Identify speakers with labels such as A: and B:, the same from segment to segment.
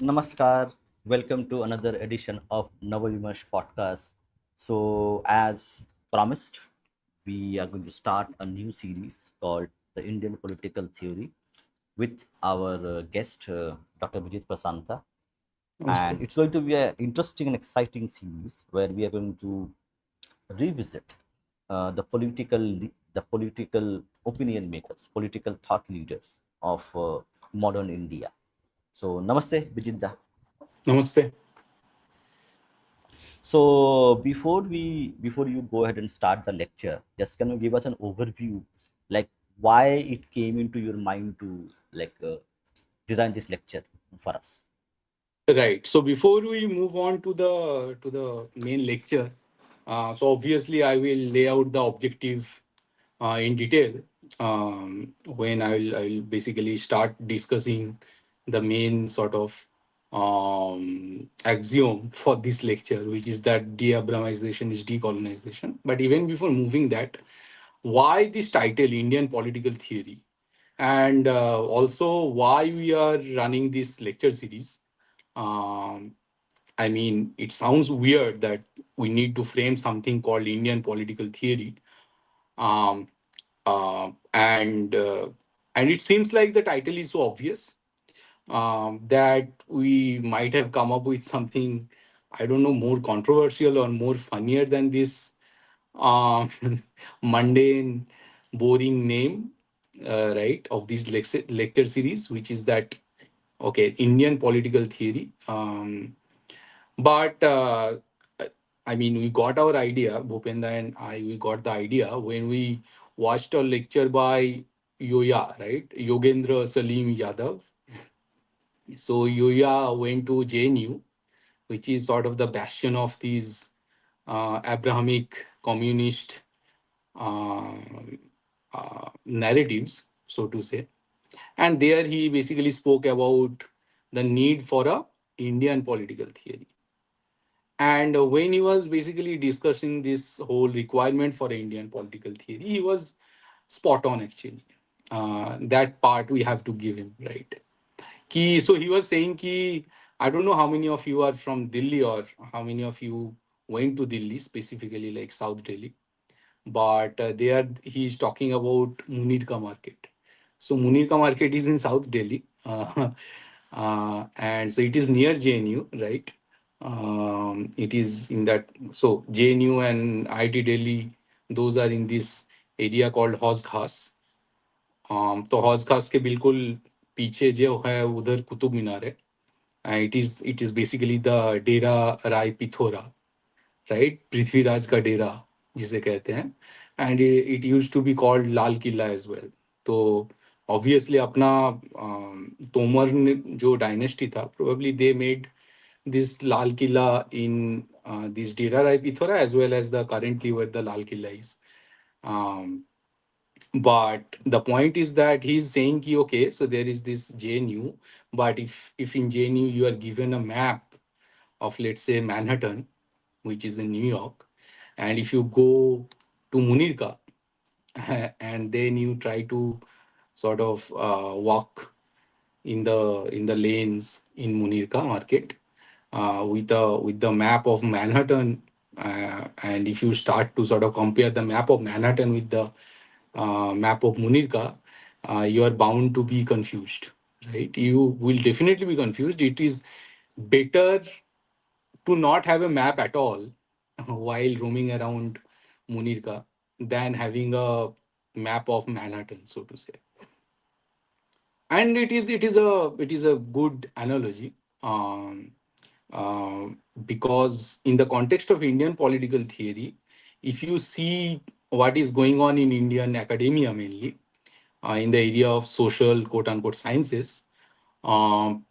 A: Namaskar. Welcome to another edition of Navavimash podcast. So, as promised, we are going to start a new series called The Indian Political Theory with our guest, Dr. Bijeet Prasantha. And
B: Namaste.
A: it's going to be an interesting and exciting series where we are going to revisit the political opinion makers, political thought leaders of modern India. So, Namaste, Bijit.
B: Namaste.
A: So before you go ahead and start the lecture, just can you give us an overview, like why it came into your mind to design this lecture for us?
B: Right. So before we move on to the main lecture, so obviously I will lay out the objective in detail when I'll basically start discussing the main sort of axiom for this lecture, which is that de-Abrahamization is decolonization. But even before moving that, why this title, Indian Political Theory, and also why we are running this lecture series. Um, I mean, it sounds weird that we need to frame something called Indian political theory, um, and it seems like the title is so obvious that we might have come up with something, I don't know, more controversial or more funnier than this um, mundane, boring name, right, of this lecture series, which is that, okay, Indian political theory. But I mean, we got our idea, Bhupenda and I, we got the idea when we watched a lecture by Yoya, right? Yogendra Salim Yadav. So Yoya went to JNU, which is sort of the bastion of these Abrahamic communist uh, narratives, so to say. And there he basically spoke about the need for a Indian political theory. And when he was basically discussing this whole requirement for Indian political theory, he was spot on actually. That part we have to give him, right? So he was saying ki, I don't know how many of you are from Delhi or how many of you went to Delhi, specifically like South Delhi. But there he's talking about Munirka market. So Munirka market is in South Delhi, and so it is near JNU, right? It is in that. So JNU and IIT Delhi, those are in this area called Hauz Khas. तो हौज खास के बिल्कुल पीछे जो है उधर कुतुब मीनार है. It is basically the Dera Rai Pithora, right, Prithviraj का डेरा जिसे कहते हैं. And it use to be called Lal Qila as well. तो ऑब्वियसली अपना तोमर जो डायनेस्टी था, probably they made this Lal Qila in this Dera Rai Pithora as well as the currently where the Lal Qila is. But the point is that he's saying ki, okay, so there is this JNU, but if in JNU you are given a map of, let's say, Manhattan, which is in New York, and if you go to Munirka and then you try to sort of walk in the lanes in Munirka market with the map of Manhattan, and if you start to sort of compare the map of Manhattan with the map of Munirka, you are bound to be confused, right? You will definitely be confused. It is better to not have a map at all while roaming around Munirka than having a map of Manhattan, so to say. And it is a good analogy, because in the context of Indian political theory, if you see what is going on in Indian academia mainly, in the area of social quote unquote sciences, um,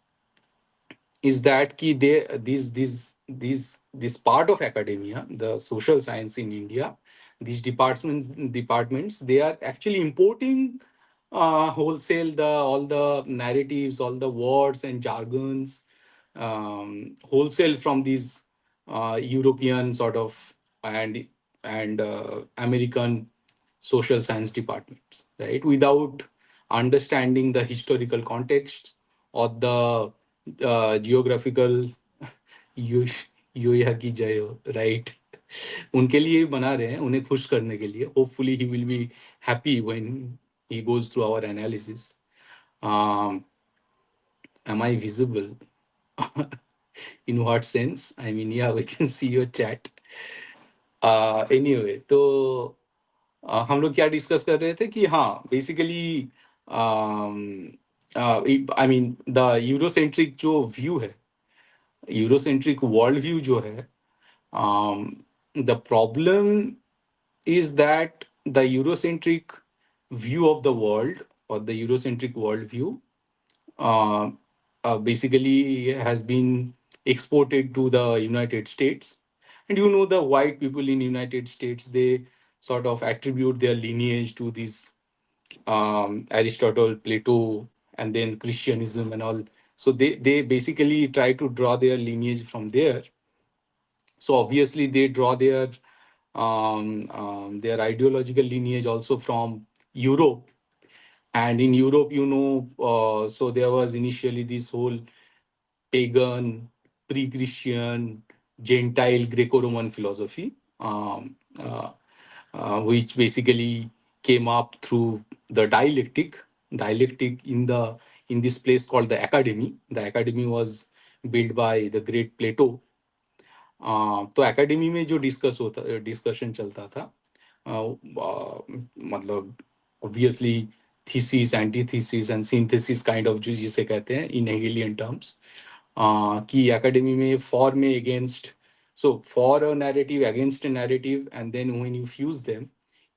B: is that ki they this part of academia, the social science in India, these departments, they are actually importing wholesale the all the narratives, all the words and jargons, wholesale from these European sort of and American social science departments, right? Without understanding the historical context or the geographical यू यूया की जय हो, right? उनके लिए बना रहे हैं, उन्हें खुश करने के लिए. Hopefully he will be happy when he goes through our analysis. Am I visible? In what sense? I mean, yeah, we can see your chat. Anyway, तो हम लोग क्या डिस्कस कर रहे थे कि हाँ, basically I mean the Eurocentric जो व्यू है, यूरोसेंट्रिक वर्ल्ड व्यू जो है, the problem is that the Eurocentric view of the world, or the Eurocentric worldview, uh, basically has been exported to the United States. And you know, the white people in United States, they sort of attribute their lineage to this Aristotle, Plato, and then Christianism and all. So they basically try to draw their lineage from there. So obviously they draw their ideological lineage also from Europe. And in Europe, so there was initially this whole pagan, pre-Christian, Gentile Greco-Roman philosophy, which basically came up through the dialectic in this place called the academy. The academy was built by the great Plato. तो academy में जो discussion चलता था, मतलब obviously thesis, antithesis and synthesis kind of, जो जिसे कहते हैं इन हेगेलियन टर्म्स, कि एकेडमी में फॉर में against, so for a narrative, against a narrative, and then when you fuse them,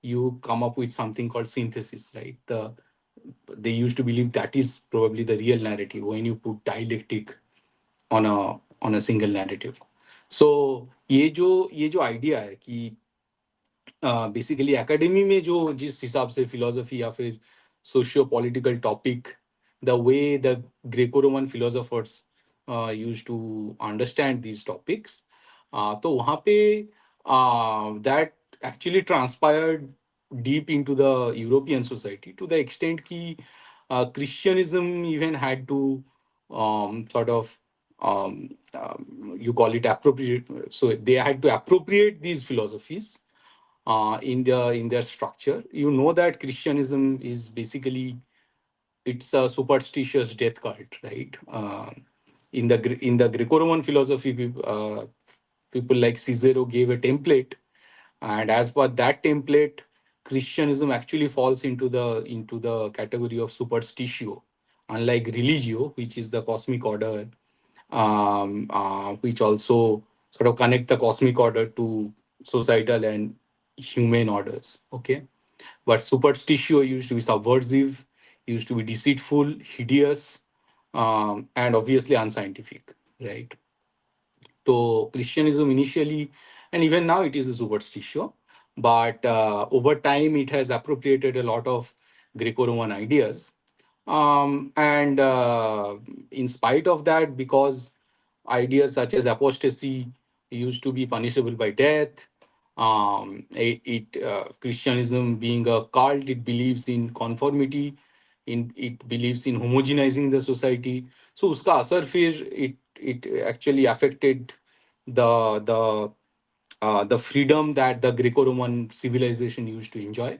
B: you come up with something called synthesis, right? They used to believe that is probably the real narrative when you put dialectic on a single narrative. So ये जो idea है कि basically academy में जो जिस हिसाब से philosophy या फिर socio political topic, the way the Greco Roman philosophers use to understand these topics, तो वहाँ पे that actually transpired deep into the European society, to the extent ki Christianism even had to sort of you call it appropriate. So they had to appropriate these philosophies in their structure. You know that Christianism is basically, it's a superstitious death cult, right? In the Greco-Roman philosophy, people like Cicero gave a template, and as per that template, Christianism actually falls into the category of superstitio, unlike religio, which is the cosmic order, which also sort of connect the cosmic order to societal and human orders. Okay, but superstitio used to be subversive, used to be deceitful, hideous, and obviously unscientific, right? So Christianism initially, and even now, it is a superstitio, but over time it has appropriated a lot of Greco-Roman ideas, and in spite of that, because ideas such as apostasy used to be punishable by death. Christianism being a cult, it believes in conformity, it believes in homogenizing the society. So uska asar fir it actually affected the freedom that the Greco-Roman civilization used to enjoy,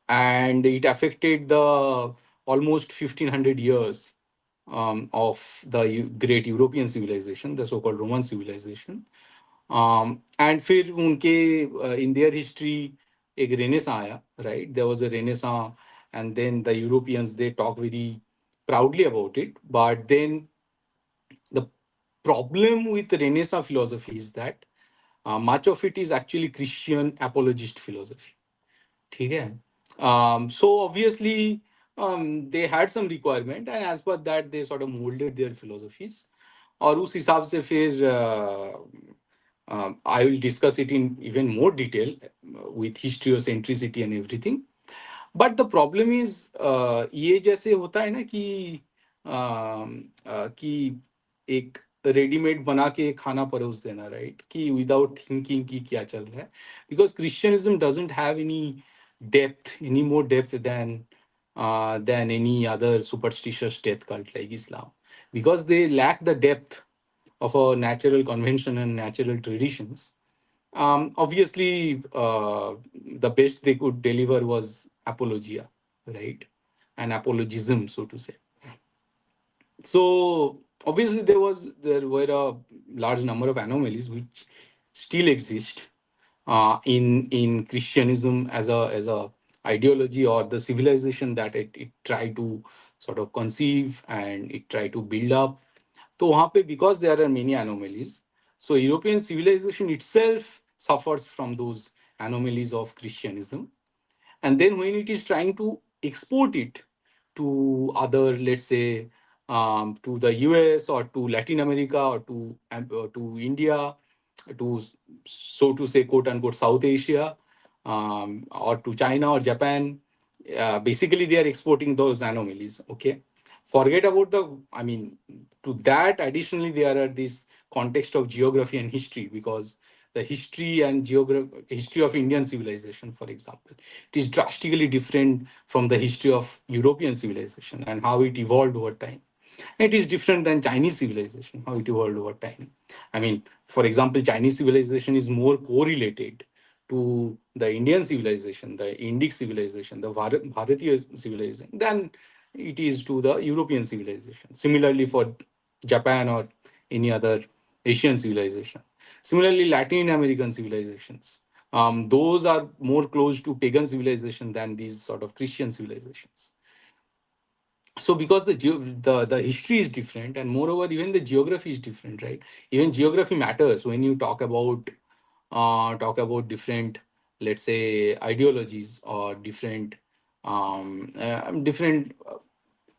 B: and it affected the almost 1500 years of the great European civilization, the so-called Roman civilization. And फिर उनके in their history एक Renaissance आया, right? There was a Renaissance, and then the Europeans, they talk very proudly about it. But then the problem with the Renaissance philosophy is that much of it is actually Christian apologist philosophy. ठीक है? So obviously they had some requirement, and as per that they sort of molded their philosophies. और उस हिसाब से फिर I will discuss it in even more detail with historiocentricity and everything. But the problem is, ये जैसे होता है ना कि एक रेडीमेड बना के खाना परोस देना, राइट? कि विदाउट थिंकिंग कि क्या चल रहा है, because Christianism doesn't have any more depth than any other superstitious death cult like Islam. because they lack the depth of a natural convention and natural traditions. Obviously, the best they could deliver was apologia, right? And apologism, so to say. So obviously there were a large number of anomalies which still exist in Christianism as a ideology, or the civilization that it tried to sort of conceive and it tried to build up. So वहाँ पे, because there are many anomalies, so European civilization itself suffers from those anomalies of Christianism. And then when it is trying to export it to other, let's say, to the US or to Latin America or to India, to, so to say, quote unquote, South Asia, or to China or Japan, basically they are exporting those anomalies. Okay, forget about the, I mean, to that additionally there are this context of geography and history, because the history of Indian civilization, for example, it is drastically different from the history of European civilization and how it evolved over time. It is different than Chinese civilization, how it evolved over time. I mean, for example, Chinese civilization is more correlated to the Indian civilization, the Indic civilization, the Bharatiya civilization, than it is to the European civilization. Similarly, for Japan or any other Asian civilization. Similarly, Latin American civilizations. Those are more close to pagan civilization than these sort of Christian civilizations. So because the history is different, and moreover even the geography is different, right? Even geography matters when you talk about different, let's say, ideologies or different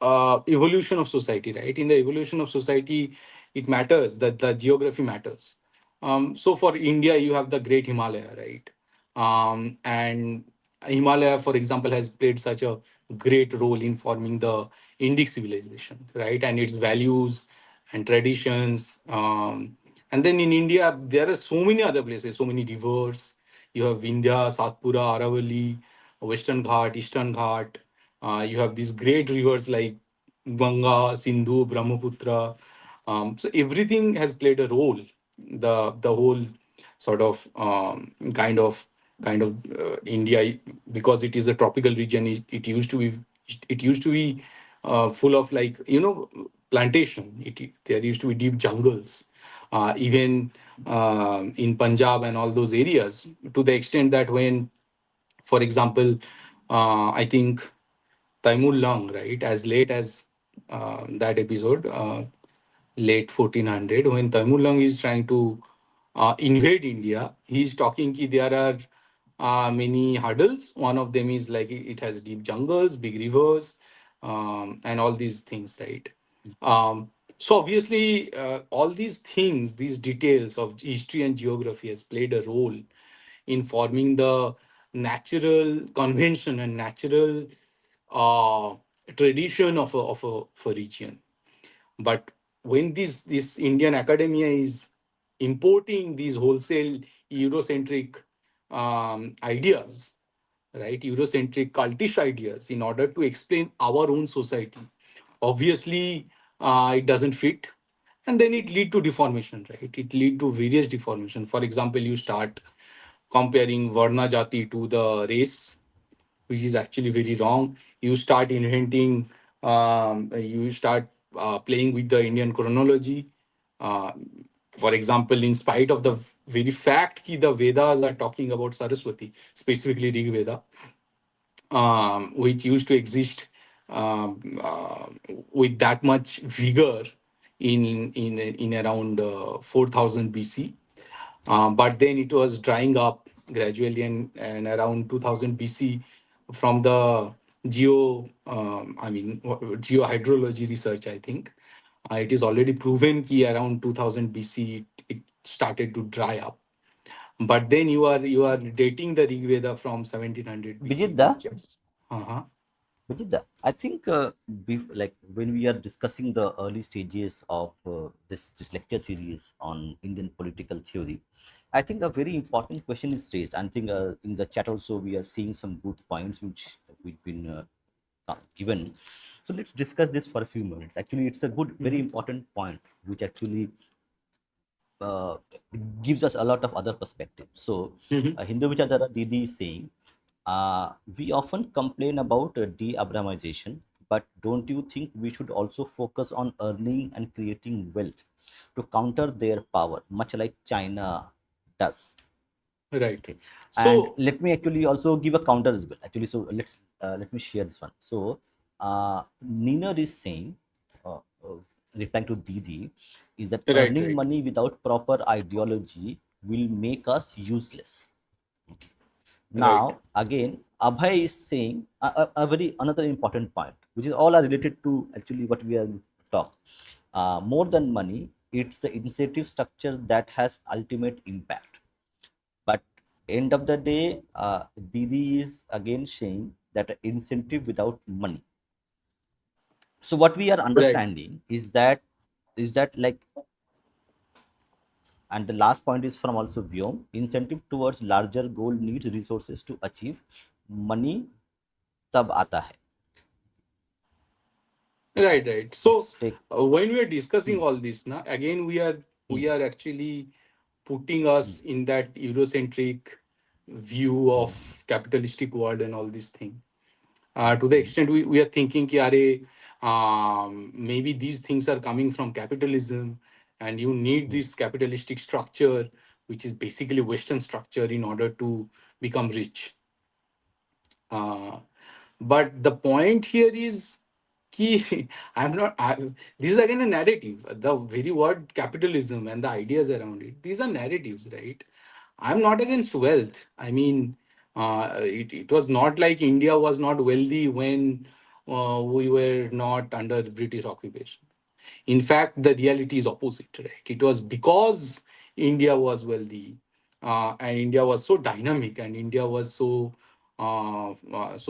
B: evolution of society, right? In the evolution of society, it matters that the geography matters. So for India, you have the Great Himalaya, right? And Himalaya, for example, has played such a great role in forming the Indic civilization, right? And its values and traditions. And then in India, there are so many other places, so many rivers. You have Vindhya, Satpura, Aravalli, Western Ghat, Eastern Ghat. You have these great rivers like Ganga, Sindhu, Brahmaputra. So everything has played a role. The whole sort of India, because it is a tropical region. It used to be full of, like, plantation. There used to be deep jungles, even in Punjab and all those areas. To the extent that when, for example, I think Taimur Long, right, as late as that episode, late 1400, when Taimur Long is trying to invade India, he's talking ki there are many hurdles. One of them is like it has deep jungles, big rivers, and all these things, right? So obviously, all these things, these details of history and geography has played a role in forming the natural convention and natural uh, tradition of a region. But when this Indian academia is importing these wholesale Eurocentric ideas, right, Eurocentric cultish ideas in order to explain our own society, obviously it doesn't fit, and then it lead to deformation, right? It lead to various deformation. For example, you start comparing Varna Jati to the race, which is actually very wrong. You start inventing, you start playing with the Indian chronology. Uh, for example, in spite of the very fact that the Vedas are talking about Saraswati, specifically Rig Veda, which used to exist with that much vigor in around 4000 BC. But then it was drying up gradually, and around 2000 BC, from the geohydrology research, I think it is already proven that around 2000 BC it started to dry up. But then you are dating the Rig Veda from 1700 BC,
A: Bijitda,
B: which is uh-huh.
A: Bijitda, I think like when we are discussing the early stages of this lecture series on Indian political theory, I think a very important question is raised. I think in the chat also we are seeing some good points which we've been given. So let's discuss this for a few minutes. Actually, it's a good, very
B: Mhm.
A: important point, which actually uh, gives us a lot of other perspectives. So,
B: Mhm.
A: Hindu Vichadhara Didi is saying, we often complain about de-Abrahamization, but don't you think we should also focus on earning and creating wealth to counter their power, much like China does?
B: Right.
A: Okay, and
B: So,
A: let me actually also give a counter as well. Actually, so let me share this one. So, Nina is saying, uh, uh, replying to Didi, is that
B: right,
A: earning
B: right,
A: money without proper ideology will make us useless. Okay.
B: right,
A: Now, again, Abhay is saying a very another important point, which is all are related to actually what we are talk. More than money, it's the incentive structure that has ultimate impact. But end of the day, Didi is again saying that incentive without money. So what we are
B: right.
A: understanding is that like, and the last point is from also Vyom, incentive towards larger goal needs resources to achieve. Money tab aata hai.
B: Right, right. So
A: Let's take.
B: when we are discussing
A: Hmm,
B: all this, now again
A: hmm,
B: we are actually putting us
A: hmm,
B: in that Eurocentric view of capitalistic world and all these things. To the
A: hmm,
B: extent we are thinking, ki, maybe these things are coming from capitalism, and you need
A: hmm,
B: this capitalistic structure, which is basically Western structure, in order to become rich. Uh, but the point here is key. I'm not. This is again a narrative. The very word capitalism and the ideas around it. These are narratives, right? I'm not against wealth. I mean, it was not like India was not wealthy when we were not under British occupation. In fact, the reality is opposite, right? It was because India was wealthy, and India was so dynamic, and India was so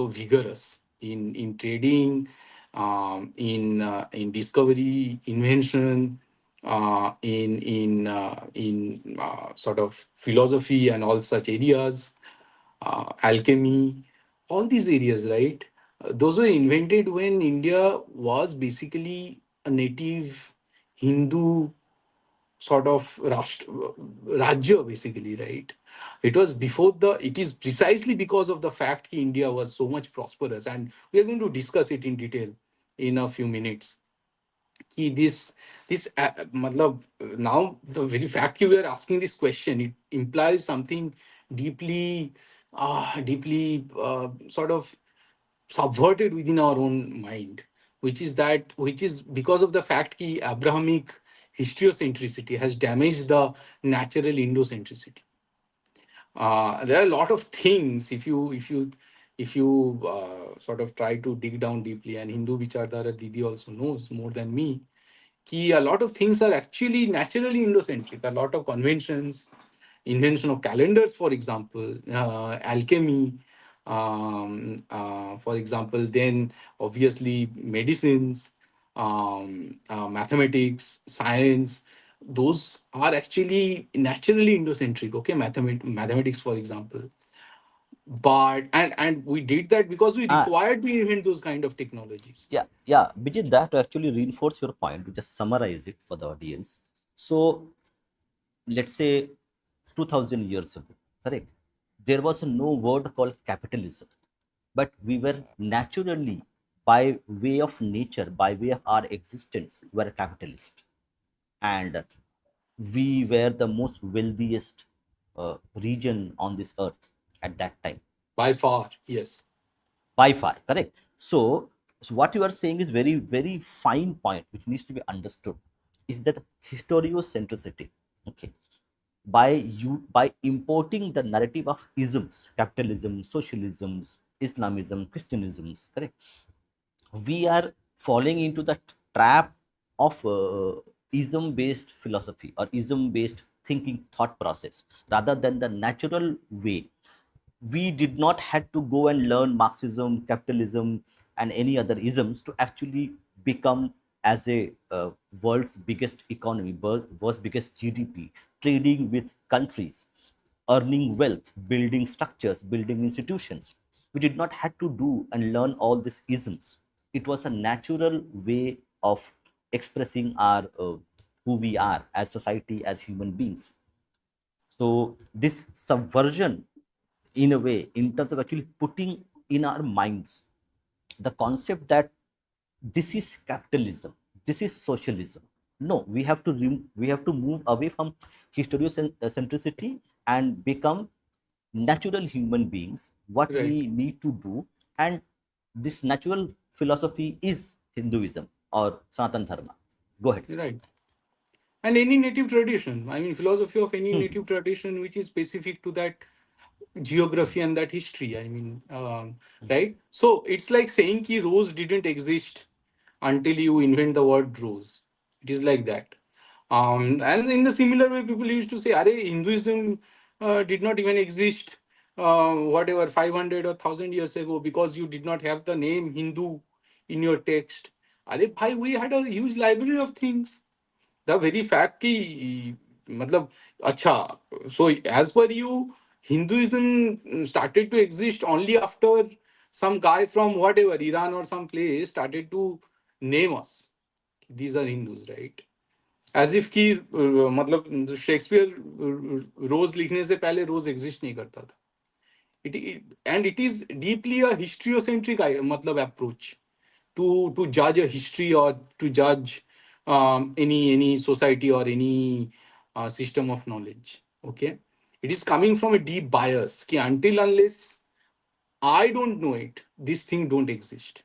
B: vigorous in trading, in discovery, invention, in sort of philosophy and all such areas, alchemy, all these areas, right? Those were invented when India was basically a native Hindu sort of Rajya, basically, right? It was before the, it is precisely because of the fact that India was so much prosperous, and we are going to discuss it in detail in a few minutes. Ki this matlab, now the very fact you are asking this question, it implies something deeply sort of subverted within our own mind, which is because of the fact that Abrahamic historiocentricity has damaged the natural Indocentricity. There are a lot of things, if you sort of try to dig down deeply, and Hindu Vichardhara Didi also knows more than me, कि a lot of things are actually naturally Indocentric. A lot of conventions, invention of calendars, for example, alchemy, for example, then obviously medicines, mathematics, science. Those are actually naturally Indocentric. Okay, mathematics, for example. But and we did that because we
A: uh,
B: required to invent those kind of technologies.
A: yeah, Bijit, that to actually reinforce your point, to just summarize it for the audience. So let's say 2000 years ago, correct? There was no word called capitalism, but we were naturally, by way of nature, by way of our existence, were a capitalist, and we were the most wealthiest region on this earth at that time,
B: By far, yes.
A: by far, correct? So what you are saying is very, very fine point which needs to be understood, is that historiocentricity. Okay, by importing the narrative of isms, capitalism, socialisms, Islamism, Christianisms, correct, we are falling into the trap of ism based philosophy or ism based thinking thought process rather than the natural way. We did not had to go and learn Marxism, capitalism, and any other isms to actually become as a world's biggest economy, world's biggest GDP, trading with countries, earning wealth, building structures, building institutions. We did not have to do and learn all these isms. It was a natural way of expressing our who we are as society, as human beings. So this subversion, in a way, in terms of actually putting in our minds the concept that this is capitalism, this is socialism. No, we have to move away from historiocentricity and become natural human beings. What
B: Right.
A: we need to do, and this natural philosophy is Hinduism or Sanatan Dharma. Go ahead, sir.
B: Right. And any native tradition, I mean, philosophy of any native tradition which is specific to that geography and that history. I mean, right? So it's like saying ki rose didn't exist until you invent the word rose. It is like that. And in the similar way, people used to say, "Are Hinduism did not even exist, whatever 500 or 1,000 years ago because you did not have the name Hindu in your text." Are bhai, we had a huge library of things. The very fact कि मतलब अच्छा, so as per you, Hinduism started to exist only after some guy from whatever Iran or some place started to name us these are Hindus, right? As if कि मतलब Shakespeare रोज लिखने से पहले रोज exist नहीं करता था. And it is deeply a historiocentric matlab approach to judge a history or to judge any society or any system of knowledge. Okay, it is coming from a deep bias ki until unless I don't know it, this thing don't exist.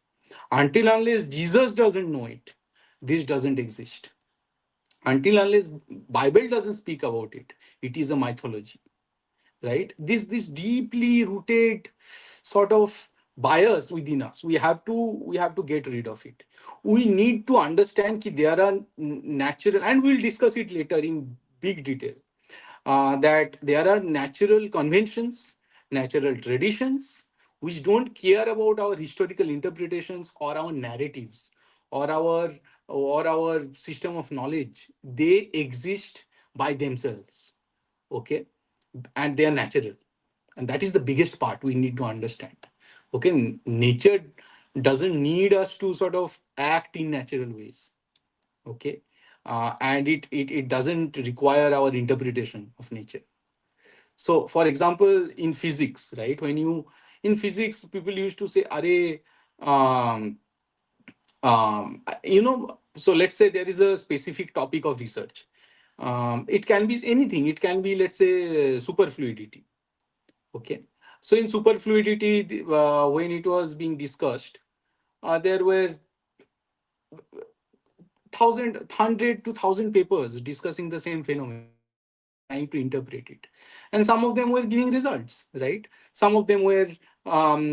B: Until unless Jesus doesn't know it, this doesn't exist. Until unless Bible doesn't speak about it, it is a mythology, right? This deeply rooted sort of bias within us, we have to get rid of it. We need to understand that there are natural, and we'll discuss it later in big detail, that there are natural conventions, natural traditions which don't care about our historical interpretations or our narratives or our system of knowledge. They exist by themselves. Okay, and they are natural, and that is the biggest part we need to understand. Okay, nature doesn't need us to sort of act in natural ways. Okay, and it doesn't require our interpretation of nature. So for example, in physics, right, when you in physics people used to say are so let's say there is a specific topic of research. It can be anything, it can be, let's say, superfluidity. Okay. So in superfluidity, when it was being discussed, there were thousand, hundred to thousand papers discussing the same phenomena and trying to interpret it. And some of them were giving results, right? Some of them were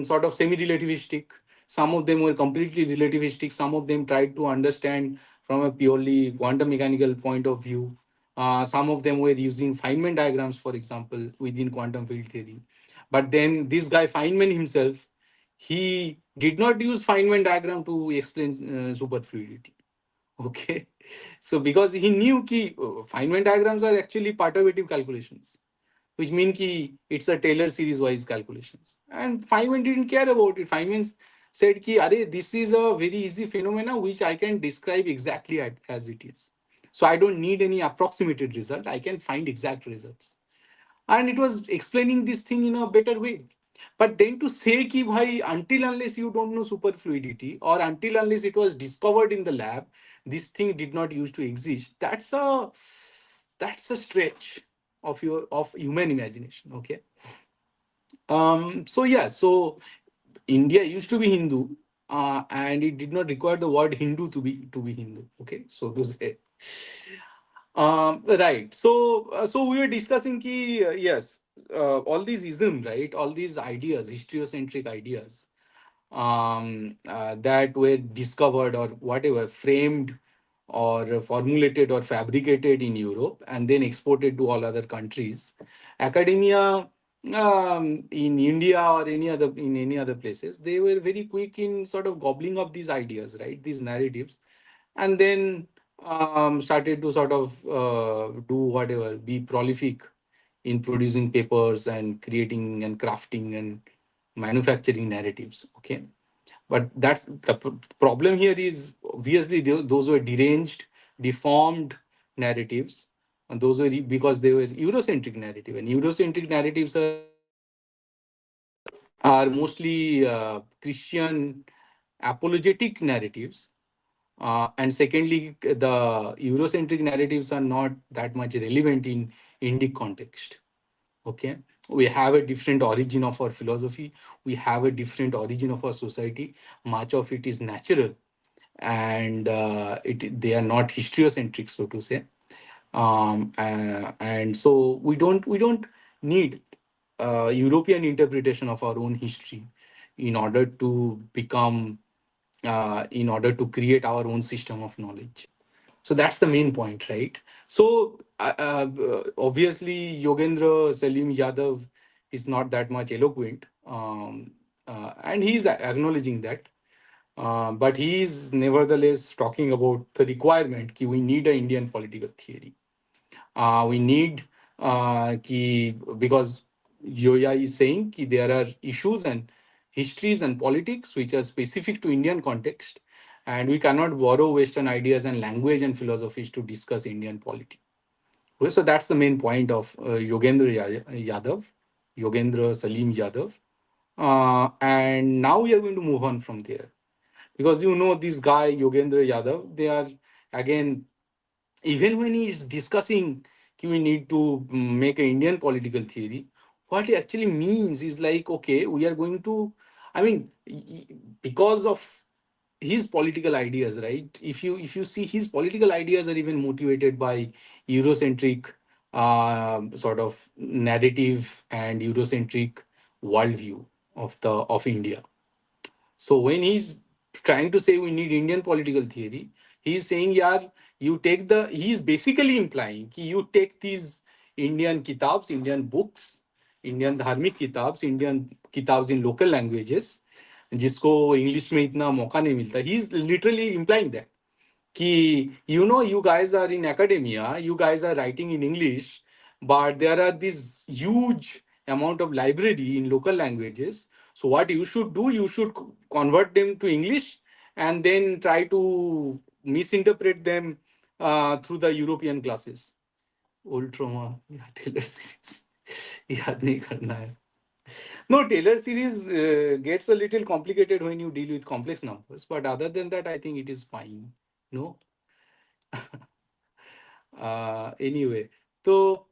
B: sort of semi-relativistic. Some of them were completely relativistic. Some of them tried to understand from a purely quantum mechanical point of view. Some of them were using Feynman diagrams, for example, within quantum field theory. But then this guy Feynman himself, he did not use Feynman diagram to explain superfluidity. Okay. So because he knew ki Feynman diagrams are actually perturbative calculations, which mean ki it's a Taylor series wise calculations. And Feynman didn't care about it. Feynman said ki Are, this is a very easy phenomena which I can describe exactly as it is. So I don't need any approximated result. I can find exact results. And it was explaining this thing in a better way. But then to say ki bhai, until unless you don't know superfluidity or until unless it was discovered in the lab, this thing did not used to exist, that's a stretch of human imagination. Okay. So yeah, so India used to be Hindu, and it did not require the word Hindu to be Hindu. Okay, so to say. Right. So we were discussing ki yes, all these ism, right? All these ideas, historiocentric ideas, that were discovered or whatever, framed or formulated or fabricated in Europe and then exported to all other countries. Academia, in India or any other places, they were very quick in sort of gobbling up these ideas, right? These narratives, and then started to sort of do whatever, be prolific in producing papers and creating and crafting and manufacturing narratives. Okay, but that's the problem here is obviously those were deranged, deformed narratives, and those were because they were Eurocentric narrative, and Eurocentric narratives are mostly Christian apologetic narratives. And secondly, the Eurocentric narratives are not that much relevant in Indic context. Okay, we have a different origin of our philosophy. We have a different origin of our society. Much of it is natural, and they are not historiocentric, so to say. And so we don't need European interpretation of our own history in order to become in order to create our own system of knowledge. So that's the main point, right? So obviously Yogendra Salim Yadav is not that much eloquent, and he's acknowledging that. But he is nevertheless talking about the requirement that we need an Indian political theory. We need because Yoya is saying that there are issues and histories and politics which are specific to Indian context, and we cannot borrow Western ideas and language and philosophies to discuss Indian polity. Okay, so that's the main point of Yadav, Yogendra Salim Yadav. And now we are going to move on from there because this guy Yogendra Yadav, they are again, even when he is discussing we need to make an Indian political theory, what it actually means is like, okay, we are going to, I mean, because of his political ideas, right? If you see, his political ideas are even motivated by Eurocentric sort of narrative and Eurocentric worldview of India. So when he's trying to say we need Indian political theory, he's saying, yeah, he's basically implying कि you take these Indian kitabs, Indian books, Indian dharmic kitabs, Indian kitabs in local languages, जिसको English में इतना मौका नहीं मिलता. He's literally implying that कि you guys are in academia, you guys are writing in English, but there are this huge amount of library in local languages. So what you should do, you should convert them to English and then try to misinterpret them through the European classes. Old trauma, yeah, Taylor series. याद नहीं करना है. No, Taylor series gets a little complicated when you deal with complex numbers, but other than that, I think it is fine. No. Anyway, तो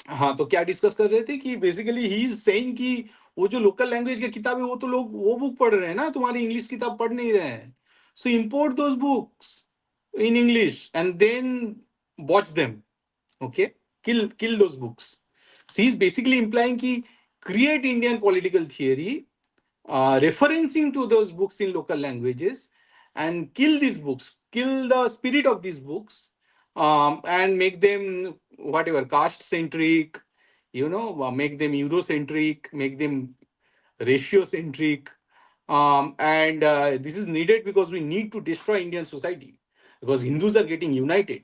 B: हाँ, तो क्या discuss कर रहे थे कि बेसिकली ही इज सेइंग कि वो जो लोकल लैंग्वेज की किताब है वो तो लोग वो बुक पढ़ रहे हैं ना, तुम्हारी इंग्लिश किताब पढ़ नहीं रहे हैं. So import those books in English and then watch them. Okay, kill those books. So he's basically implying कि create Indian political theory referencing to those books in local languages and kill these books, kill the spirit of these books, and make them whatever caste centric, make them Eurocentric, make them ratio centric. And this is needed because we need to destroy Indian society because Hindus are getting united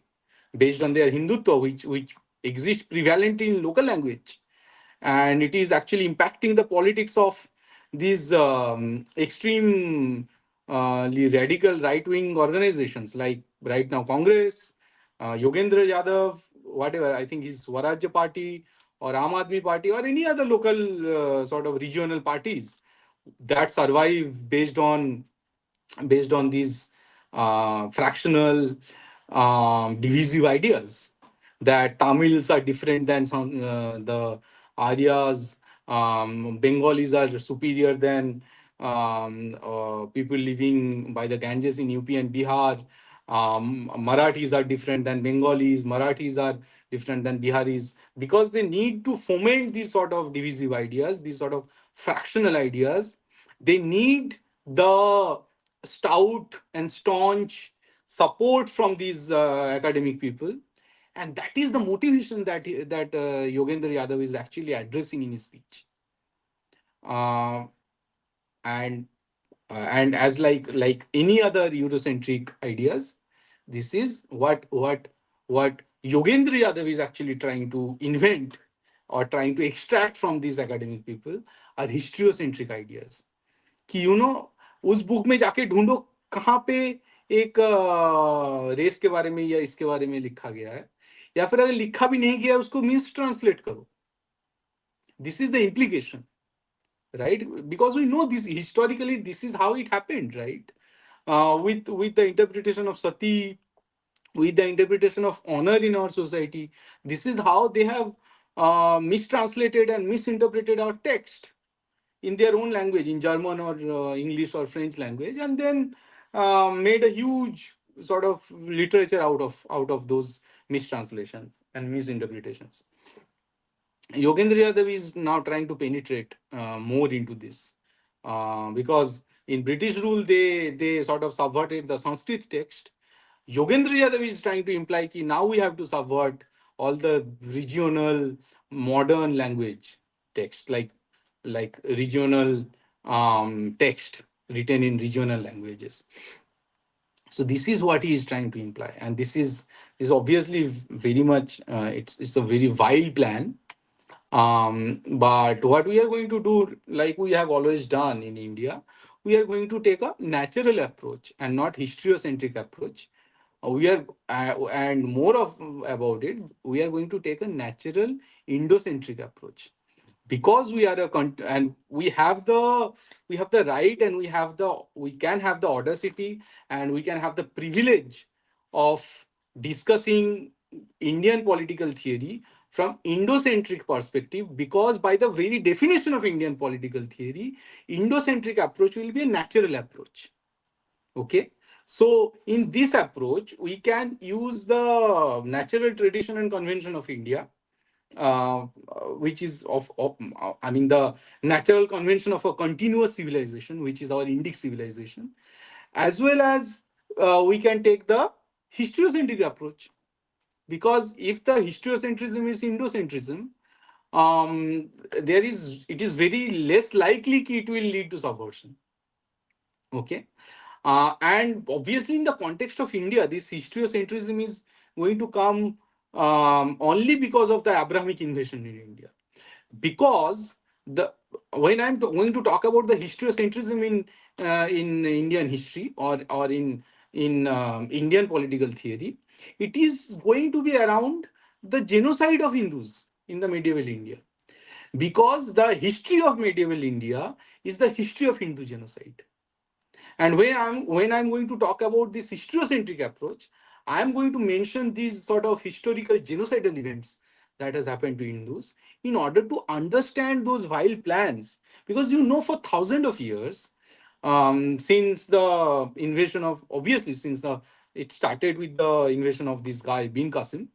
B: based on their Hindutva, which exists prevalently in local language, and it is actually impacting the politics of these extreme radical right-wing organizations like right now Congress, Yogendra Yadav, whatever, I think his Swarajya Party or Aam Aadmi Party or any other local sort of regional parties that survive based on these fractional divisive ideas that Tamils are different than the Aryas, Bengalis are superior than people living by the Ganges in UP and Bihar. Marathis are different than Bengalis. Marathis are different than Biharis because they need to foment these sort of divisive ideas, these sort of fractional ideas. They need the stout and staunch support from these academic people, and that is the motivation that Yogendra Yadav is actually addressing in his speech. Uh, and and as like any other Eurocentric ideas, this is what Yogendra Yadav is actually trying to invent or trying to extract from these academic people are historiocentric ideas. कि you know उस book में जाके ढूंढो कहाँ पे एक race के बारे में या इसके बारे में लिखा गया है, या फिर अगर लिखा भी नहीं गया है उसको मिस ट्रांसलेट करो. This is the implication, right? Because we know this historically, this is how it happened, right? With the interpretation of sati, with the interpretation of honor in our society, this is how they have mistranslated and misinterpreted our text in their own language, in German or English or French language, and then made a huge sort of literature out of those mistranslations and misinterpretations. Yogendra Yadav is now trying to penetrate more into this, because in British rule they sort of subverted the Sanskrit text. Yogendra Yadav is trying to imply that now we have to subvert all the regional modern language text, like regional text written in regional languages. So this is what he is trying to imply, and this is obviously very much it's a very wild plan. But what we are going to do, like we have always done in India, we are going to take a natural approach and not historiocentric approach. We are and more of about it, we are going to take a natural Indo-centric approach, because we are and we have the right, and we can have the audacity, and we can have the privilege of discussing Indian political theory from Indo-centric perspective, because by the very definition of Indian political theory, Indo-centric approach will be a natural approach. Okay. So in this approach, we can use the natural tradition and convention of India, which is I mean, the natural convention of a continuous civilization, which is our Indic civilization, as well as we can take the historiocentric approach. Because if the historiocentrism is Indocentrism, it is very less likely that it will lead to subversion. Okay. And obviously, in the context of India, this historiocentrism is going to come only because of the Abrahamic invasion in India. Because the when I'm going to talk about the historiocentrism in Indian history, or in Indian political theory, it is going to be around the genocide of Hindus in the medieval India. Because the history of medieval India is the history of Hindu genocide. And when I'm going to talk about this historiocentric approach, I'm going to mention these sort of historical genocidal events that has happened to Hindus in order to understand those wild plans. Because for thousands of years, since the invasion of obviously since the it started with the invasion of this guy Bin Qasim.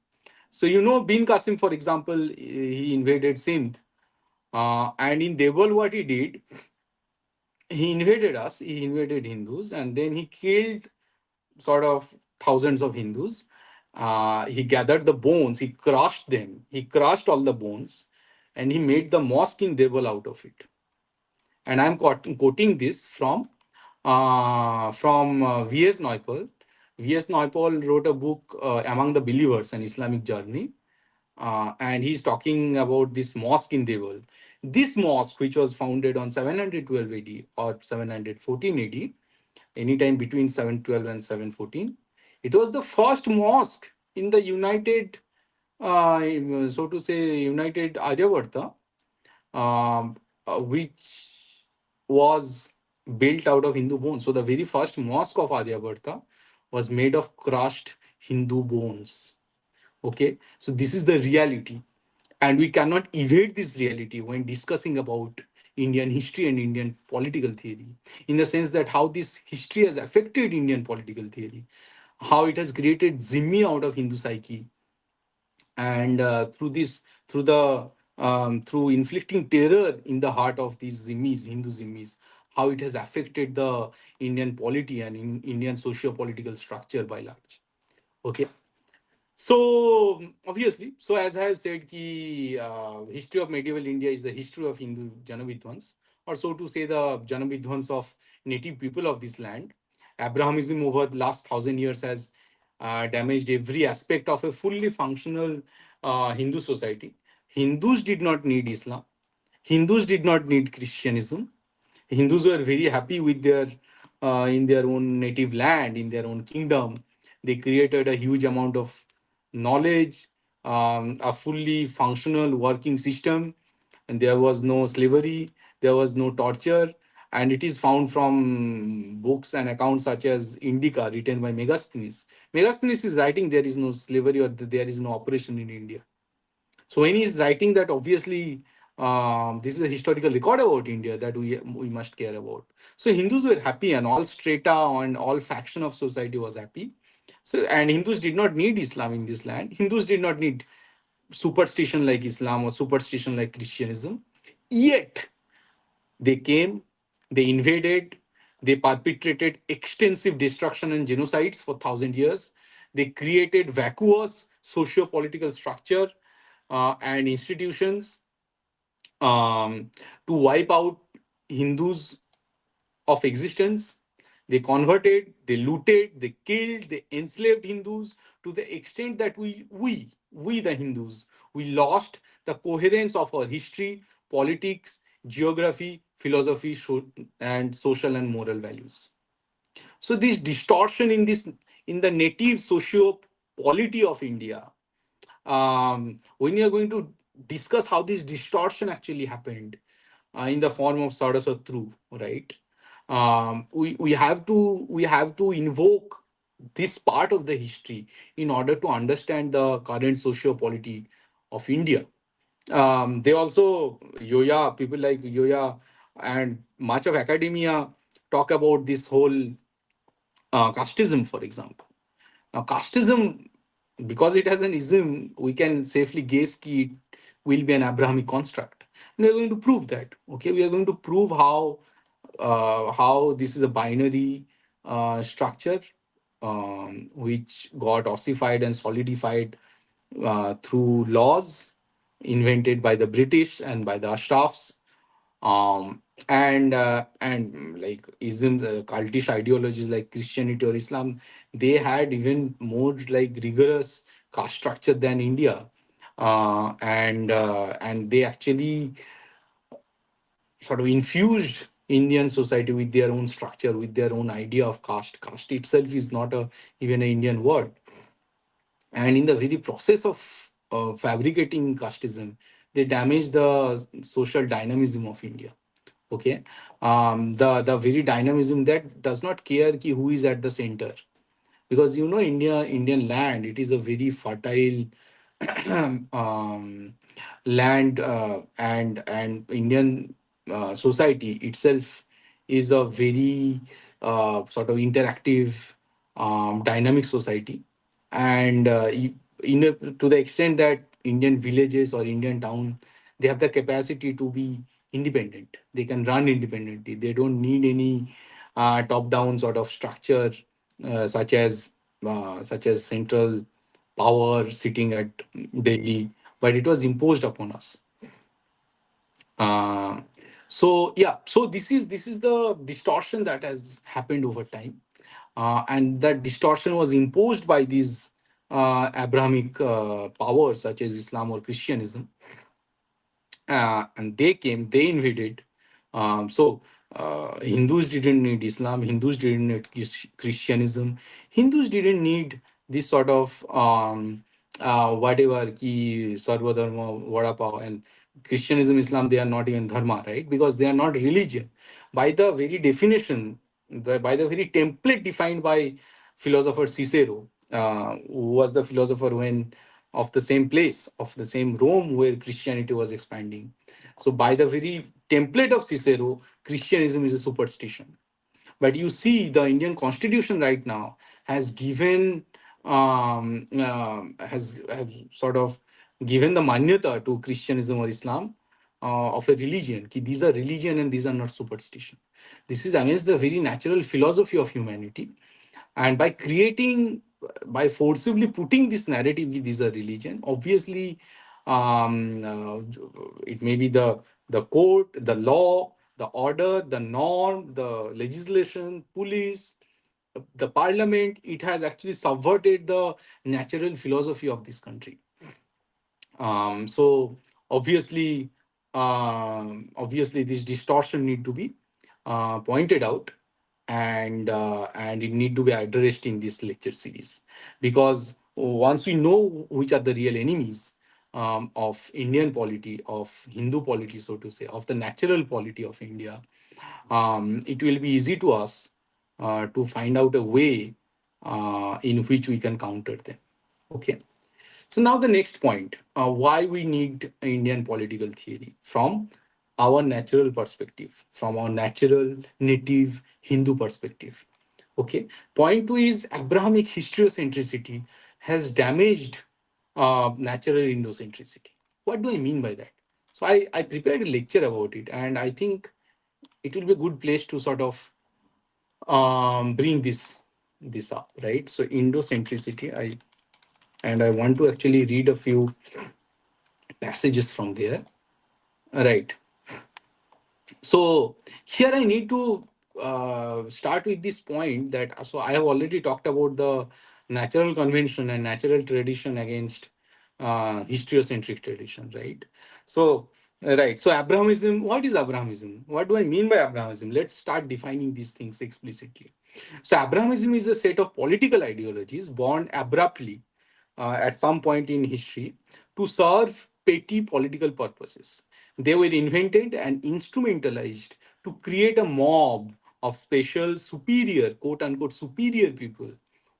B: So Bin Qasim, for example, he invaded Sindh, and in Deval, what he did, he invaded us, he invaded Hindus, and then he killed sort of thousands of Hindus. He gathered the bones, he crushed them, he crushed all the bones, and he made the mosque in Deval out of it. And I'm quoting this from V.S. Naipaul. V.S. Naipaul wrote a book, Among the Believers, an Islamic journey, and he's talking about this mosque in Deval. This mosque, which was founded on 712 AD or 714 AD, anytime between 712 and 714, it was the first mosque in the so to say, United Aryavarta, which was built out of Hindu bones. So the very first mosque of Aryavarta was made of crushed Hindu bones. Okay, so this is the reality, and we cannot evade this reality when discussing about Indian history and Indian political theory, in the sense that how this history has affected Indian political theory, how it has created zimmi out of Hindu psyche, and through inflicting terror in the heart of these zimmis, Hindu zimmis, how it has affected the Indian polity and Indian socio-political structure by large. Okay. So obviously, so as I have said, ki history of medieval India is the history of Hindu Janavidwans, or so to say, the Janavidwans of native people of this land. Abrahamism over the last 1,000 years has damaged every aspect of a fully functional Hindu society. Hindus did not need Islam. Hindus did not need Christianism. Hindus were very happy with their in their own native land, in their own kingdom. They created a huge amount of knowledge, a fully functional working system, and there was no slavery, there was no torture, and it is found from books and accounts such as Indica, written by Megasthenes. Megasthenes is writing there is no slavery or there is no oppression in India. So when he's writing that, obviously, this is a historical record about India that we must care about. So Hindus were happy, and all strata and all faction of society was happy. So and Hindus did not need Islam in this land. Hindus did not need superstition like Islam or superstition like Christianism. Yet they came, they invaded, they perpetrated extensive destruction and genocides for 1,000 years. They created vacuous socio-political structure and institutions to wipe out Hindus of existence. They converted, they looted, they killed, they enslaved Hindus to the extent that we the Hindus, we lost the coherence of our history, politics, geography, philosophy, and social and moral values. So this distortion in the native socio polity of India, when you are going to discuss how this distortion actually happened in the form of Sadasatru, right? We have to invoke this part of the history in order to understand the current socio-polity of India. They also Yoya, people like Yoya and much of academia talk about this whole casteism, for example. Now, casteism, because it has an ism, we can safely guess that it will be an Abrahamic construct. And we're going to prove that. Okay, we are going to prove how this is a binary structure which got ossified and solidified through laws invented by the British and by the Ashrafs, and like ism, cultish ideologies like Christianity or Islam, they had even more like rigorous caste structure than India, and they actually sort of infused Indian society with their own structure, with their own idea of caste. Caste itself is not a even an Indian word, and in the very process of fabricating casteism, they damage the social dynamism of India. Okay, the very dynamism that does not care ki who is at the center, because Indian land, it is a very fertile um, land, and Indian society itself is a very sort of interactive, dynamic society, and to the extent that Indian villages or Indian town, they have the capacity to be independent. They can run independently. They don't need any top-down sort of structure, such as central power sitting at Delhi, but it was imposed upon us. Uh, so this is the distortion that has happened over time, and that distortion was imposed by these Abrahamic powers such as Islam or Christianism, and they invaded. So Hindus didn't need Islam, Hindus didn't need Christianism, Hindus didn't need this sort of whatever ki sarva dharma vada pav, and Christianism, Islam, they are not even dharma, right? Because they are not religion by the very definition, by the very template defined by philosopher Cicero, who was the philosopher when of the same place, of the same Rome where Christianity was expanding. So, by the very template of Cicero, Christianism is a superstition. But you see, the Indian Constitution right now has given has sort of given the manyata to Christianism or Islam of a religion. Ki these are religion and these are not superstition. This is against the very natural philosophy of humanity, and by forcibly putting this narrative with this a religion, obviously, it may be the court, the law, the order, the norm, the legislation, police, the parliament, it has actually subverted the natural philosophy of this country. So Obviously, this distortion need to be pointed out, and it need to be addressed in this lecture series, because once we know which are the real enemies of Indian polity, of Hindu polity, so to say, of the natural polity of India, it will be easy to us to find out a way in which we can counter them. Okay. So now the next point, why we need Indian political theory from our natural perspective, from our natural native Hindu perspective. Okay. Point two is Abrahamic historiocentricity has damaged natural Indocentricity. What do I mean by that? So I prepared a lecture about it, and I think it will be a good place to sort of bring this up, right? So Indocentricity, I want to actually read a few passages from there. Right. So here I need to start with this point that, so I have already talked about the natural convention and natural tradition against historiocentric tradition, right? So right. So Abrahamism, what is Abrahamism? What do I mean by Abrahamism? Let's start defining these things explicitly. So Abrahamism is a set of political ideologies born abruptly at some point in history to serve petty political purposes. They were invented and instrumentalized to create a mob of special, superior, quote unquote, superior people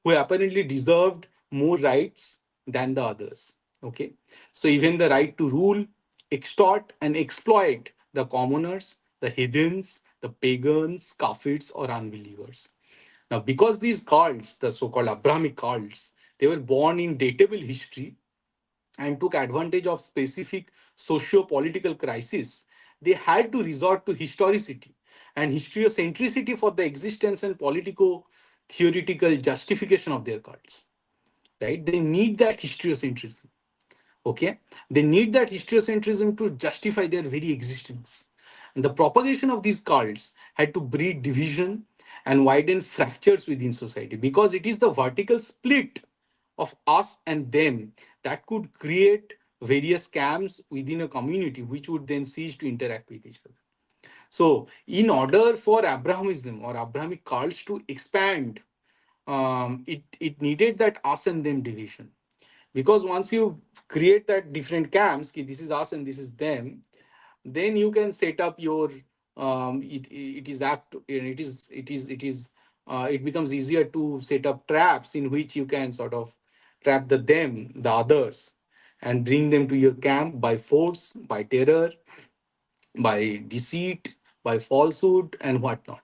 B: who apparently deserved more rights than the others. Okay. So even the right to rule, extort, and exploit the commoners, the heathens, the pagans, kafirs, or unbelievers. Now, because these cults, the so called Abrahamic cults, they were born in datable history and took advantage of specific socio-political crises, they had to resort to historicity and historiocentricity for the existence and politico-theoretical justification of their cults. Right? They need that historiocentrism. Okay, they need that historiocentrism to justify their very existence. And the propagation of these cults had to breed division and widen fractures within society, because it is the vertical split of us and them that could create various camps within a community which would then cease to interact with each other. So in order for Abrahamism or Abrahamic cults to expand, it needed that us and them division, because once you create that different camps, ki this is us and this is them, then you can set up your it is apt it becomes easier to set up traps in which you can sort of trap the others, and bring them to your camp by force, by terror, by deceit, by falsehood, and whatnot.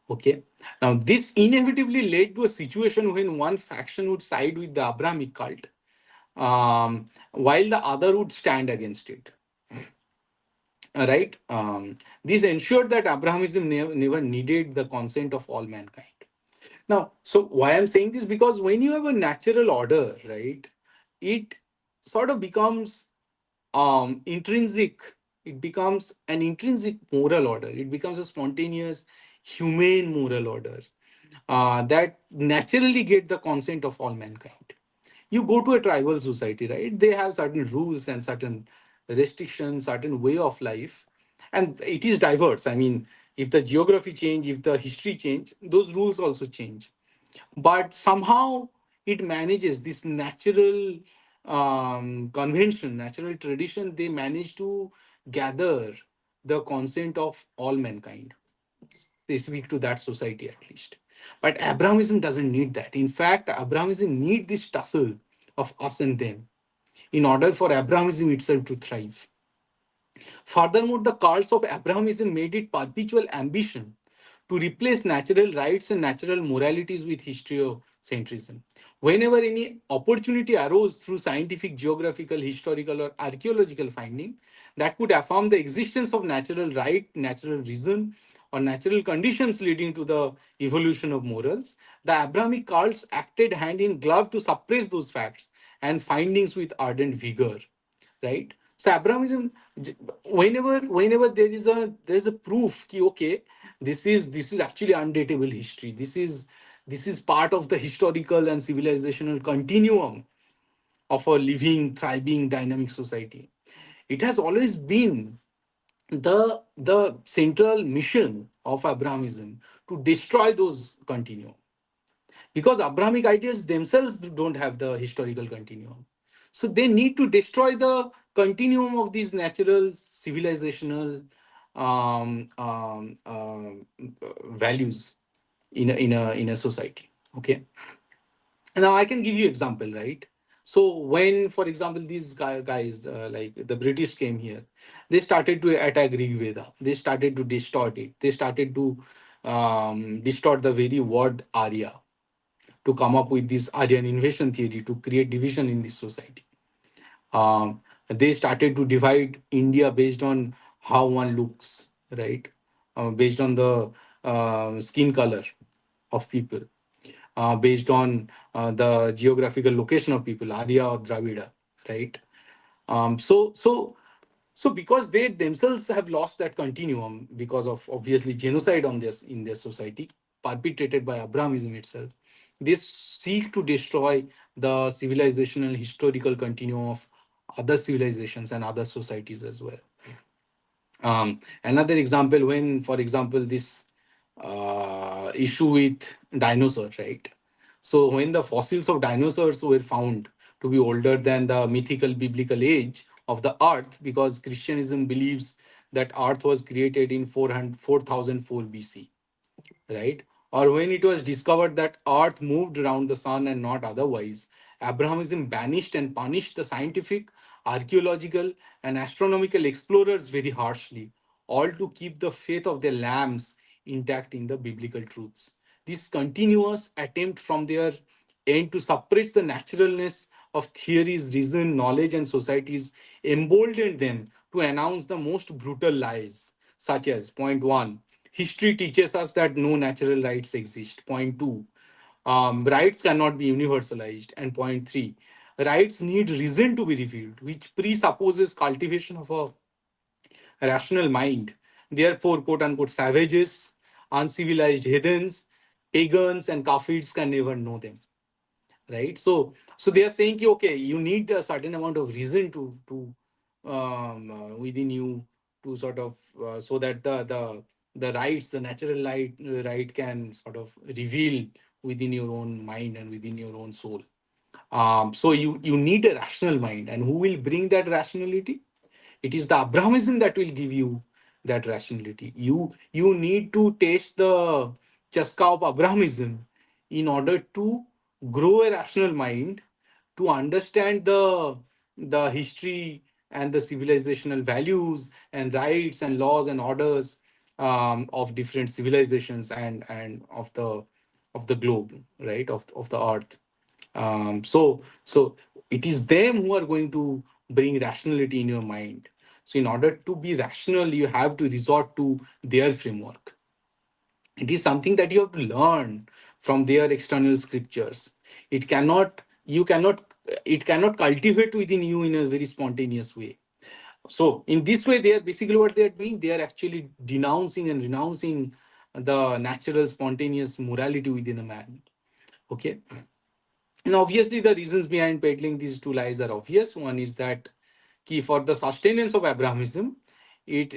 B: Okay. Now, this inevitably led to a situation when one faction would side with the Abrahamic cult, while the other would stand against it. Right? This ensured that Abrahamism never needed the consent of all mankind. Now, so why I'm saying this? Because when you have a natural order, right, it sort of becomes intrinsic. It becomes an intrinsic moral order. It becomes a spontaneous, humane moral order that naturally get the consent of all mankind. You go to a tribal society, right? They have certain rules and certain restrictions, certain way of life, and it is diverse. I mean, if the geography change, if the history change, those rules also change. But somehow it manages this natural convention, natural tradition. They manage to gather the consent of all mankind, specific to that society at least. But Abrahamism doesn't need that. In fact, Abrahamism need this tussle of us and them in order for Abrahamism itself to thrive. Furthermore, the cults of Abrahamism made it perpetual ambition to replace natural rights and natural moralities with historiocentrism. Whenever any opportunity arose through scientific, geographical, historical, or archaeological finding that could affirm the existence of natural right, natural reason, or natural conditions leading to the evolution of morals, the Abrahamic cults acted hand in glove to suppress those facts and findings with ardent vigor, right? So Abrahamism, whenever there is a proof ki, okay, this is actually undateable history, this is part of the historical and civilizational continuum of a living, thriving, dynamic society, It has always been the central mission of Abrahamism to destroy those continuum, because Abrahamic ideas themselves don't have the historical continuum. So they need to destroy the continuum of these natural civilizational values in a society. Okay, now I can give you example, right? So when, for example, these guys like the British came here, they started to attack Rig Veda. They started to distort it. They started to distort the very word Arya to come up with this Aryan invasion theory to create division in this society. They started to divide India based on how one looks, right? Based on the skin color of people, based on the geographical location of people, Arya or Dravida, right? So because they themselves have lost that continuum because of obviously genocide on this in their society perpetrated by Abrahamism itself, they seek to destroy the civilizational historical continuum of other civilizations and other societies as well. Another example, when, for example, this issue with dinosaurs, right? So when the fossils of dinosaurs were found to be older than the mythical biblical age of the earth, because Christianism believes that earth was created in 4004 BC, right? Or when it was discovered that Earth moved around the sun and not otherwise, Abrahamism banished and punished the scientific, archaeological, and astronomical explorers very harshly, all to keep the faith of their lambs intact in the biblical truths. This continuous attempt from their end to suppress the naturalness of theories, reason, knowledge, and societies emboldened them to announce the most brutal lies, such as point one, history teaches us that no natural rights exist. Point two, rights cannot be universalized. And point three, rights need reason to be revealed, which presupposes cultivation of a rational mind. Therefore, quote unquote, savages, uncivilized heathens, pagans, and kafirs can never know them, right? So they are saying ki, okay, you need a certain amount of reason to within you to sort of so that the rights, the natural right can sort of reveal within your own mind and within your own soul. So you need a rational mind, and who will bring that rationality? It is the Abrahamism that will give you that rationality. You need to taste the chaska of Abrahamism in order to grow a rational mind, to understand the history and the civilizational values and rights and laws and orders of different civilizations and of the globe, right, of the earth. So it is them who are going to bring rationality in your mind. So in order to be rational, you have to resort to their framework. It is something that you have to learn from their external scriptures. It cannot, you cannot, it cannot cultivate within you in a very spontaneous way. So in this way, they are basically what they are doing. They are actually denouncing and renouncing the natural spontaneous morality within a man. Okay. And obviously, the reasons behind peddling these two lies are obvious. One is that key for the sustenance of Abrahamism, it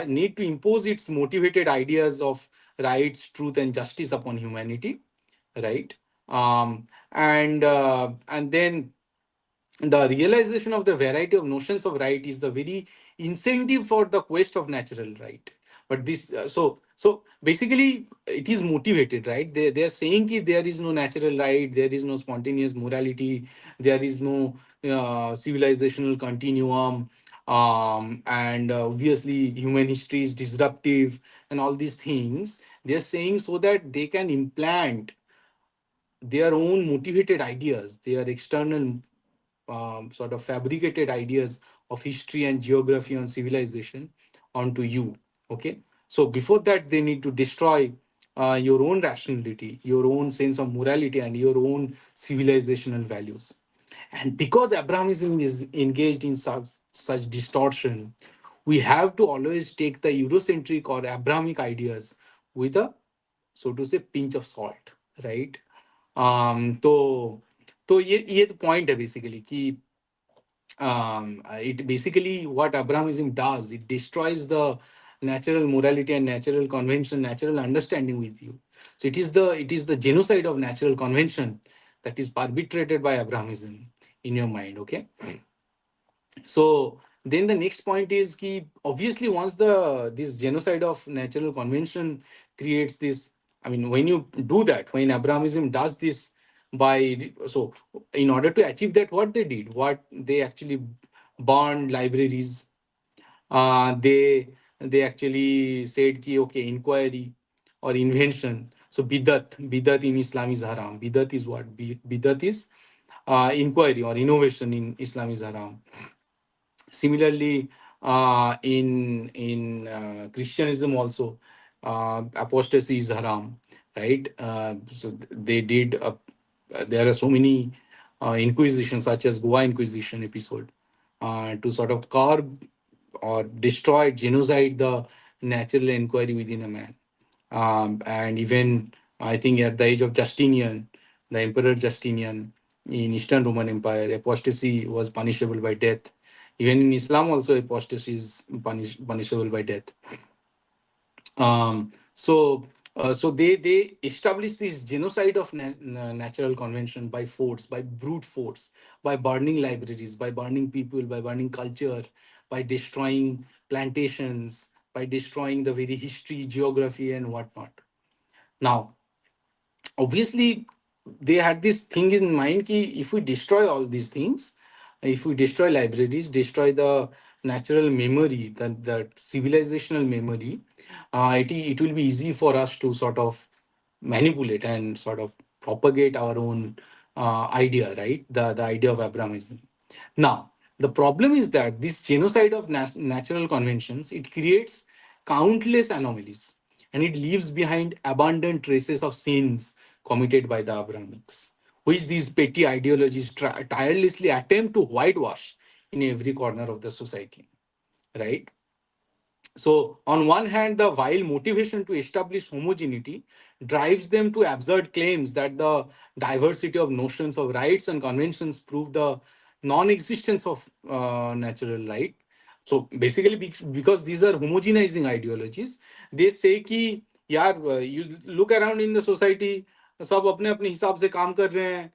B: need to impose its motivated ideas of rights, truth, and justice upon humanity, right? And then the realization of the variety of notions of right is the very incentive for the quest of natural right. But this so basically it is motivated, right? They are saying that there is no natural right, there is no spontaneous morality, there is no civilizational continuum, and obviously human history is disruptive and all these things. They are saying so that they can implant their own motivated ideas, their external sort of fabricated ideas of history and geography and civilization onto you. Okay. So before that, they need to destroy your own rationality, your own sense of morality, and your own civilizational values. And because Abrahamism is engaged in such distortion, we have to always take the Eurocentric or Abrahamic ideas with a, so to say, pinch of salt, right? तो तो ये तो point है basically कि It basically, what Abrahamism does, it destroys the natural morality and natural convention, natural understanding with you. So it is the genocide of natural convention that is perpetrated by Abrahamism in your mind. Okay. So then the next point is ki obviously once the this genocide of natural convention creates this, I mean, when you do that, when Abrahamism does this, so in order to achieve that, what they did, what they actually burned libraries. They actually said ki okay, inquiry or invention. So bidat in Islam is haram. Bidat is what? Bidat is inquiry or innovation in Islam is haram. Similarly, in Christianism also, apostasy is haram, right? They did. There are so many inquisitions, such as Goa Inquisition episode, to sort of curb or destroy, genocide the natural inquiry within a man. And even I think at the age of Justinian, the Emperor Justinian in Eastern Roman Empire, apostasy was punishable by death. Even in Islam, also apostasy is punishable by death. So they established this genocide of natural convention by force, by brute force, by burning libraries, by burning people, by burning culture, by destroying plantations, by destroying the very history, geography, and whatnot. Now, obviously, they had this thing in mind ki if we destroy all these things, if we destroy libraries, destroy the natural memory, the civilizational memory, it will be easy for us to sort of manipulate and sort of propagate our own idea, right? The idea of Abrahamism. Now, the problem is that this genocide of natural conventions, it creates countless anomalies, and it leaves behind abundant traces of sins committed by the Abrahamics, which these petty ideologies tirelessly attempt to whitewash in every corner of the society, right? So, on one hand, the vile motivation to establish homogeneity drives them to absurd claims that the diversity of notions of rights and conventions prove the non existence of natural right. So, basically, because these are homogenizing ideologies, they say कि यार, you look around in the society, सब अपने अपने हिसाब से काम कर रहे हैं.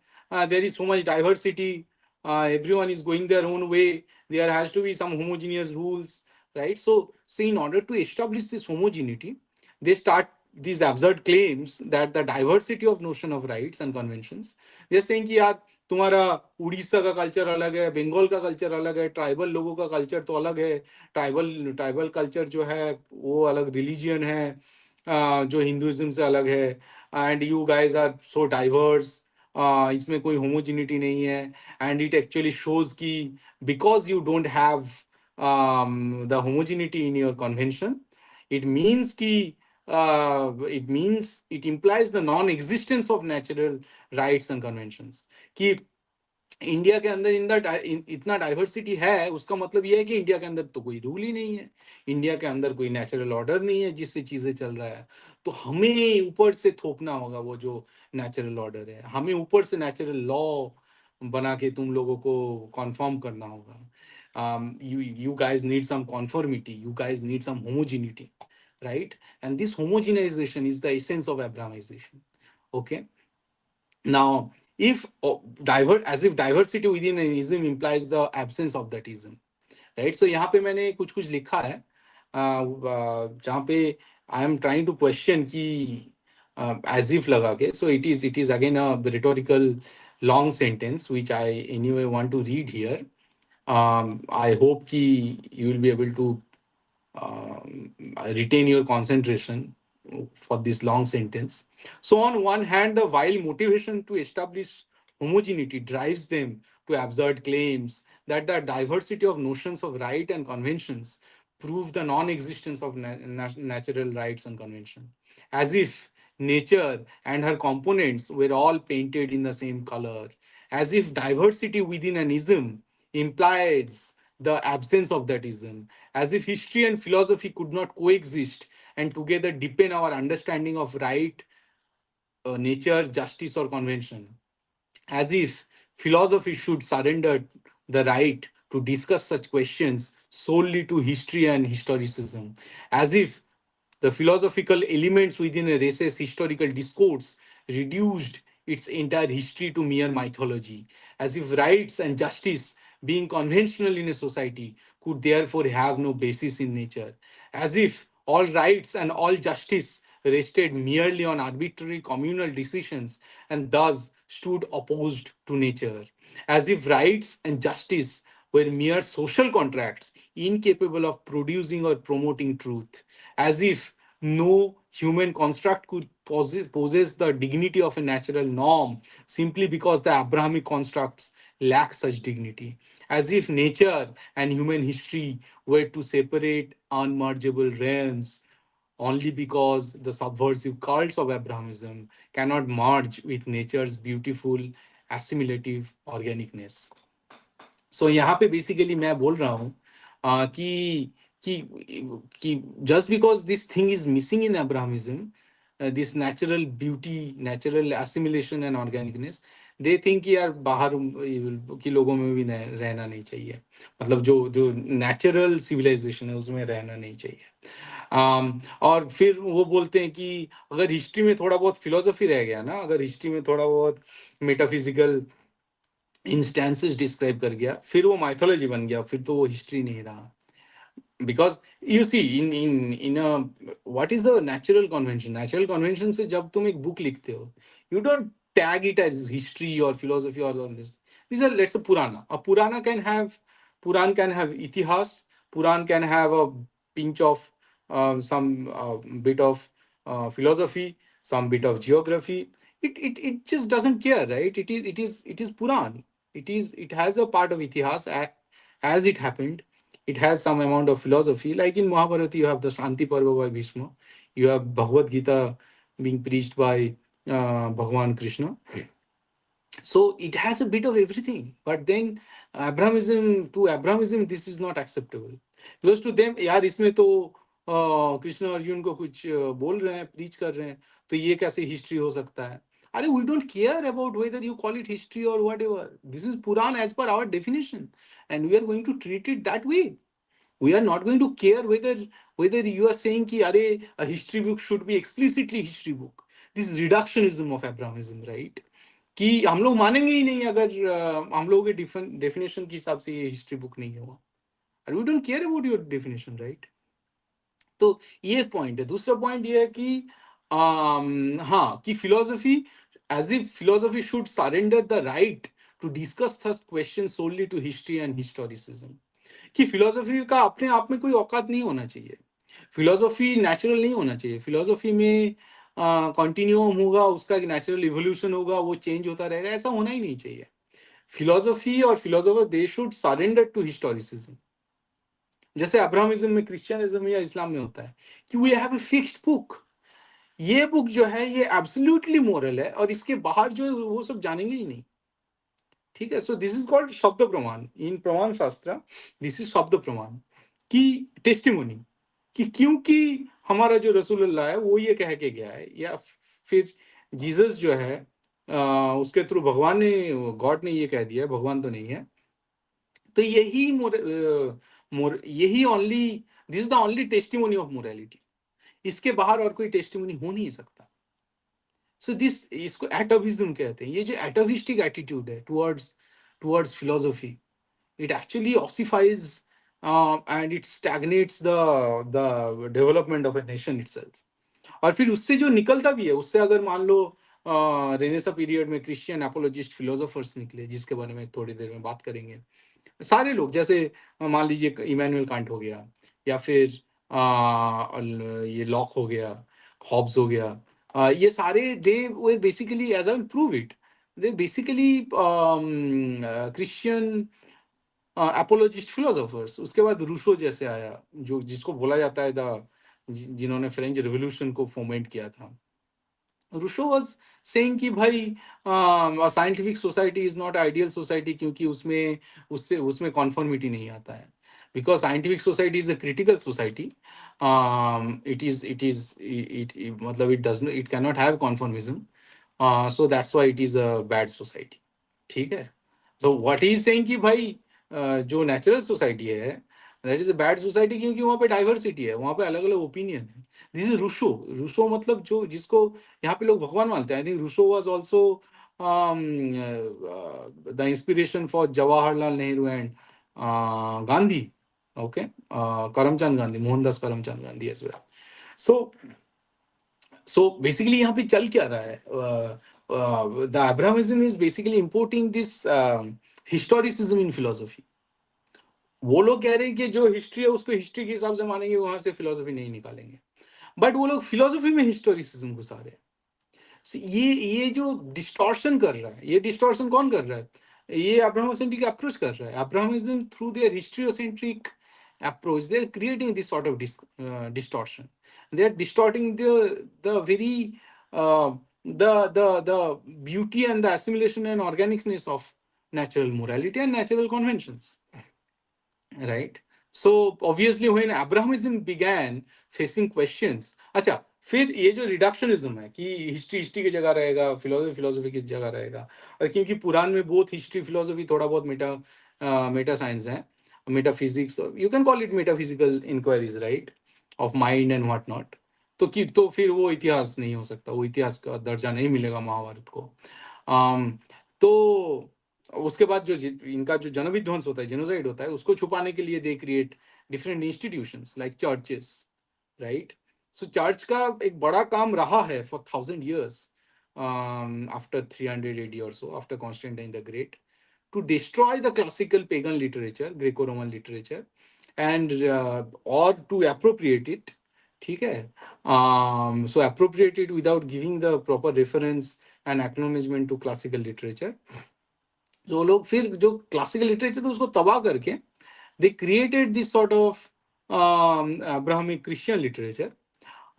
B: There is so much diversity. Everyone is going their own way. There has to be some homogeneous rules, right? So in order to establish this homogeneity, they start these absurd claims that the diversity of notion of rights and conventions. They're saying कि यार, तुम्हारा उड़ीसा का culture अलग है, बंगाल का culture अलग है, tribal लोगों का कल्चर तो अलग है. ट्राइबल ट्राइबल कल्चर जो है वो अलग रिलीजियन है, जो हिंदुइज्म से अलग है. And you guys are so diverse. इसमें कोई होमोजिनिटी नहीं है. एंड इट एक्चुअली शोज कि because you don't have the homogeneity in your convention, it means ki it implies the non-existence of natural rights and conventions. कि India के अंदर इतना diversity है, उसका मतलब ये है कि इंडिया के अंदर तो कोई रूल ही नहीं है. इंडिया के अंदर कोई नेचुरल ऑर्डर नहीं है जिससे चीजें चल रहा है. तो हमें ऊपर से थोपना होगा वो जो नेचुरल ऑर्डर है, हमें ऊपर से नेचुरल लॉ बना के तुम लोगों को कॉन्फर्म करना होगा. You guys need some conformity, you guys need some homogeneity, right? And this homogenization is the essence of Abrahamization. Okay. Now, if as if diversity within an ism implies the absence of that ism, right? So यहाँ पे मैंने कुछ कुछ लिखा है, जहाँ पे I am trying to question कि as if लगा के. So it is again a rhetorical long sentence which I anyway want to read here. I hope कि you will be able to retain your concentration for this long sentence. So, on one hand, the vile motivation to establish homogeneity drives them to absurd claims that the diversity of notions of right and conventions prove the non existence of natural rights and convention, as if nature and her components were all painted in the same color, as if diversity within an ism implies the absence of that ism, as if history and philosophy could not coexist and together deepen our understanding of right, nature, justice, or convention, as if philosophy should surrender the right to discuss such questions solely to history and historicism, as if the philosophical elements within a race's historical discourse reduced its entire history to mere mythology, as if rights and justice, being conventional in a society, could therefore have no basis in nature, as if all rights and all justice rested merely on arbitrary communal decisions and thus stood opposed to nature, as if rights and justice were mere social contracts incapable of producing or promoting truth, as if no human construct could possess the dignity of a natural norm simply because the Abrahamic constructs lack such dignity, as if nature and human history were two separate, unmergeable realms only because the subversive cults of Abrahamism cannot merge with nature's beautiful, assimilative organicness. सो यहाँ पे basically मैं बोल रहा हूँ कि कि just because this thing is missing in Abrahamism, this natural beauty, natural assimilation and organicness, they think कि यार बाहर के लोगों में भी रहना नहीं चाहिए, मतलब जो जो नेचुरल सिविलाइजेशन है उसमें रहना नहीं चाहिए. और फिर वो बोलते हैं कि अगर हिस्ट्री में थोड़ा बहुत फिलोसफी रह गया ना, अगर हिस्ट्री में थोड़ा बहुत मेटाफिजिकल इंस्टेंसेस डिस्क्राइब कर गया, फिर वो माइथोलॉजी बन गया, फिर तो वो हिस्ट्री नहीं रहा. Because you see in what is the natural convention से जब तुम एक बुक लिखते हो, you don't tag it as history और फिलोसफी और दिस. दिस आर लेट्स पुराना. A Purana can have itihas, Purana can have a pinch of some bit of philosophy, some bit of geography. It just doesn't care, right? It is Puran. It has a part of itihas as it happened. It has some amount of philosophy. Like in Mahabharata, you have the Shanti Parva by Bhishma. You have Bhagavad Gita being preached by Bhagwan Krishna. So it has a bit of everything. But then Abrahamism, this is not acceptable. Because to them, यार इसमें तो कृष्ण अर्जुन को कुछ बोल रहे हैं, preach कर रहे हैं, तो ये कैसे हिस्ट्री हो सकता है? अरे we don't care about whether you call it history or whatever. This is Puran as per our definition, and we are going to treat it that way. We are not going to care whether you are saying कि अरे a history book should be explicitly history book. This is reductionism of Abrahamism, right? कि हम लोग मानेंगे ही नहीं अगर हम लोगों के डेफिनेशन के हिसाब से ये हिस्ट्री बुक नहीं हुआ. And we don't care about your definition, right? तो ये एक पॉइंट है. दूसरा पॉइंट ये है कि हाँ, कि philosophy, as if philosophy should surrender the right to discuss such question only to history and historicism. कि फिलोसफी का अपने आप में कोई औकात नहीं होना चाहिए. फिलोसफी नेचुरल नहीं होना चाहिए. फिलोसफी में कंटिन्यूम होगा, उसका एक नेचुरल इवोल्यूशन होगा, वो चेंज होता रहेगा, ऐसा होना ही नहीं चाहिए. फिलोसफी और philosopher they should surrender to historicism. जैसे अब्राहमिज्म में, क्रिश्चियनिज्म या इस्लाम में होता है कि we have a fixed book. ये बुक जो है ये एब्सोल्युटली मोरल है, और इसके बाहर जो है वो सब जानेंगे ही नहीं. ठीक है. सो दिस इज कॉल्ड शब्द प्रमाण इन प्रमाण शास्त्र. दिस इज शब्द प्रमाण की टेस्टिमोनी, कि क्योंकि हमारा जो रसूलुल्लाह है वो ये कह के गया है, या फिर जीसस जो है उसके थ्रू भगवान ने, गॉड ने ये कह दिया है, भगवान तो नहीं है, तो यही यही only, this is the only testimony of morality. इसके बाहर और कोई टेस्टिमोनी हो नहीं सकता. सो दिस, इसको एटाविज्म कहते हैं. ये जो एटाविस्टिक एटीट्यूड है towards towards philosophy, it actually ossifies and it stagnates the development of a nation itself. और फिर उससे जो निकलता भी है, उससे अगर मान लो रेनेसा पीरियड में क्रिश्चियन एपोलॉजिस्ट फिलोसोफर्स निकले, जिसके बारे में थोड़ी देर में बात करेंगे. सारे लोग, जैसे मान लीजिए इमैनुअल कांट हो गया, या फिर ये लॉक हो गया, हॉब्स हो गया, ये सारे they were basically, as I prove it, they basically Christian apologist philosophers. उसके बाद रूसो जैसे आया, जो जिसको बोला जाता है द, जिन्होंने फ्रेंच रेवोल्यूशन को फोमेंट किया था. रूसो वाज सेइंग कि भाई scientific society is not ideal society, क्योंकि उसमें उससे उसमें कॉन्फॉर्मिटी नहीं आता है. Because scientific society is a critical society. It मतलब it does it can not have conformism. So that's why it is a bad society. ठीक है. So what he is saying कि भाई जो नेचुरल सोसाइटी है, that is a bad society, क्योंकि वहाँ पे डाइवर्सिटी है, वहाँ पे अलग अलग ओपिनियन है. This is रूशो. रूशो मतलब जो जिसको यहाँ पे लोग भगवान मानते हैं. I think Rousseau was also the inspiration for Jawaharlal Nehru and Gandhi. Okay, Karamchand Gandhi, Mohandas Karamchand Gandhi as well. So basically यहाँ पे चल क्या रहा है? The Abrahamism is basically importing this historicism in philosophy. वो लोग कह रहे हैं कि जो हिस्ट्री है उसको हिस्ट्री के हिसाब से मानेंगे, वहां से फिलोसफी नहीं निकालेंगे. बट वो लोग फिलोसफी में हिस्टोरिसिज्म घुसा रहे हैं. So, ये जो डिस्टॉर्शन कर रहा है, ये डिस्टॉर्शन कौन कर रहा है? ये अब्राहमोसेंट्रिक अप्रोच कर रहा है. Abrahamism through their historiocentric approach, they are creating this sort of distortion. They are distorting the very uh, the beauty and the assimilation and organicness of natural morality and natural conventions, right? So obviously when Abrahamism began facing questions, अच्छा, फिर ये जो reductionism है कि history history की जगह रहेगा, philosophy philosophy की जगह रहेगा, और क्योंकि पुराण में बहुत हिस्ट्री फिलोसफी थोड़ा बहुत मेटा साइंस है, metaphysics, you can call it metaphysical inquiries, right, of mind and what not. तो फिर वो इतिहास नहीं हो सकता, वो इतिहास का दर्जा नहीं मिलेगा महाभारत को. um, तो उसके बाद जो इनका जो जन विध्वंस होता है, जेनोसाइड होता है, उसको छुपाने के लिए they create different institutions like churches, right. So church का एक बड़ा काम रहा है for 1000 years after 300 AD or so, after Constantine the Great, to destroy the classical pagan literature, Greco-Roman literature, and or to appropriate it. ठीक है, so appropriate it without giving the proper reference and acknowledgement to classical literature. जो लोग फिर जो classical literature था उसको तबाह करके they created this sort of Abrahamic Christian literature.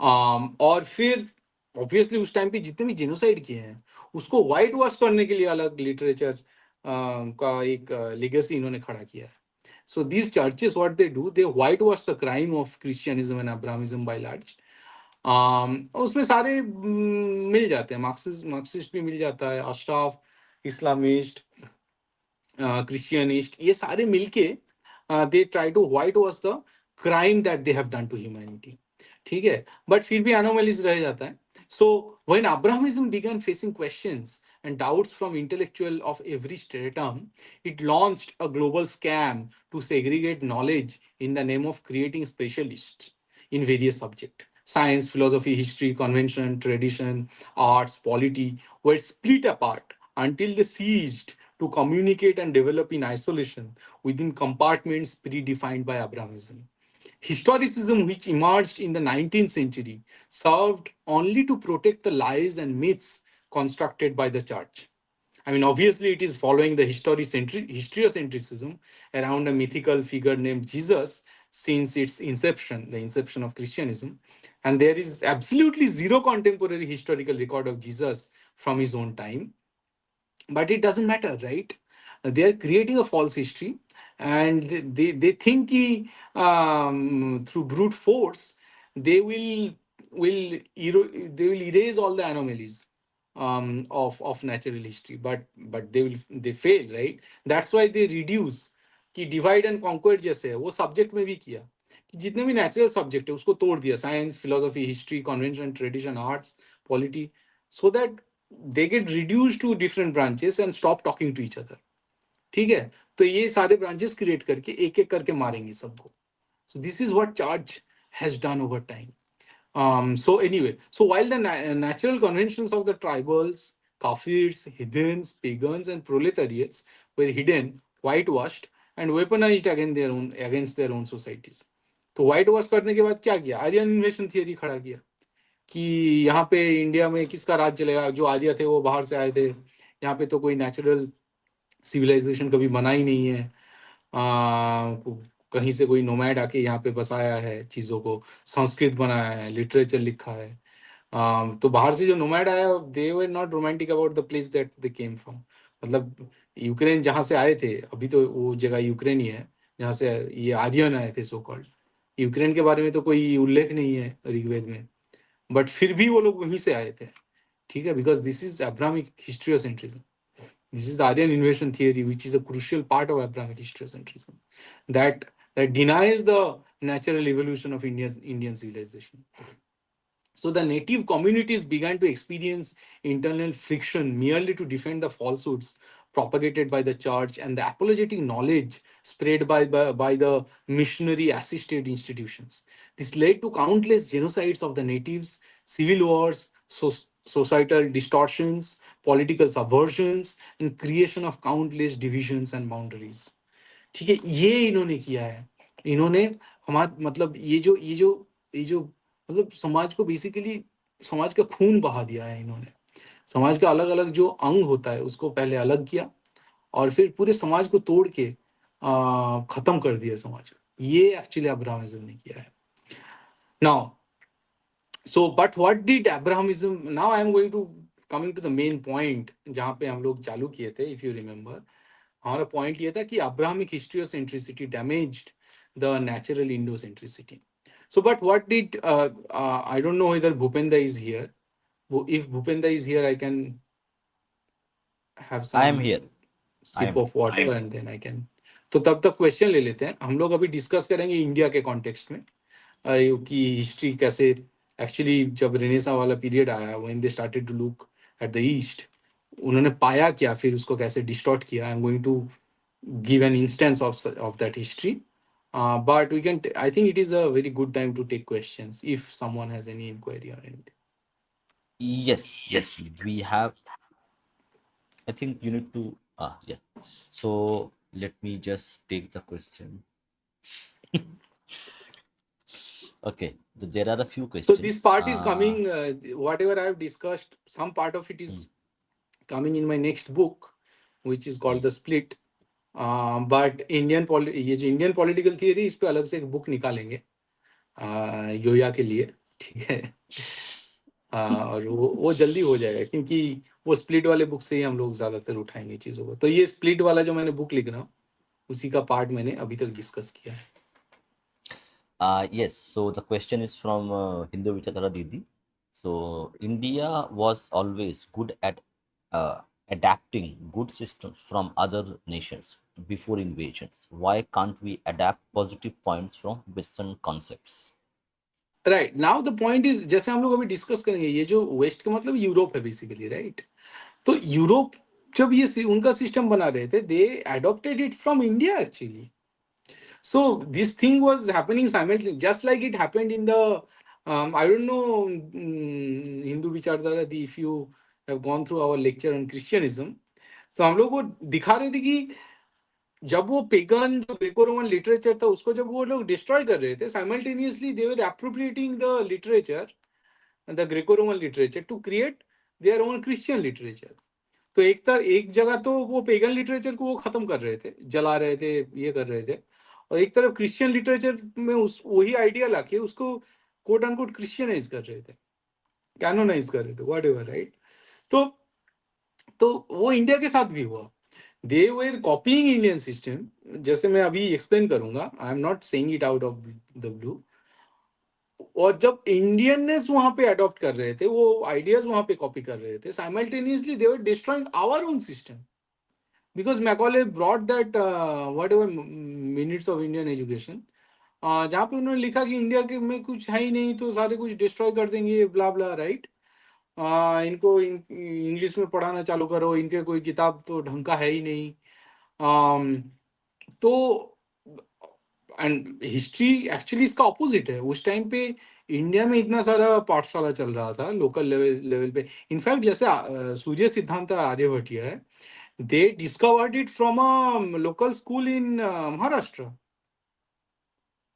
B: और फिर ऑब्वियसली उस टाइम पे जितने भी जेनोसाइड किए हैं उसको वाइट वॉश करने के लिए अलग लिटरेचर का एक लेगेसी इन्होंने खड़ा किया है. So these churches what they do, they white wash the crime of क्रिश्चियनिज्म एंड अब्राहमिज्म बाय लार्ज. उसमें सारे मिल जाते हैं, मार्क्सिस्ट मार्क्सिस्ट भी मिल जाता है, अशराफ, इस्लामिस्ट, क्रिश्चियनिस्ट, ये सारे मिलके they try to white wash the crime that they have done to humanity. ठीक है, बट फिर भी एनोमलीज रह जाता है. So when Abrahamism began facing questions and doubts from intellectual of every stratum, it launched a global scam to segregate knowledge in the name of creating specialists in various subjects. Science, philosophy, history, convention, tradition, arts, polity were split apart until they ceased to communicate and develop in isolation within compartments predefined by Abrahamism. Historicism, which emerged in the 19th century, served only to protect the lies and myths constructed by the church. I mean, obviously, it is following the historiocentrism around a mythical figure named Jesus since its inception, the inception of Christianism. And there is absolutely zero contemporary historical record of Jesus from his own time. But it doesn't matter, right? They are creating a false history, and they think through brute force they they will erase all the anomalies of natural history, but they fail, right? That's why they reduce कि divide and कॉन्क्वेट जैसे है वो subject में भी किया, कि जितने भी नेचुरल सब्जेक्ट है उसको तोड़ दिया, science, philosophy, history, convention, tradition, arts, polity, so that they get reduced to different branches and stop talking to each other. ठीक है, तो ये सारे ब्रांचेस क्रिएट करके एक एक करके मारेंगे सबको. So this is what Charge has done over time. So anyway, so while the natural conventions of the tribals, Kafirs, heathens, pagans, and proletariats were hidden, whitewashed, and weaponized against their own societies. तो white wash करने के बाद क्या किया? Aryan इन्वेशन theory खड़ा किया कि यहाँ पे इंडिया में किसका राज चलेगा, जो आर्य थे वो बाहर से आए थे, यहाँ पे तो कोई नेचुरल सिविलाइजेशन कभी बना ही नहीं है, कहीं से कोई नोमैड आके यहाँ पे बसाया है, चीज़ों को संस्कृत बनाया है, लिटरेचर लिखा है. तो बाहर से जो नोमैड आया, they were not romantic about the place that they came from. मतलब यूक्रेन जहाँ से आए थे, अभी तो वो जगह यूक्रेन ही है जहाँ से ये आर्यन आए थे सो कॉल्ड. यूक्रेन के बारे में तो कोई उल्लेख नहीं है ऋग्वेद में, बट फिर भी वो लोग वहीं से आए थे. ठीक है, because this is Abrahamic historiocentrism. This is the Aryan invasion theory, which is a crucial part of Abrahamic historiocentrism, that that denies the natural evolution of Indian civilization. So the native communities began to experience internal friction merely to defend the falsehoods propagated by the church and the apologetic knowledge spread by the missionary assisted institutions. This led to countless genocides of the natives, civil wars, societal distortions, political subversions, and creation of countless divisions and boundaries. ठीक है, ये इन्होंने किया है. इन्होंने हमारा मतलब ये जो मतलब समाज को बेसिकली समाज का खून बहा दिया है इन्होंने. समाज का अलग अलग जो अंग होता है उसको पहले अलग किया और फिर पूरे समाज को तोड़ के खत्म कर दिया समाज को. ये एक्चुअली अब्राहमिज्म ने किया है. Now but what did Abrahamism. Now I am going to coming to the main point जहां पे हम लोग चालू किए थे. इफ यू रिमेंबर, हमारा पॉइंट ये था कि Abrahamic history of centricity damaged the natural Indocentricity. So, but what did I don't know whether Bhupenda is here. If Bhupenda is here, I can have
A: I am here.
B: some
A: I
B: sip
A: am here.
B: of water and then I can. तो तब तक question ले लेते हैं हम लोग. अभी discuss करेंगे इंडिया के कॉन्टेक्स्ट में कि हिस्ट्री कैसे एक्चुअली जब रेनेसा वाला पीरियड आया when they started to look at the East, उन्होंने पाया क्या, फिर उसको कैसे डिस्टॉर्ट किया. I am going to give an instance of that history. But we can, I think it is a very good time to take questions if someone has any inquiry or anything.
A: Yes, we have. I think you need to. Yeah. So let me just take the question. Okay, there are a few
B: So this
A: questions.
B: part is coming, whatever I have discussed, some part of it
A: Hmm.
B: is coming in my next book, which is called The Split. But ये जो Indian political theory, इस पे अलग से एक book निकालेंगे योया के लिए. ठीक है. और वो जल्दी हो जाएगा क्योंकि वो स्प्लिट वाले बुक से ही हम लोग ज्यादातर उठाएंगे चीजों को. तो ये स्प्लिट वाला जो मैंने बुक लिख रहा हूँ उसी का पार्ट मैंने अभी तक डिस्कस किया है.
A: Yes, so the question is from Hindu Vichara Didi. So, India was always good at adapting good systems from other nations before invasions. Why can't we adapt positive points from Western concepts?
B: Right. Now the point is, जैसे हम लोग अभी discuss करेंगे, ये जो waste का मतलब Europe है बेसिकली, राइट. तो यूरोप जब ये उनका सिस्टम बना रहे थे, they adopted it from India actually. So this thing was happening simultaneously, just like it happened in the I don't know, Hindu Vichardhara, if you have gone through our lecture on Christianism. So हम लोग को दिखा रहे थे कि जब वो pagan जो ग्रेको रोमन लिटरेचर था उसको जब वो लोग डिस्ट्रॉय कर रहे थे, simultaneously they were appropriating the literature, the Greco Roman literature, to create their own Christian literature. तो एक जगह तो वो पेगन लिटरेचर को वो खत्म कर रहे थे, जला रहे थे, ये कर रहे थे, और एक तरफ क्रिश्चियन लिटरेचर में उस वही आइडिया लाके उसको कोट अनकोट क्रिश्चियनाइज कर रहे थे, कैनोनाइज कर रहे थे, व्हाटएवर, राइट. तो वो इंडिया के साथ भी हुआ. दे वर कॉपीइंग इंडियन सिस्टम. जैसे मैं अभी एक्सप्लेन करूंगा, आई am not saying it out of the blue. और जब इंडियननेस वहां पे अडॉप्ट कर रहे थे, वो आइडियाज वहां पे कॉपी कर रहे थे, simultaneously they were destroying our own system. Because Macaulay brought that whatever minutes of Indian education, जहाँ पे उन्होंने लिखा कि इंडिया के में कुछ है ही नहीं तो सारे कुछ डिस्ट्रॉय कर देंगे, ब्ला ब्ला, राइट. इनको इंग्लिश में पढ़ाना चालू करो, इनके कोई किताब तो ढंग का है ही नहीं. तो एंड हिस्ट्री एक्चुअली इसका ऑपोजिट है. उस टाइम पे इंडिया में इतना सारा पाठशाला चल रहा था लोकल लेवल पे. इनफैक्ट जैसे सूर्य सिद्धांत आर्यभट्टिया है, they discovered it from a local school in Maharashtra.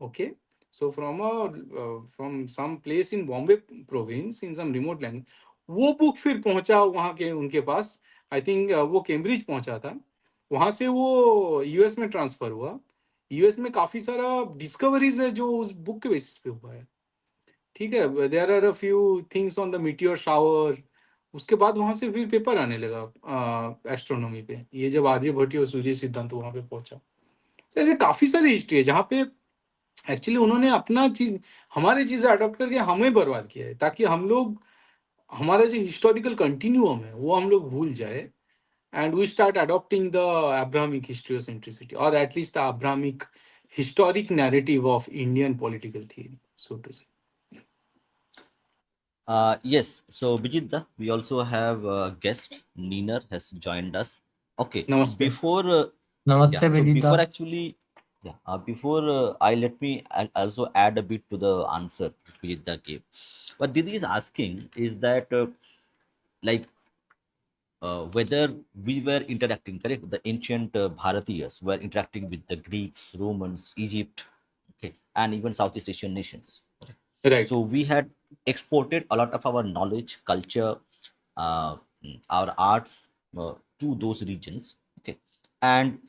B: Okay, so from some place in Bombay province in some remote language. वो बुक फिर पहुंचा वहां के उनके पास. आई थिंक वो कैम्ब्रिज पहुंचा था, वहां से वो यूएस में ट्रांसफर हुआ. यूएस में काफी सारा डिस्कवरीज है जो उस बुक के बेसिस पे हुआ है. ठीक है. There are a few things on the meteor shower. उसके बाद वहां से फिर पेपर आने लगा एस्ट्रोनॉमी पे, ये जब आर्यभट्ट और सूर्य सिद्धांत वहां पे पहुंचा. तो ऐसे काफी सारी हिस्ट्री है जहाँ पे एक्चुअली उन्होंने अपना चीज, हमारी चीजें अडॉप्ट करके हमें बर्बाद किया है, ताकि हम लोग हमारा जो हिस्टोरिकल कंटिन्यूअम है वो हम लोग भूल जाए. and we start adopting the Abrahamic historiocentricity, or at least the Abrahamic historic narrative of Indian political theory, so to say.
A: Yes, so Bijit, we also have a guest, Neener has joined us. Okay,
B: Namaste.
A: before, yeah,
C: Namaste,
A: so before
C: Vedita.
A: actually, yeah, before I let me I'll also add a bit to the answer that Bijit gave. What Didi is asking is that, like, whether we were interacting, correct? The ancient Bharatiyas were interacting with the Greeks, Romans, Egypt, okay, and even Southeast Asian nations.
B: Right.
A: So we had exported a lot of our knowledge, culture, uh, our arts to those regions. Okay, and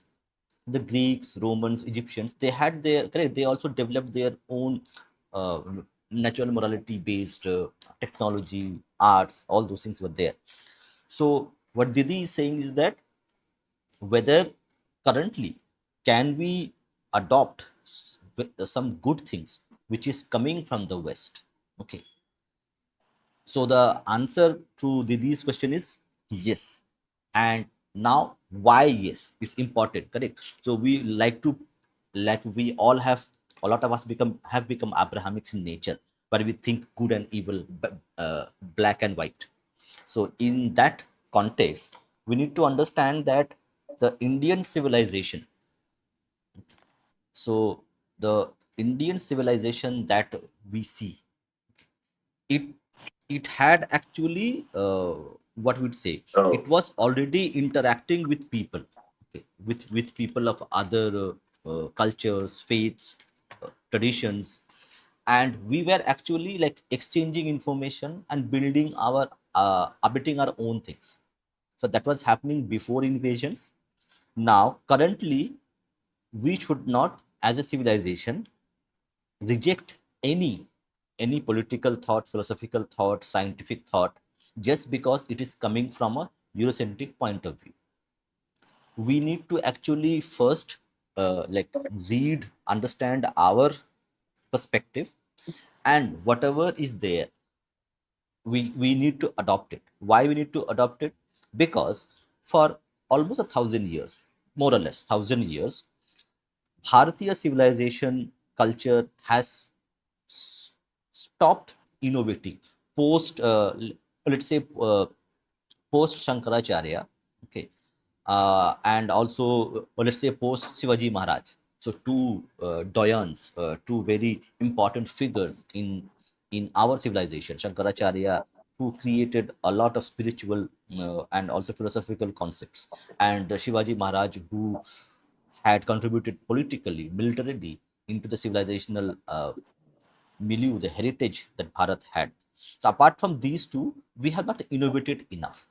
A: the Greeks, Romans, Egyptians, they had their correct. They also developed their own uh, natural morality based technology, arts. All those things were there. So what Didi is saying is that whether currently can we adopt some good things which is coming from the West. Okay, so the answer to Didi's question is yes. And now why yes is important, correct? So we like to, like we all have, a lot of us become Abrahamic in nature, but we think good and evil, black and white. So in that context, we need to understand that the Indian civilization, so the Indian civilization that we see, it it had actually what we'd say, it was already interacting with people, okay, with people of other cultures, faiths, traditions, and we were actually like exchanging information and building our updating our own things. So that was happening before invasions. Now currently we should not, as a civilization, reject any political thought, philosophical thought, scientific thought, just because it is coming from a Eurocentric point of view. We need to actually first like read, understand our perspective, and whatever is there, we need to adopt it. Why we need to adopt it? Because for almost 1,000 years, more or less 1,000 years, Bharatiya civilization culture has stopped innovating post, let's say, post Shankaracharya, okay, and also let's say post Shivaji Maharaj. So two doyens, two very important figures in our civilization. Shankaracharya, who created a lot of spiritual and also philosophical concepts, and Shivaji Maharaj, who had contributed politically, militarily into the civilizational milieu, the heritage that Bharat had. So apart from these two, we have not innovated enough.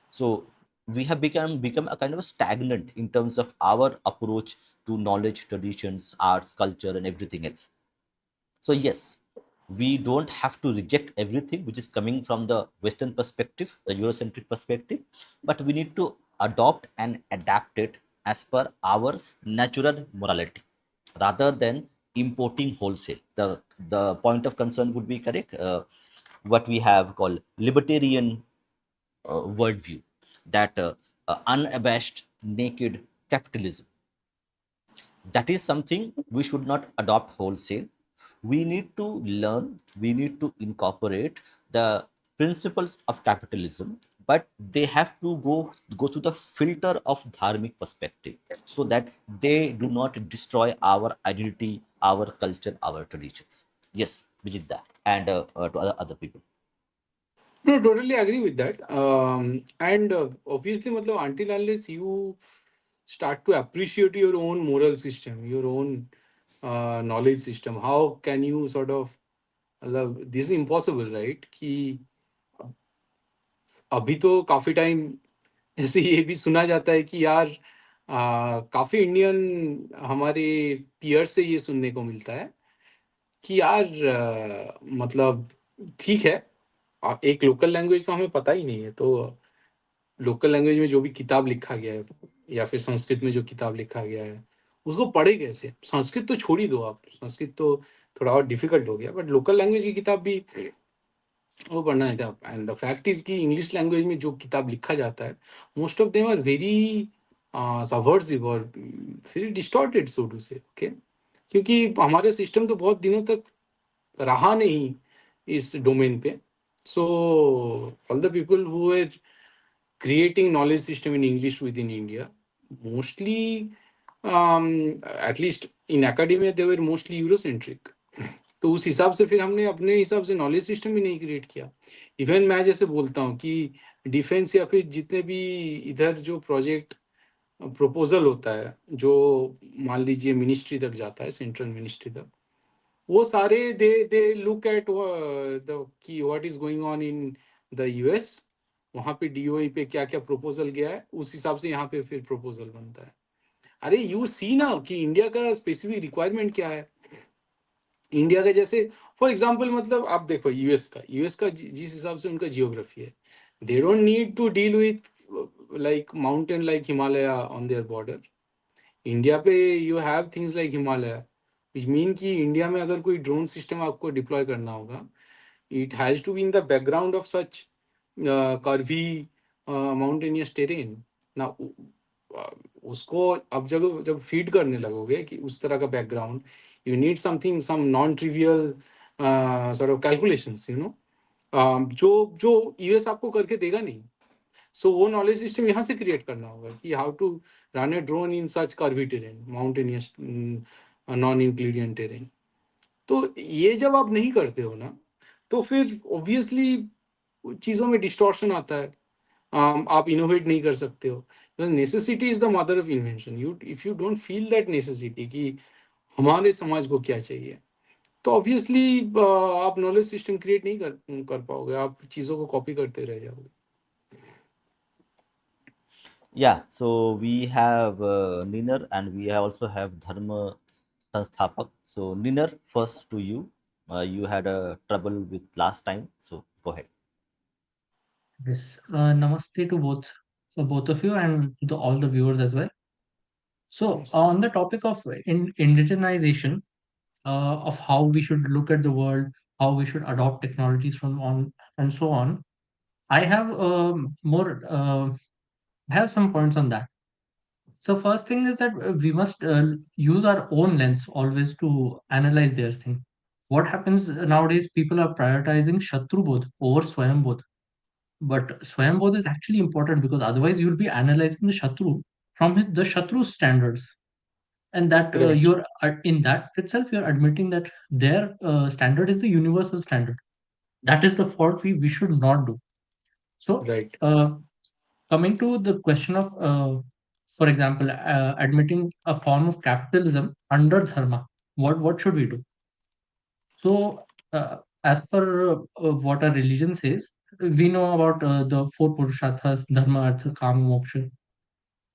A: So we have become a kind of a stagnant in terms of our approach to knowledge, traditions, arts, culture, and everything else. So yes, we don't have to reject everything which is coming from the Western perspective, the Eurocentric perspective, but we need to adopt and adapt it as per our natural morality, rather than importing wholesale. The point of concern would be correct. What we have called libertarian worldview, that unabashed, naked capitalism, that is something we should not adopt wholesale. We need to learn, we need to incorporate the principles of capitalism, but they have to go to the filter of dharmic perspective, so that they do not destroy our identity, our culture, our traditions. Yes, Vijitda, and to other people.
B: No, totally agree with that. And obviously, matlab, until unless you start to appreciate your own moral system, your own knowledge system, how can you sort of, matlab, this is impossible, right? कि अभी तो काफी time ऐसे ये भी सुना जाता है कि यार काफी इंडियन हमारे पीयर से ये सुनने को मिलता है कि यार मतलब ठीक है, एक लोकल लैंग्वेज तो हमें पता ही नहीं है, तो लोकल लैंग्वेज में जो भी किताब लिखा गया है या फिर संस्कृत में जो किताब लिखा गया है उसको पढ़े कैसे? संस्कृत तो छोड़ ही दो आप, संस्कृत तो थोड़ा और डिफिकल्ट हो गया, बट लोकल लैंग्वेज की किताब भी वो पढ़ना नहीं था। एंड द फैक्ट इज कि इंग्लिश लैंग्वेज में जो किताब लिखा जाता है, most of them are very subversive और very distorted, so to say, okay. क्योंकि हमारे सिस्टम तो बहुत दिनों तक रहा नहीं इस डोमेन पे। So all the people who are creating knowledge system in English within India, mostly, at least in academia, they were mostly Eurocentric. तो उस हिसाब से फिर हमने अपने हिसाब से नॉलेज सिस्टम ही नहीं क्रिएट किया। इवन मैं जैसे बोलता हूँ कि डिफेंस या फिर जितने भी इधर जो प्रोजेक्ट प्रपोजल होता है, जो मान लीजिए मिनिस्ट्री तक जाता है, सेंट्रल मिनिस्ट्री तक, वो सारे they look at the key what is going on in the US, वहां पे डीओई पे क्या क्या प्रपोजल गया है, उस हिसाब से यहाँ पे फिर प्रपोजल बनता है। अरे यू सी ना कि इंडिया का स्पेसिफिक रिक्वायरमेंट क्या है। इंडिया का जैसे फॉर एग्जांपल, मतलब आप देखो यूएस का जिस हिसाब से उनका जियोग्राफी है, they don't need to deal with like mountain like Himalaya on their border. India पे you have things like Himalaya, which mean कि इंडिया में अगर कोई ड्रोन सिस्टम आपको डिप्लॉय करना होगा, it has to be in the background of such curvy mountainous terrain. Now uh, उसको अब जब जब फीड करने लगोगे कि उस तरह का background, you need something some non trivial sort of calculations, you know, जो जो यूएस आपको करके देगा नहीं। सो वो नॉलेज सिस्टम यहाँ से क्रिएट करना होगा कि how to run a drone in such curvy terrain, mountainous non Euclidean terrain. तो ये जब आप नहीं करते हो ना, तो फिर ऑब्वियसली चीज़ों में डिस्टॉर्शन आता है। आप इनोवेट नहीं कर सकते हो। Necessity is the mother of invention. You if you don't feel that necessity कि हमारे समाज को क्या चाहिए, तो ऑब्वियसली आप नॉलेज सिस्टम क्रिएट नहीं कर पाओगे, आप चीज़ों को कॉपी करते रह जाओगे।
A: Yeah, so we have Niner and we also have Dharma Sansthapak. So Niner, first to you. You had a trouble with last time, so go ahead.
C: Yes, namaste to both of you and to all the viewers as well. So, on the topic of indigenization, of how we should look at the world, how we should adopt technologies from on and so on, I have I have some points on that. So, first thing is that we must use our own lens always to analyze their thing. What happens nowadays? People are prioritizing Shatrubodh over Swayambodh. But Swayambodh is actually important because otherwise you'll be analyzing the Shatru from the Shatru's standards. And that
B: Right,
C: you're in that itself, you're admitting that their standard is the universal standard. That is the fault we should not do. So,
B: right.
C: coming to the question of, for example, admitting a form of capitalism under dharma, what should we do? So, as per what our religion says, we know about the four purusharthas, dharma, artha, kama, moksha.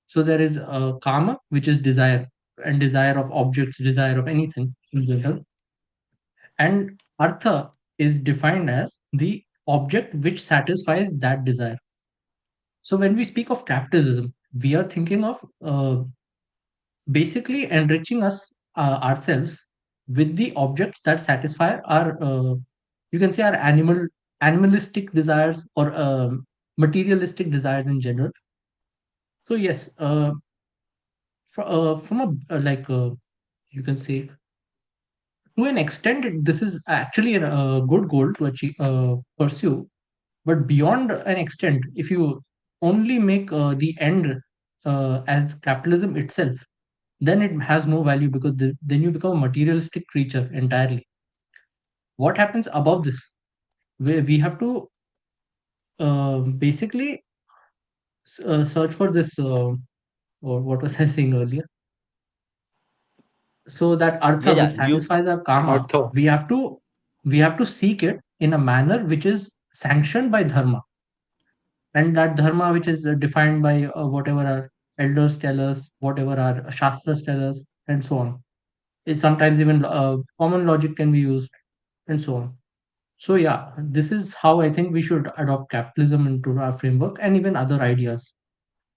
C: So there is kama, which is desire, and desire of objects, desire of anything in general. And artha is defined as the object which satisfies that desire. So when we speak of capitalism, we are thinking of basically enriching us ourselves with the objects that satisfy our you can say our animalistic desires or materialistic desires in general. So yes, from a like you can say to an extent this is actually a good goal to achieve pursue, but beyond an extent, if you only make the end as capitalism itself, then it has no value because then you become a materialistic creature entirely. What happens above this? We have to basically search for this, or what was I saying earlier? So that
A: Yeah,
C: artha
A: yeah,
C: which
A: you.
C: satisfies our karma,
B: Artha,
C: we have to seek it in a manner which is sanctioned by dharma, and that dharma which is defined by whatever our elders tell us, whatever our shastras tell us, and so on. Is sometimes even common logic can be used, and so on. So yeah, this is how I think we should adopt capitalism into our framework and even other ideas.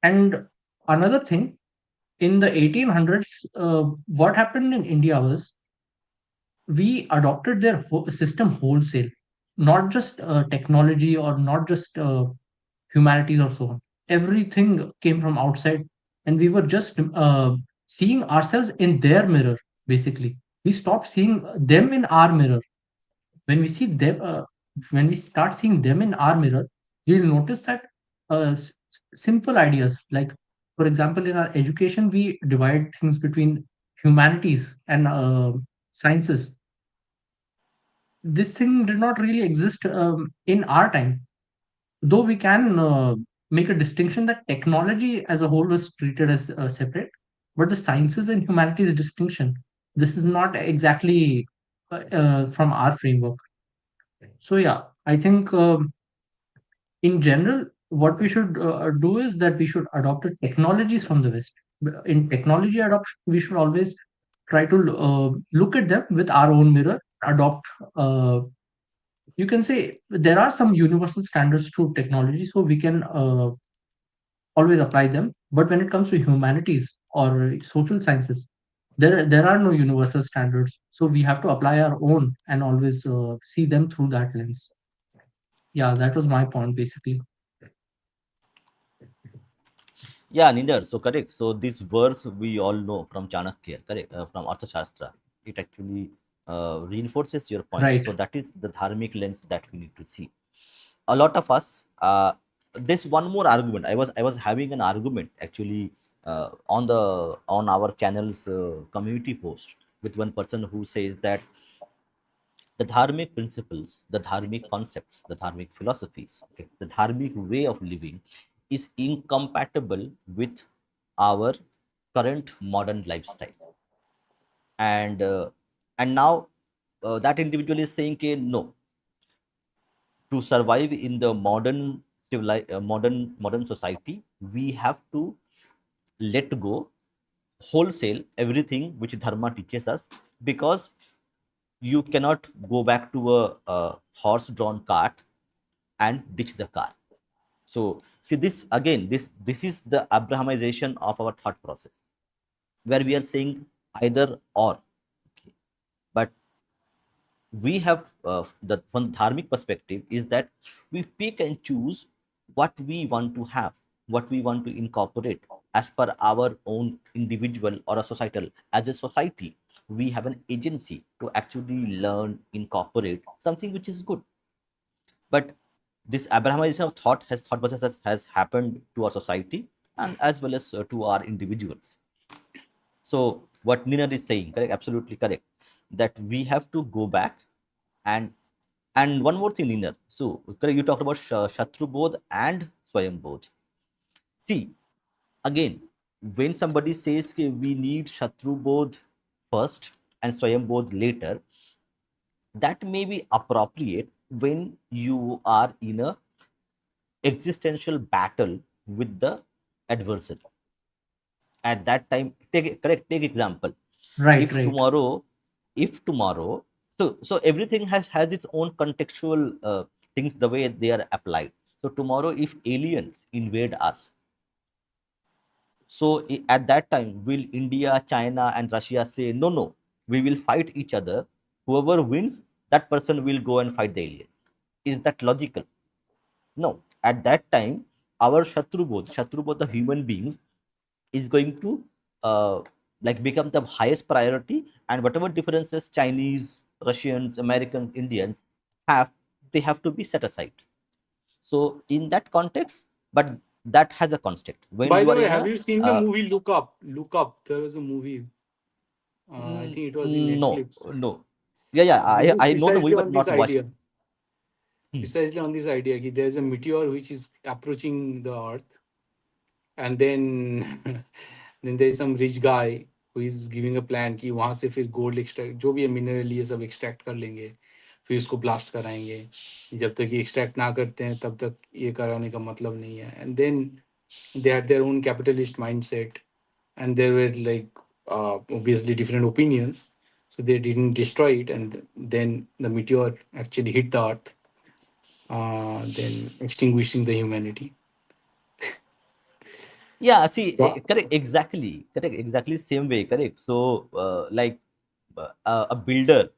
C: And another thing, in the 1800s, what happened in India was we adopted their system wholesale. not just technology or not just humanities or so on. Everything came from outside, and we were just seeing ourselves in their mirror. Basically, we stopped seeing them in our mirror. When we see them, when we start seeing them in our mirror, we'll notice that simple ideas, like for example, in our education, we divide things between humanities and sciences. This thing did not really exist in our time, though we can make a distinction that technology as a whole was treated as separate, but the sciences and humanities distinction, this is not exactly from our framework. So yeah, I think in general, what we should do is that we should adopt the technologies from the West. In technology adoption, we should always try to look at them with our own mirror, adopt. You can say there are some universal standards to technology, so we can always apply them. But when it comes to humanities or social sciences, there are no universal standards. So we have to apply our own and always see them through that lens. Yeah, that was my point basically.
A: Yeah, neither. So correct. So this verse we all know from Chanakya, correct, from Arthashastra. It actually reinforces your point.
C: Right.
A: So that is the dharmic lens that we need to see. A lot of us, this one more argument. I was having an argument actually on our channel's community post with one person who says that the dharmic principles, the dharmic concepts, the dharmic philosophies, okay, the dharmic way of living is incompatible with our current modern lifestyle. And now that individual is saying, okay, no, to survive in the modern society, we have to let go wholesale everything which dharma teaches us, because you cannot go back to a horse drawn cart and ditch the car. So see, this again, this is the abrahamization of our thought process, where we are saying either or. Okay. But we have the from dharmic perspective is that we pick and choose what we want to have, what we want to incorporate as per our own individual or a societal. As a society, we have an agency to actually learn, incorporate something which is good. But this abrahamization of thought process has happened to our society and as well as to our individuals. So what Nina is saying, correct, absolutely correct, that we have to go back. And and one more thing, Nina. So correct, you talked about Shatru Bodh and Swayam Bodh. See, again, when somebody says कि we need Shatru Bodh first and Swayam Bodh later, that may be appropriate when you are in a existential battle with the adversary. At that time, take example.
C: Right,
A: If
C: right.
A: tomorrow, if tomorrow, so everything has its own contextual things, the way they are applied. So tomorrow, if aliens invade us, so at that time, will India, China and Russia say, no, no, we will fight each other, whoever wins, that person will go and fight the alien? Is that logical? No. At that time, our Shatru bodh, the human beings, is going to uh, like become the highest priority, and whatever differences Chinese, Russians, Americans, Indians have, they have to be set aside. So in that context, but that has a construct when
B: By
A: you
B: the
A: are
B: way,
A: in
B: have
A: a
B: you seen the movie Look Up? Look Up. There was a movie. I
A: mm,
B: think it was in
A: no,
B: Netflix.
A: no, yeah, yeah,
B: This is
A: I know the movie
B: precisely
A: but
B: on this
A: not watched.
B: idea.
A: Hmm.
B: Precisely on this idea. Ki there's a meteor which is approaching the Earth, and then then there is some rich guy who is giving a plan कि वहां से फिर gold extract जो भी है mineral ये सब extract कर लेंगे, फिर उसको ब्लास्ट कराएंगे. जब तक ये एक्सट्रैक्ट ना करते हैं तब तक ये कराने का मतलब नहीं है. And then they had their own capitalist mindset, and there were like obviously different opinions, so they didn't destroy it, and then the meteor actually hit the earth, then extinguishing the humanity.
A: Yeah, see,
B: Yeah.
A: correct, exactly same way, correct. So like a builder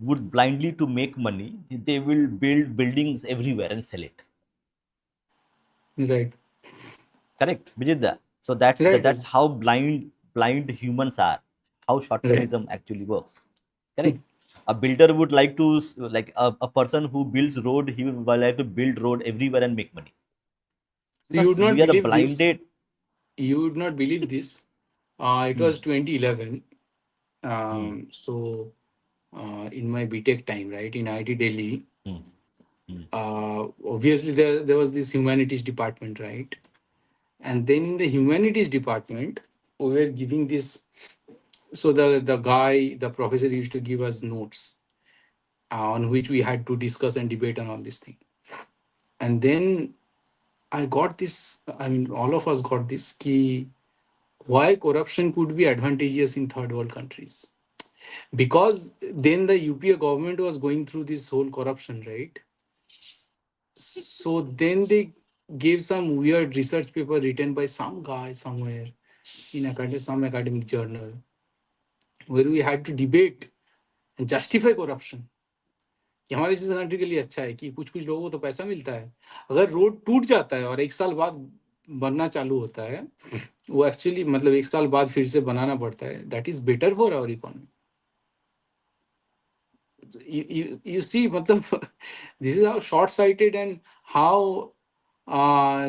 A: would blindly to make money, they will build buildings everywhere and sell it.
B: Right.
A: Correct, Vijay? So that's
B: Right.
A: that's how blind humans are. How short
B: Right.
A: termism actually works. Correct. A builder would like to like a person who builds road. He would like to build road everywhere and make money.
B: So you would
A: Because
B: not
A: we are
B: believe this.
A: blinded.
B: You would not believe this. It
A: Hmm,
B: was 2011.
A: hmm,
B: So in my BTech time, right, in IIT Delhi,
A: hmm, hmm.
B: obviously there was this humanities department, right? And then in the humanities department, we were giving this. So the professor used to give us notes on which we had to discuss and debate on all this thing. And then I got this. I mean, all of us got this key. Why corruption could be advantageous in third world countries, because then the UPA government was going through this whole corruption, right? So then they gave some weird research paper written by some guy somewhere in some academic journal, where we had to debate and justify corruption कि हमारे जैसे country के लिए अच्छा है कि कुछ कुछ लोगों को तो पैसा मिलता है, अगर रोड टूट जाता है और एक साल बाद बनना चालू होता है, वो एक्चुअली मतलब एक साल बाद फिर से बनाना पड़ता है, that is better for our economy. You see मतलब this is how short sighted and how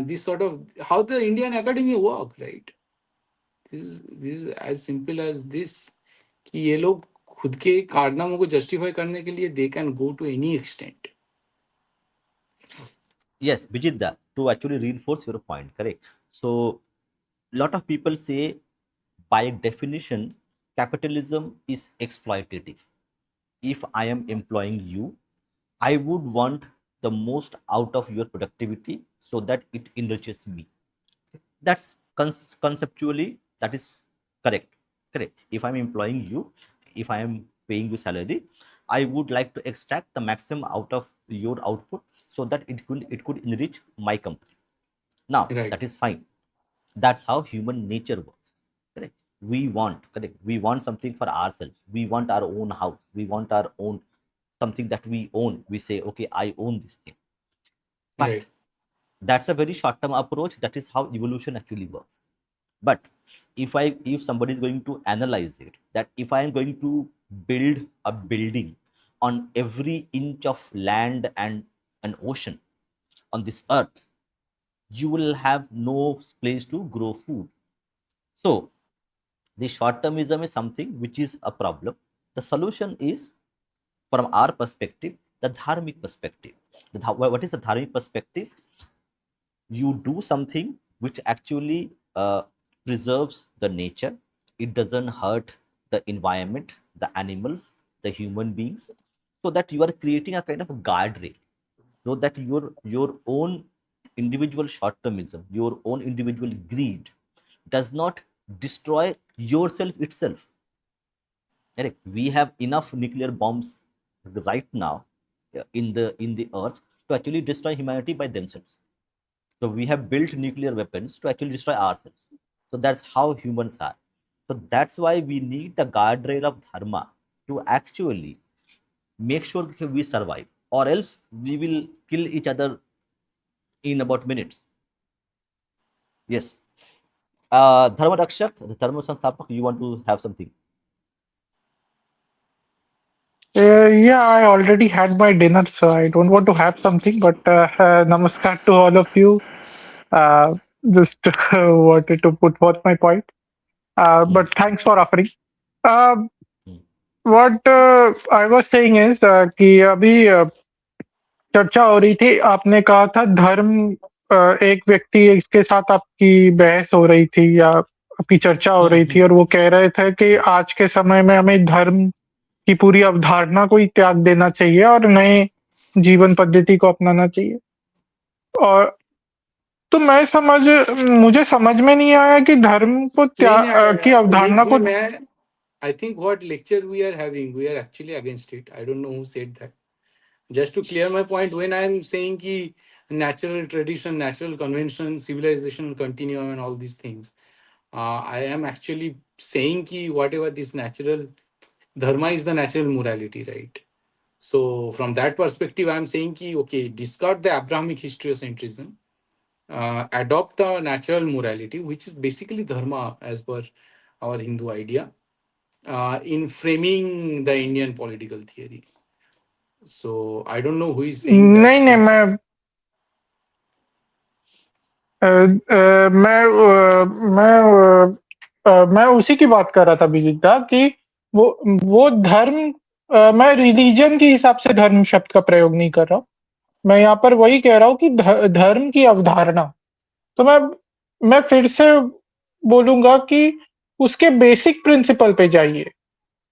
B: this sort of how the Indian academy work, right? This is as simple as this कि ये लोग खुद के कारनामों को जस्टिफाई करने के लिए they can go to any extent.
A: Yes, Vijay, to actually reinforce your point, correct. So lot of people say by definition capitalism is exploitative. If I am employing you, I would want the most out of your productivity so that it enriches me. That's conceptually that is correct. Correct. If I'm employing you, if I am paying you salary, I would like to extract the maximum out of your output so that it could enrich my company. Now
B: Right.
A: that is fine. That's how human nature works. Correct. We want something for ourselves. We want our own house. We want our own something that we own. We say, okay, I own this thing. But
B: Right.
A: that's a very short term approach. That is how evolution actually works. But if somebody is going to analyze it, that if I am going to build a building on every inch of land and an ocean on this earth, you will have no place to grow food. So the short termism is something which is a problem. The solution is, from our perspective, the dharmic perspective. What is the dharmic perspective? You do something which actually preserves the nature. It doesn't hurt the environment, the animals, the human beings, so that you are creating a kind of a guardrail, so that your own individual short termism, your own individual greed does not destroy yourself itself. Correct. We have enough nuclear bombs right now in the earth to actually destroy humanity by themselves. So we have built nuclear weapons to actually destroy ourselves. So that's how humans are. So that's why we need the guardrail of dharma to actually make sure that we survive, or else we will kill each other in about minutes. Yes. Dharma Rakshak, the Dharma Sansthapak, you want to have something?
D: Yeah, I already had my dinner, so I don't want to have something. But namaskar to all of you. Uh, just wanted to put forth my point.
A: Hmm,
D: But thanks for offering. Uh,
A: hmm,
D: what I was saying is कि अभी चर्चा हो रही थी. आपने कहा था धर्म एक व्यक्ति इसके साथ आपकी बहस हो रही थी या आपकी चर्चा हो
A: hmm,
D: रही
A: hmm,
D: थी और वो कह रहे थे कि आज के समय में हमें धर्म की पूरी अवधारणा को ही त्याग देना चाहिए और नए जीवन पद्धति को अपनाना चाहिए. और तो मुझे समझ में नहीं आया कि धर्म को
B: नहीं नहीं आया.
D: की अवधारणा
B: उसमें
D: को.
B: मैं I think what lecture we are having, we are actually against it. I don't know who said that. Just to clear my point, when I am saying ki natural tradition, natural convention, civilization continuum and all these things, I am actually saying ki whatever this natural dharma is the natural morality, right? So from that perspective, I'm saying ki, okay, discard the Abrahamic historiocentrism, adopt the natural morality, which is basically dharma as per our Hindu idea, in framing the Indian political theory. So I don't know who is saying that.
D: नहीं नहीं मैं उसी की बात कर रहा था विजिता कि वो धर्म मैं रिलीजन के हिसाब से धर्म शब्द का प्रयोग नहीं कर रहा हूँ। मैं यहाँ पर वही कह रहा हूँ कि धर्म की अवधारणा। तो मैं फिर से बोलूंगा कि उसके बेसिक प्रिंसिपल पे जाइए।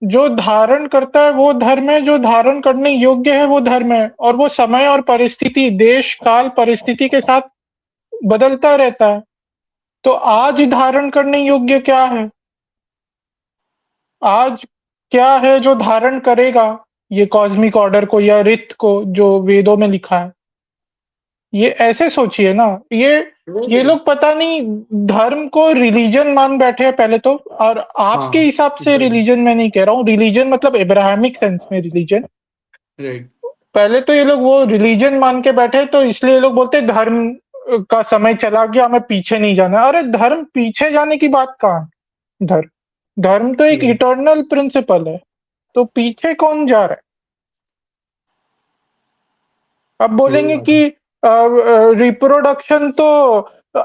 D: जो धारण करता है वो धर्म है, जो धारण करने योग्य है वो धर्म है, और वो समय और परिस्थिति, देश काल परिस्थिति के साथ बदलता रहता है। तो आज धारण करने योग्य क्या है? आज क्या है जो धारण करेगा ये कॉस्मिक ऑर्डर को या रित को जो वेदों में लिखा है? ये ऐसे सोचिए ना।
B: नहीं
D: ये
B: नहीं,
D: लोग पता नहीं धर्म को रिलीजन मान बैठे हैं पहले तो। और आपके
B: हाँ,
D: हिसाब से रिलीजन मैं नहीं कह रहा हूँ, रिलीजन मतलब इब्राहिमिक सेंस में रिलीजन।
B: राइट।
D: पहले तो ये लोग वो रिलीजन मान के बैठे, तो इसलिए ये लोग बोलते हैं धर्म का समय चला गया, हमें पीछे नहीं जाना। अरे धर्म पीछे जाने की बात कहाँ है? धर्म तो एक इटर्नल प्रिंसिपल है, तो पीछे कौन जा रहा है? अब
B: वही
D: बोलेंगे
B: बात
D: कि
B: है।
D: रिप्रोडक्शन तो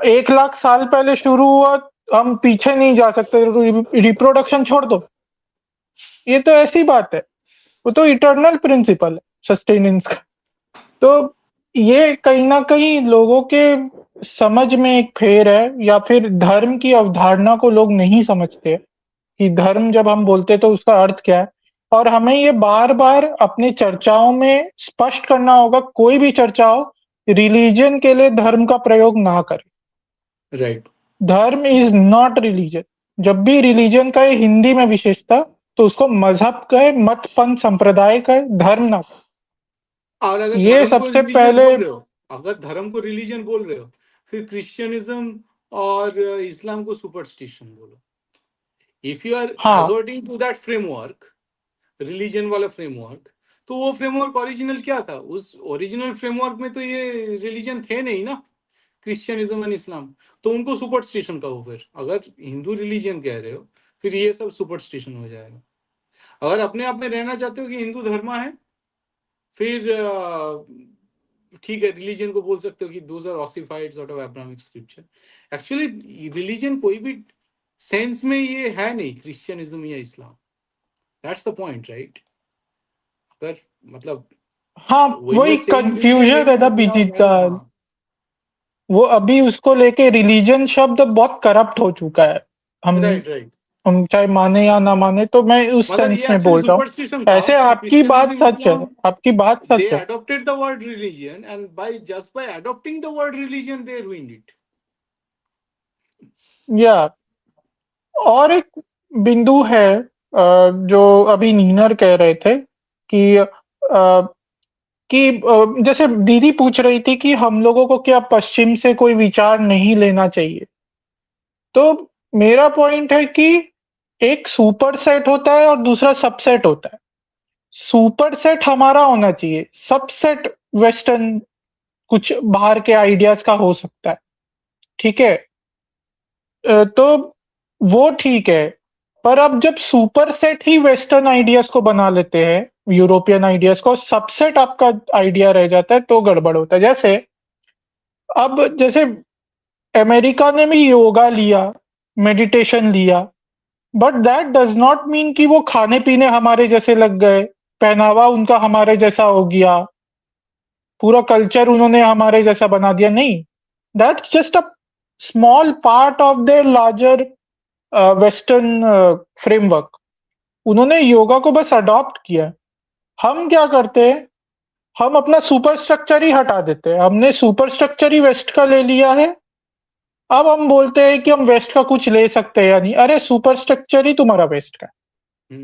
D: 1 लाख साल पहले शुरू हुआ, हम पीछे नहीं जा सकते, रिप्रोडक्शन छोड़ दो। ये तो ऐसी बात है, वो तो इटर्नल प्रिंसिपल है सस्टेनेंस का। तो ये कहीं ना कहीं लोगों के समझ में एक फेर है, या फिर धर्म की अवधारणा को लोग नहीं समझते कि धर्म जब हम बोलते हैं तो उसका अर्थ क्या है। और हमें ये बार बार अपनी चर्चाओं में स्पष्ट करना होगा, कोई भी चर्चा हो, रिलीजन के लिए धर्म का प्रयोग ना करें।
B: राइट।
D: धर्म इज नॉट रिलीजन। जब भी रिलीजन का है हिंदी में विशेषता, तो उसको मजहब कहे, मत पंथ संप्रदाय कहे, धर्म ना कहे।
B: और अगर
D: ये
B: धर्म को
D: सबसे
B: रिलीजन
D: पहले।
B: बोल रहे हो, अगर धर्म को रिलीजन बोल रहे हो, फिर क्रिश्चियनिज्म और इस्लाम को सुपरस्टिशन बोलो। इफ यू आर
D: हाँ
B: एजोर्टिंग टू दैट फ्रेमवर्क, रिलीजन वाला फ्रेमवर्क, तो वो फ्रेमवर्क ओरिजिनल क्या था? उस ओरिजिनल फ्रेमवर्क में तो ये रिलीजन थे नहीं ना, क्रिश्चियनिज्म एंड इस्लाम। तो उनको सुपरस्टिशन कहो। फिर अगर हिंदू रिलीजन कह रहे हो, फिर ये सब सुपरस्टिशन हो जाएगा। अगर अपने आप में रहना चाहते हो कि हिंदू धर्म है, फिर ठीक है, रिलीजन को बोल सकते हो कि those are ossified sort of Abrahamic scripture. Actually religion कोई भी सेंस में ये है नहीं, क्रिश्चियनिज्म या Islam. That's the point, right? अगर मतलब
D: हाँ,
B: व्हेन यू
D: वही
B: are saying this thing
D: confusion
B: in
D: है ना
B: योर
D: बीजित का।
B: माइंड, हाँ।
D: वो अभी उसको लेके रिलीजन शब्द बहुत करप्ट हो चुका है। हम
B: राइट राइट।
D: हम चाहे माने या ना माने, तो मैं उस
B: मतलब
D: सेंस
B: ये
D: में
B: एक्चुअली
D: बोल रहा हूँ।
B: सुपरस्टिशन था।
D: ऐसे
B: फिर
D: आपकी बात
B: क्रिश्चियनिज्म,
D: सच है,
B: इस्लाम,
D: आपकी बात
B: they
D: सच है।
B: adopted the word religion, and by just by adopting the word religion they ruined it.
D: या और एक बिंदु है जो अभी नीनर कह रहे थे कि जैसे दीदी पूछ रही थी कि हम लोगों को क्या पश्चिम से कोई विचार नहीं लेना चाहिए। तो मेरा पॉइंट है कि एक सुपर सेट होता है और दूसरा सबसेट होता है। सुपर सेट हमारा होना चाहिए, सबसेट वेस्टर्न कुछ बाहर के आइडियाज का हो सकता है। ठीक है। तो वो ठीक है। पर अब जब सुपर सेट ही वेस्टर्न आइडियाज को बना लेते हैं, यूरोपियन आइडियाज को, सबसेट आपका आइडिया रह जाता है, तो गड़बड़ होता है। जैसे अमेरिका ने भी योगा लिया, मेडिटेशन लिया, but that does not mean कि वो खाने पीने हमारे जैसे लग गए, पहनावा उनका हमारे जैसा हो गया, पूरा कल्चर उन्होंने हमारे जैसा बना दिया। नहीं, that's just a small part of their larger western framework. उन्होंने योगा को बस अडॉप्ट किया। हम क्या करते हैं, हम अपना सुपर स्ट्रक्चर ही हटा देते हैं। हमने सुपर स्ट्रक्चर ही वेस्ट का ले लिया है। अब हम बोलते हैं कि हम वेस्ट का कुछ ले सकते हैं या नहीं। अरे सुपर स्ट्रक्चर ही तुम्हारा वेस्ट का है। हम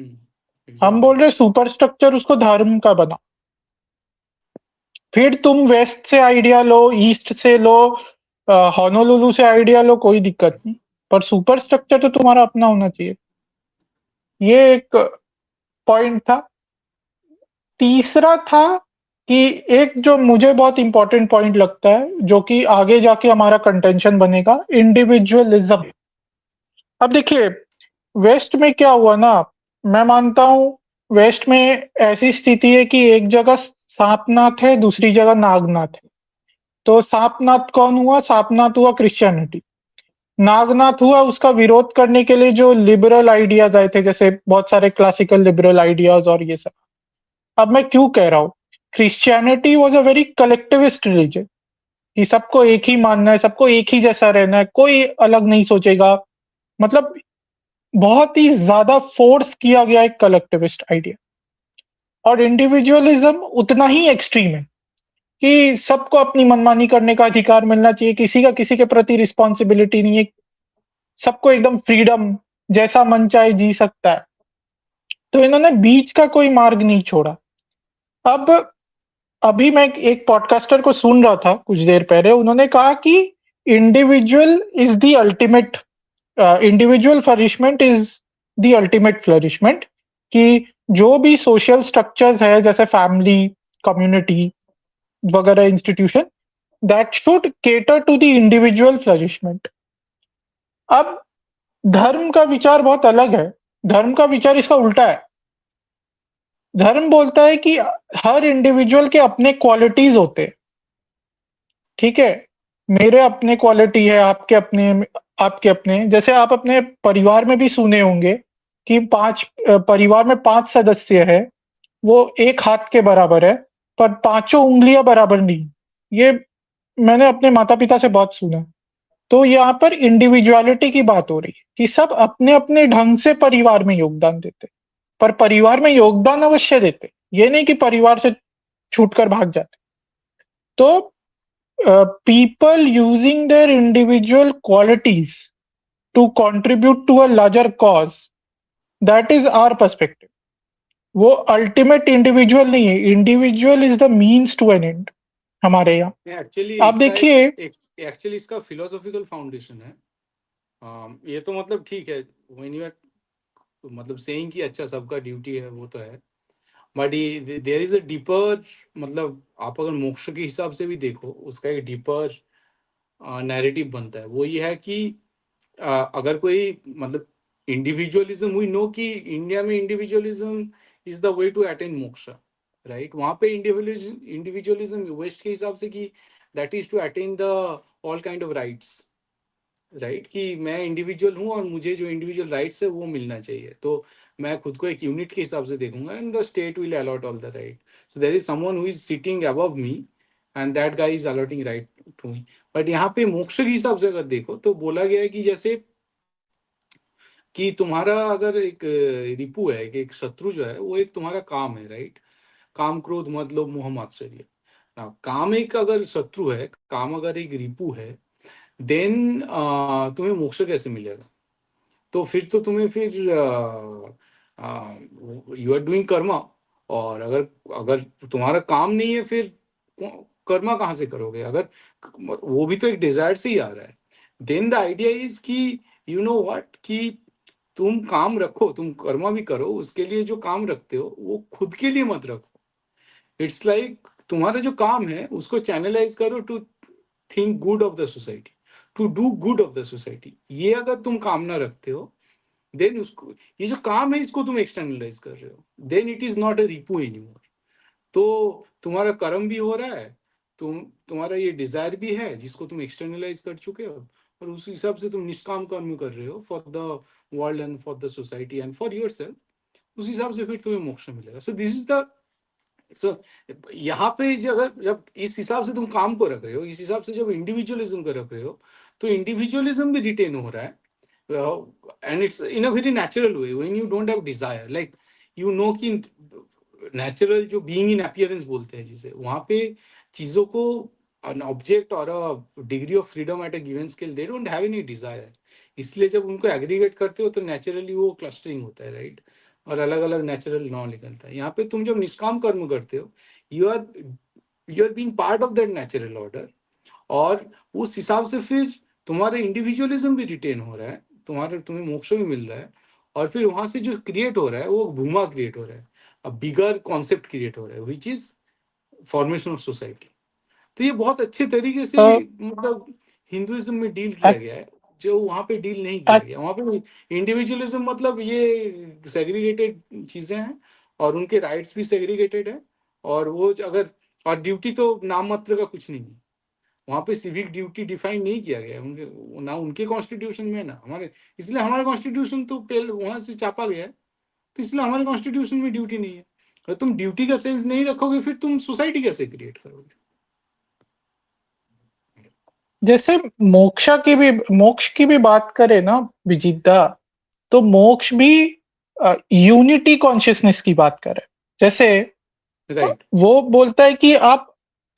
B: एग्जैक्टली।
D: बोल रहे सुपर स्ट्रक्चर उसको धर्म का बना। फिर तुम वेस्ट से आइडिया लो, ईस्ट से लो, होनोलुलु से आइडिया लो, कोई दिक्कत नहीं, पर सुपर स्ट्रक्चर तो तुम्हारा अपना होना चाहिए। ये एक पॉइंट था। तीसरा था कि एक जो मुझे बहुत इंपॉर्टेंट पॉइंट लगता है, जो कि आगे जाके हमारा कंटेंशन बनेगा, इंडिविजुअलिज्म। अब देखिए, वेस्ट में क्या हुआ ना, मैं मानता हूँ वेस्ट में ऐसी स्थिति है कि एक जगह सांपनाथ है, दूसरी जगह नागनाथ है। तो सांपनाथ कौन हुआ? सांपनाथ हुआ क्रिश्चियनिटी। नागनाथ हुआ उसका विरोध करने के लिए जो लिबरल आइडियाज आए थे, जैसे बहुत सारे क्लासिकल लिबरल आइडियाज और ये सब। अब मैं क्यों कह रहा हूँ, Christianity was a very collectivist religion, कि सबको एक ही मानना है, सबको एक ही जैसा रहना है, कोई अलग नहीं सोचेगा। मतलब बहुत ही ज्यादा फोर्स किया गया एक कलेक्टिविस्ट आइडिया। और इंडिविजुअलिज्म उतना ही एक्सट्रीम है कि सबको अपनी मनमानी करने का अधिकार मिलना चाहिए, किसी का किसी के प्रति रिस्पॉन्सिबिलिटी नहीं है, सबको एकदम फ्रीडम, जैसा मन चाहे जी सकता है। तो इन्होंने बीच का कोई मार्ग नहीं छोड़ा। अब अभी मैं एक पॉडकास्टर को सुन रहा था कुछ देर पहले, उन्होंने कहा कि individual is the ultimate, individual flourishment is the ultimate flourishment, कि जो भी सोशल स्ट्रक्चर्स है जैसे फैमिली, कम्युनिटी वगैरह, institution, that should cater to the individual flourishment. अब धर्म का विचार बहुत अलग है। धर्म का विचार इसका उल्टा है। धर्म बोलता है कि हर इंडिविजुअल के अपने क्वालिटीज होते हैं, ठीक है? मेरे अपने क्वालिटी है, आपके अपने, जैसे आप अपने परिवार में भी सुने होंगे कि परिवार में 5 सदस्य है, वो एक हाथ के बराबर है, पर पाँचों उँगलियाँ बराबर नहीं। ये मैंने अपने माता-पिता से बहुत सुना। तो यहाँ पर इंडिविजुअलिटी की बात हो रही है कि सब अपने-अपने ढंग से परिवार में योगदान देते हैं, पर परिवार में योगदान अवश्य देते हैं। ये नहीं कि परिवार से छूटकर भाग जाते। तो people using their individual qualities to contribute to a larger cause, that is our perspective. वो अल्टीमेट इंडिविजुअल नहीं है, individual is the means to an end हमारे यहाँ।
B: एक्चुअली
D: आप
B: इसका
D: देखिए,
B: एक्चुअली इसका फिलोसॉफिकल फाउंडेशन है। ये तो मतलब ठीक है, व्हेन यू आर मतलब सेइंग कि अच्छा सबका ड्यूटी है, वो तो है, but there is a deeper, मतलब आप अगर मोक्ष के हिसाब से भी देखो, उसका एक डीपर नैरेटिव बनता है। वो ये है कि अगर कोई मतलब इंडिविजुअलिज्म, वी नो कि इंडिया में individualism is the way to attain moksha, right? वहां पे इंडिविजुअलिज्म वेस्ट के हिसाब से कि that is to attain the all kind of rights, right? कि मैं इंडिविजुअल हूँ और मुझे जो इंडिविजुअल राइट्स है वो मिलना चाहिए, तो मैं खुद को एक यूनिट के हिसाब से देखूंगा, and the state will allot all the right. So there is someone who is sitting above me and that guy is allotting right to me. But यहाँ पे मोक्ष के हिसाब से अगर देखो तो बोला गया है कि जैसे कि तुम्हारा अगर एक रिपु है, कि एक शत्रु जो है वो एक तुम्हारा काम है, राइट? काम, क्रोध, मद, लोभ, मोह, मात्सर्य। काम एक अगर शत्रु है, काम अगर एक रिपु है, देन तुम्हें मोक्ष कैसे मिलेगा? तो फिर तो तुम्हें फिर यू आर डूइंग कर्मा, और अगर अगर तुम्हारा काम नहीं है, फिर कर्मा कहाँ से करोगे? अगर वो भी तो एक डिजायर से ही आ रहा है। देन द आइडिया इज कि यू नो व्हाट, कि तुम काम रखो, तुम कर्मा भी करो, उसके लिए जो काम रखते हो वो खुद के लिए मत रखो। इट्स लाइक तुम्हारा जो काम है उसको चैनलाइज करो to think good of the society, to do good of the society. ये अगर तुम कामना रखते हो, देन उसको, ये जो काम है इसको तुम एक्सटर्नलाइज कर रहे हो, then it is not a रिपू एनीमोर। तो तुम्हारा कर्म भी हो रहा है, तुम्हारा ये डिजायर भी है जिसको तुम एक्सटर्नलाइज कर चुके हो, और उस हिसाब से तुम निष्काम कर्म कर रहे हो for the world and for the society and for yourself. उस हिसाब से फिर तुम्हें मोक्ष मिलेगा। सो दिस इज द, सो यहाँ पे जब इस हिसाब से तुम काम को रख रहे हो, इस हिसाब से जब इंडिविजुअलिज्म को रख रहे हो, तो इंडिविजुअलिज्म भी रिटेन हो रहा है, and it's in a very natural way when you don't have Dzire, like you know कि नेचुरल जो बीइंग इन अपीयरेंस बोलते हैं जिसे, वहां पे चीजों को an object or a degree of freedom at a given scale, they don't have any desire। इसलिए जब उनको एग्रीगेट करते हो तो नेचुरली वो क्लस्टरिंग होता है, राइट? और अलग अलग नेचुरल लॉ निकलता है। यहाँ पे तुम जब निष्काम कर्म करते हो, you are you are being part of that natural order, और उस हिसाब से फिर तुम्हारा इंडिविजुअलिज्म भी रिटेन हो रहा है, तुम्हें मोक्ष भी मिल रहा है, और फिर वहां से जो क्रिएट हो रहा है वो भूमा क्रिएट हो रहा है। बिगर कॉन्सेप्ट क्रिएट हो रहा है, which is formation of society. तो ये बहुत अच्छे तरीके से
D: अ,
B: मतलब हिंदुइज्म में डील किया
D: ac-
B: गया है, जो वहां पे डील नहीं किया गया। वहां पे इंडिविजुअलिज्म मतलब ये सेग्रीगेटेड चीजें हैं, और उनके राइट्स भी सेग्रीगेटेड है, और वो अगर, और ड्यूटी तो नाम मात्र का कुछ नहीं है। वहां पे सिविक ड्यूटी डिफाइन नहीं किया गया है उनके, ना उनके कॉन्स्टिट्यूशन में ना हमारे। इसलिए हमारे कॉन्स्टिट्यूशन तो पहले वहां से छापा गया है, तो इसलिए हमारे कॉन्स्टिट्यूशन में ड्यूटी नहीं है। अगर तुम ड्यूटी का सेंस नहीं रखोगे, फिर तुम सोसाइटी कैसे क्रिएट करोगे?
D: जैसे मोक्ष की भी बात करें ना विजिता, तो मोक्ष भी यूनिटी कॉन्शियसनेस की बात करे। जैसे
B: राइट।
D: वो बोलता है कि आप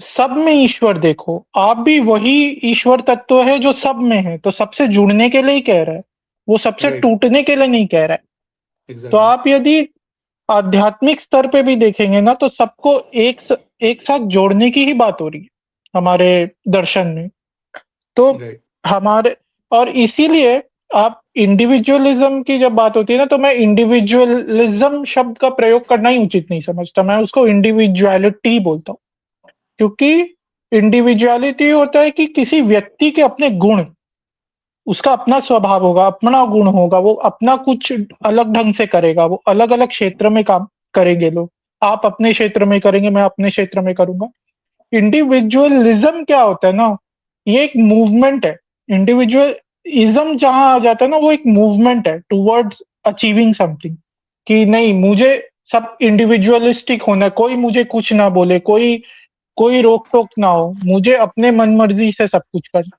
D: सब में ईश्वर देखो, आप भी वही ईश्वर तत्व है जो सब में है, तो सबसे जुड़ने के लिए ही कह रहा है, वो सबसे
B: राइट।
D: टूटने के लिए नहीं कह रहा है। तो
B: एग्जैक्टली।
D: आप यदि आध्यात्मिक स्तर पे भी देखेंगे ना, तो सबको एक साथ जोड़ने की ही बात हो रही है हमारे दर्शन में। तो
B: राइट।
D: हमारे, और इसीलिए आप इंडिविजुअलिज्म की जब बात होती है ना, तो मैं इंडिविजुअलिज्म शब्द का प्रयोग करना ही उचित नहीं समझता, मैं उसको इंडिविजुअलिटी बोलता हूँ। क्योंकि इंडिविजुअलिटी होता है कि किसी व्यक्ति के अपने गुण, उसका अपना स्वभाव होगा, अपना गुण होगा, वो अपना कुछ अलग ढंग से करेगा, वो अलग अलग क्षेत्र में काम करेंगे लोग। आप अपने क्षेत्र में करेंगे, मैं अपने क्षेत्र में करूंगा। इंडिविजुअलिज्म क्या होता है ना, ये एक मूवमेंट है। इंडिविजुअलिज्म जहां आ जाता है ना, वो एक मूवमेंट है टुवर्ड्स अचीविंग समथिंग। कि नहीं, मुझे सब इंडिविजुअलिस्टिक होना है, कोई मुझे कुछ ना बोले, कोई कोई रोक टोक ना हो, मुझे अपने मन मर्जी से सब कुछ करना।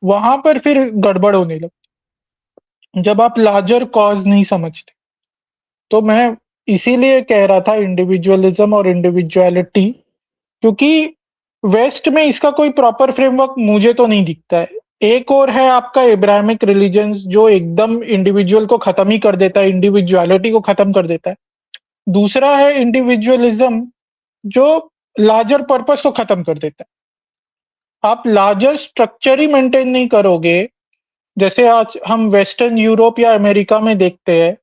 D: वहां पर फिर गड़बड़ होने लगती, जब आप लार्जर कॉज नहीं समझते। तो मैं इसीलिए कह रहा था इंडिविजुअलिज्म और इंडिविजुअलिटी, क्योंकि वेस्ट में इसका कोई प्रॉपर फ्रेमवर्क मुझे तो नहीं दिखता है। एक और है आपका इब्राहिमिक रिलीजन्स, जो एकदम इंडिविजुअल को खत्म ही कर देता है, इंडिविजुअलिटी को खत्म कर देता है। दूसरा है इंडिविजुअलिज्म, जो लार्जर पर्पस को खत्म कर देता है। आप लार्जर स्ट्रक्चर ही मेंटेन नहीं करोगे, जैसे आज हम वेस्टर्न यूरोप या अमेरिका में देखते हैं,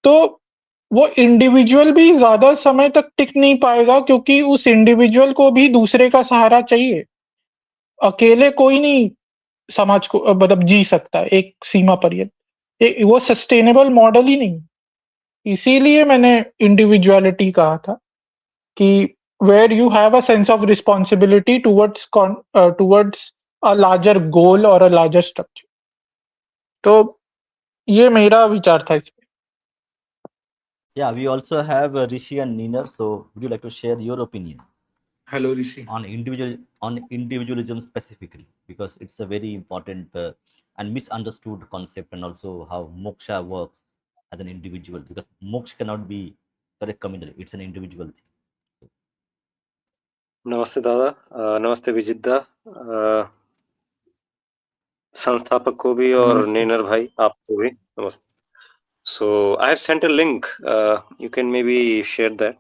D: तो वो इंडिविजुअल भी ज्यादा समय तक टिक नहीं पाएगा, क्योंकि उस इंडिविजुअल को भी दूसरे का सहारा चाहिए। अकेले कोई नहीं समाज को मतलब जी सकता है एक सीमा पर। ये वो सस्टेनेबल मॉडल ही नहीं। इसीलिए मैंने इंडिविजुअलिटी कहा था कि where you have a sense of responsibility towards a larger goal और अ लार्जर स्ट्रक्चर। तो ये मेरा विचार था इसमें।
A: Yeah, we also have Rishi and Neener. So, would you like to share your opinion
B: hello Rishi.
A: on individualism specifically, because it's a very important and misunderstood concept, and also how moksha works as an individual, because moksha cannot be correct communal; it's an individual thing.
E: नमस्ते दादा, नमस्ते विजित दा, संस्थापक को भी और
B: नमस्ते।
E: नेनर भाई आपको भी नमस्ते। So I have sent a link. You can maybe share that.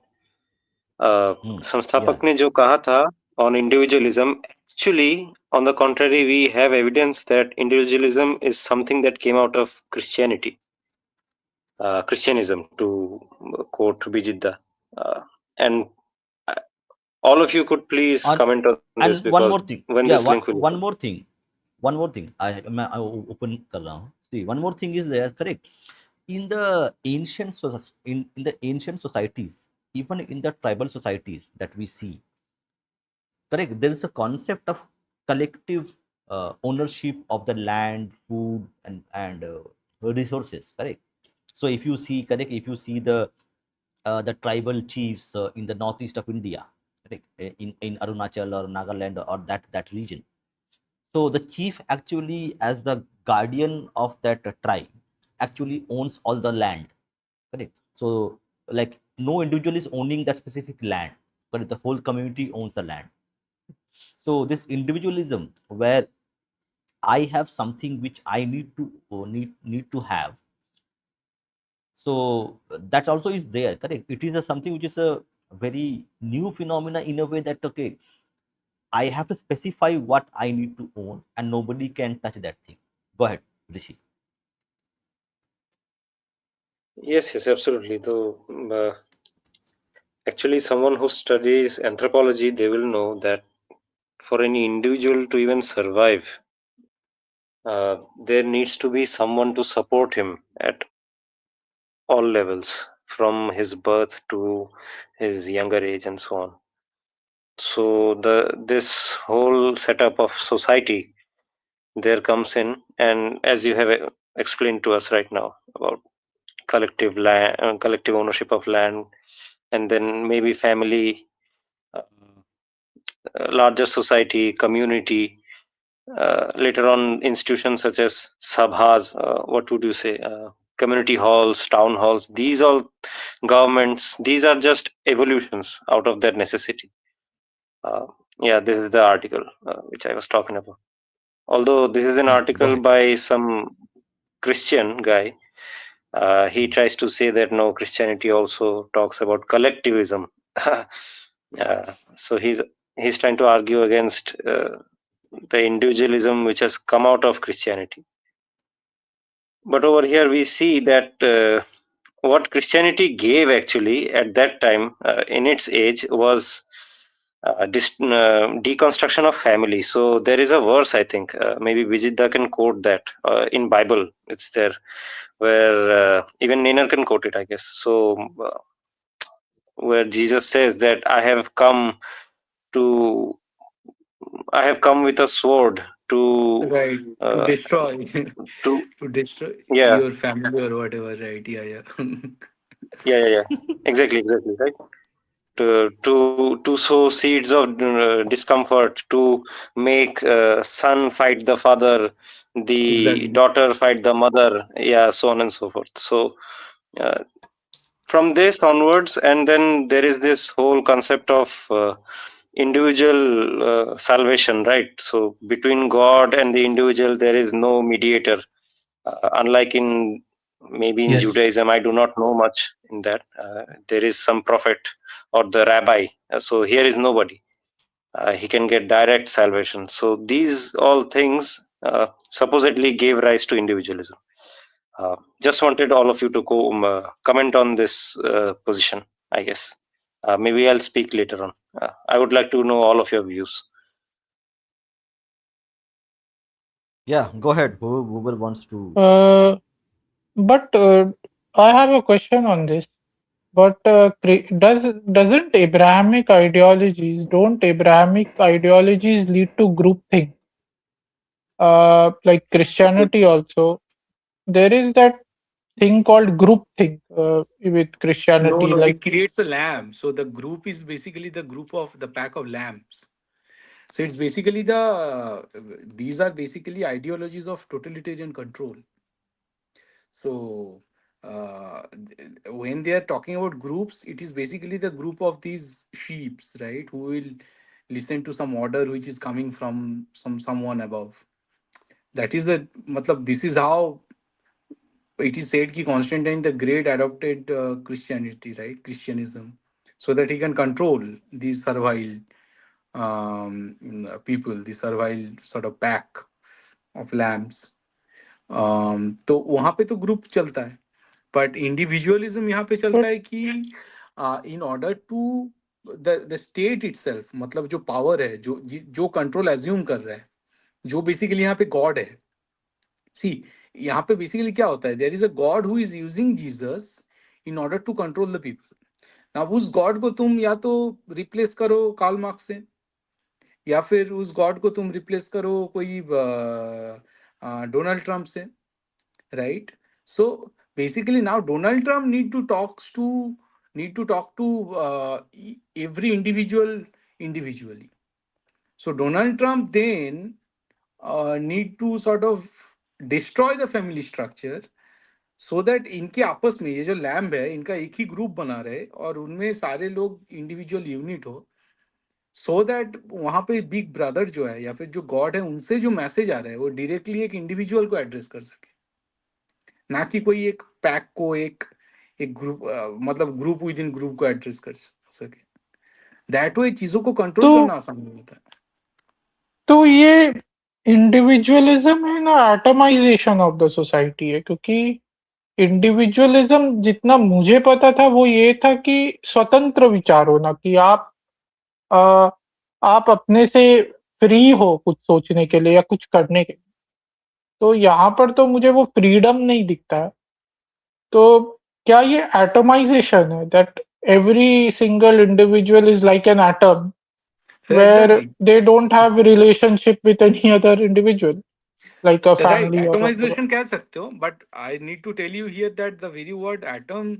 A: Yeah,
E: संस्थापक ने जो कहा था on individualism, actually on the contrary, we have evidence that individualism is something that came out of Christianity, Christianism, to quote Bijidda. And uh, all of you could please
A: and
E: comment on this,
A: one
E: because
A: more thing.
E: when
A: Yeah,
E: this link will
A: one
E: open.
A: more thing. One more thing. I open कर रहा हूँ. See, one more thing is there. Correct. In the in the ancient societies, even in the tribal societies that we see, correct, there is a concept of collective ownership of the land, food, and resources, correct. So if you see, correct, if you see the tribal chiefs in the northeast of India, correct, in Arunachal or Nagaland or that region, so the chief actually, as the guardian of that tribe, actually owns all the land. Correct. So, like, no individual is owning that specific land, but the whole community owns the land. So this individualism, where I have something which I need to need to have. So that also is there. Correct. It is a something which is a very new phenomena in a way that, okay, I have to specify what I need to own, and nobody can touch that thing. Go ahead, Rishi.
E: Yes, absolutely. So, Actually, someone who studies anthropology, they will know that for any individual to even survive, there needs to be someone to support him at all levels, from his birth to his younger age and so on. So this whole setup of society there comes in, and as you have explained to us right now about collective ownership of land, and then maybe family, uh, larger society, community, later on institutions such as sabhas, what would you say, community halls, town halls, these all governments, these are just evolutions out of that necessity. uh, yeah, this is the article which I was talking about, although this is an
A: Go
E: article
A: ahead.
E: by some Christian guy. He tries to say that no, Christianity also talks about collectivism. So he's trying to argue against the individualism which has come out of Christianity. But over here we see that what Christianity gave actually at that time in its age was deconstruction of family. So there is a verse, I think, maybe Vijitda can quote that in Bible. It's there where even Nainer can quote it, I guess. So where Jesus says that to I have come with a sword
B: Right. To
E: uh,
B: destroy,
E: to
B: to destroy
E: yeah,
B: your family or whatever. Right. Yeah. Yeah.
E: yeah, exactly, right. To sow seeds of discomfort, to make son fight the father, the
B: Exactly.
E: daughter fight the mother, yeah, so on and so forth. So uh, from this onwards, and then there is this whole concept of individual salvation, right? So between God and the individual there is no mediator, unlike in maybe in
C: Yes.
E: Judaism. I do not know much in that. There is some prophet or the rabbi. So here is nobody. He can get direct salvation. So these all things supposedly gave rise to individualism. Just wanted all of you to comment on this position, I guess. Maybe I'll speak later on. I would like to know all of your views.
A: Yeah, go ahead. Whoever wants to.
D: Uh, but I have a question on this. But doesn't Abrahamic ideologies lead to groupthink? Like Christianity also, there is that thing called groupthink with
B: No,
D: Christianity.
B: no.
D: Like
B: It creates a lamb. So the group is basically the group of the pack of lambs. So it's basically these are basically ideologies of totalitarian control. So when they are talking about groups, it is basically the group of these sheeps, right? Who will listen to some order which is coming from someone above. That is the matlab, this is how it is said that Constantine the Great adopted Christianity, right? Christianism, so that he can control these servile people, the servile sort of pack of lambs. तो वहां पे तो group चलता है, but individualism यहाँ पे चलता
D: but
B: है कि in order to the state itself, मतलब जो पावर है, जो कंट्रोल एज्यूम कर रहा है, जो बेसिकली यहाँ पे गॉड है. सी, यहाँ पे बेसिकली क्या होता है, there is a god who is using Jesus in order to control the people. ना उस गॉड को तुम या तो रिप्लेस करो कार्ल मार्क्स से, या फिर उस गॉड को तुम रिप्लेस करो कोई डोनाल्ड ट्रंप से, right? So basically now Donald Trump need to talk to every individual individually. So Donald Trump then need to sort of destroy the family structure, so that इनके आपस में ये जो लैम्ब है इनका एक ही ग्रुप बना रहे और उनमें सारे लोग इंडिविजुअल यूनिट हो, सो दैट वहां पे बिग ब्रदर जो है या फिर जो गॉड है उनसे जो मैसेज आ रहा है वो डायरेक्टली एक इंडिविजुअल को एड्रेस कर सके, ना कि कोई एक पैक को एक एक ग्रुप मतलब ग्रुप विद इन ग्रुप को एड्रेस कर सके. दैट वे चीजों को कंट्रोल
D: तो
B: करना आसान नहीं होता है.
D: तो ये इंडिविजुअलिज्म है ना, एटमाइजेशन ऑफ द सोसाइटी है, क्योंकि इंडिविजुअलिज्म जितना मुझे पता था वो ये था कि स्वतंत्र विचार होना, कि अ, आप अपने से फ्री हो कुछ सोचने के लिए या कुछ करने के लिए। तो यहाँ पर तो मुझे वो फ्रीडम नहीं दिखता है। तो क्या ये एटमाइज़ेशन है, that every single individual is like an atom where
B: exactly
D: they don't have a relationship with any other individual, like a
B: right,
D: family or whatever?
B: Atomisation कह सकते हो, but I need to tell you here that the very word atom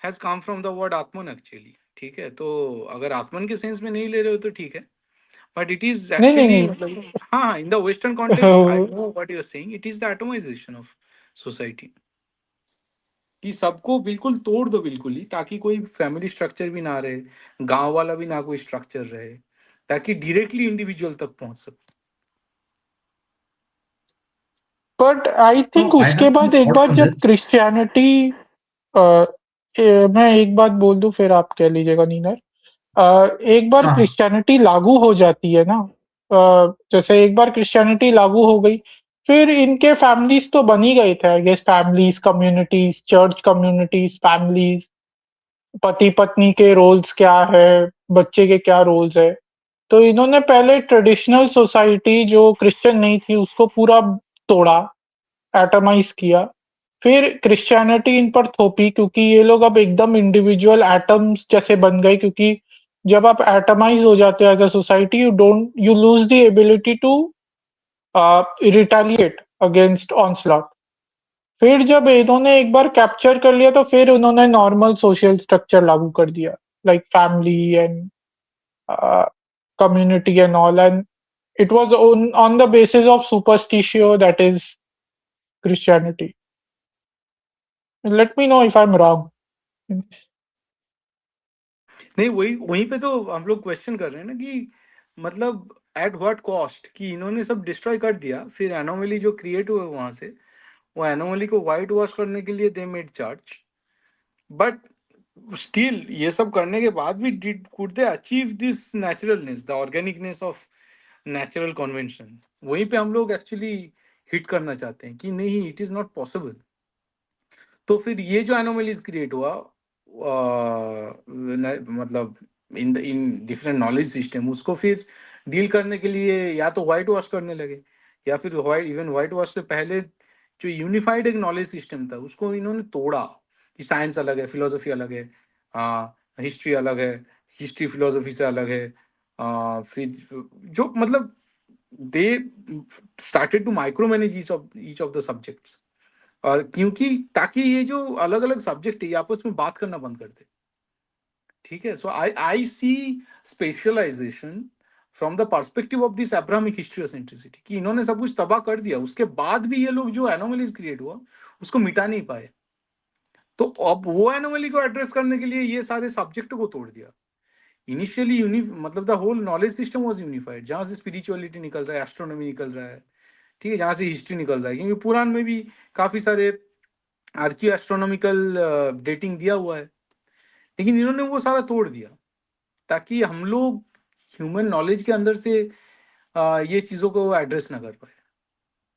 B: has come from the word atman actually. ठीक है, तो अगर आत्मन के sense में नहीं ले रहे हो तो ठीक है, बट इट इज
D: नहीं, नहीं,
B: एक्चुअली
D: नहीं।
B: मतलब हाँ, in the western context I know what you are saying, it is the atomisation of society, कि सबको बिल्कुल तोड़ दो बिल्कुल ही, ताकि कोई फैमिली स्ट्रक्चर भी ना रहे, गांव वाला भी ना कोई स्ट्रक्चर रहे, ताकि डायरेक्टली इंडिविजुअल तक पहुंच सके।
D: But I think
C: So I
D: उसके
C: have
D: बाद
C: some
D: एक
C: thoughts
D: बार
C: on
D: जब
C: this.
D: क्रिश्चियनिटी मैं एक बात बोल दूं फिर आप कह लीजिएगा नीनर। एक बार
C: हाँ,
D: क्रिश्चियनिटी लागू हो जाती है ना, जैसे एक बार क्रिश्चियनिटी लागू हो गई, फिर इनके फैमिलीज तो बन ही गए थे, I guess, families, communities, church communities, families, पति पत्नी के रोल्स क्या है, बच्चे के क्या रोल्स है। तो इन्होंने पहले ट्रेडिशनल सोसाइटी जो क्रिश्चियन नहीं थी उसको पूरा तोड़ा, एटमाइज़ किया। फिर क्रिश्चियनिटी इन पर थोपी, क्योंकि ये लोग अब एकदम इंडिविजुअल एटम्स जैसे बन गए, क्योंकि जब आप एटमाइज़ हो जाते हो as a society, you lose the ability to retaliate against onslaught. फिर जब इन्होंने एक बार कैप्चर कर लिया तो फिर उन्होंने नॉर्मल सोशल स्ट्रक्चर लागू कर दिया, like family and community and all, and it was on the basis of superstitio, that is Christianity. Let me know if I'm wrong.
B: नहीं, वही वहीं पे तो हम लोग क्वेश्चन कर रहे हैं ना, कि मतलब एट व्हाट कॉस्ट, कि इन्होंने सब डिस्ट्रॉय कर दिया, फिर एनोमली जो क्रिएट हुए वहां से, वो एनोमली को वाइट वॉश करने के लिए they made church, but still ये सब करने के बाद भी did could they achieve this naturalness, the organicness of natural convention? वहीं पे हम लोग एक्चुअली हिट करना चाहते हैं कि नहीं, इट इज नॉट पॉसिबल। तो फिर ये जो एनोमलीज क्रिएट हुआ, मतलब इन डिफरेंट नॉलेज सिस्टम, उसको फिर डील करने के लिए या तो वाइट वॉश करने लगे, या फिर वाइट वॉश से पहले जो यूनिफाइड एक नॉलेज सिस्टम था उसको इन्होंने तोड़ा, कि साइंस अलग है, फिलोसफी अलग है, हिस्ट्री अलग है, हिस्ट्री फिलोसफी से अलग है। फिर जो मतलब they started to micro manage each of the subjects, और क्योंकि ताकि ये जो अलग अलग सब्जेक्ट है ये आपस में बात करना बंद कर दे। ठीक है, so I see specialization from the perspective of this Abrahamic history of centricity, कि इन्होंने सब कुछ तबाह कर दिया, उसके बाद भी ये लोग जो एनोमलीज क्रिएट हुआ उसको मिटा नहीं पाए। तो अब वो एनोमली को एड्रेस करने के लिए ये सारे सब्जेक्ट को तोड़ दिया। इनिशियली मतलब the whole knowledge system was unified, जहां से स्पिरिचुअलिटी निकल रहा है, एस्ट्रोनॉमी निकल रहा है, ठीक है, जहां से हिस्ट्री निकल रहा है, क्योंकि पुराण में भी काफी सारे आर्कियो एस्ट्रोनॉमिकल डेटिंग दिया हुआ है। लेकिन इन्होंने वो सारा तोड़ दिया, ताकि हम लोग ह्यूमन नॉलेज के अंदर से ये चीज़ों को एड्रेस ना कर पाए,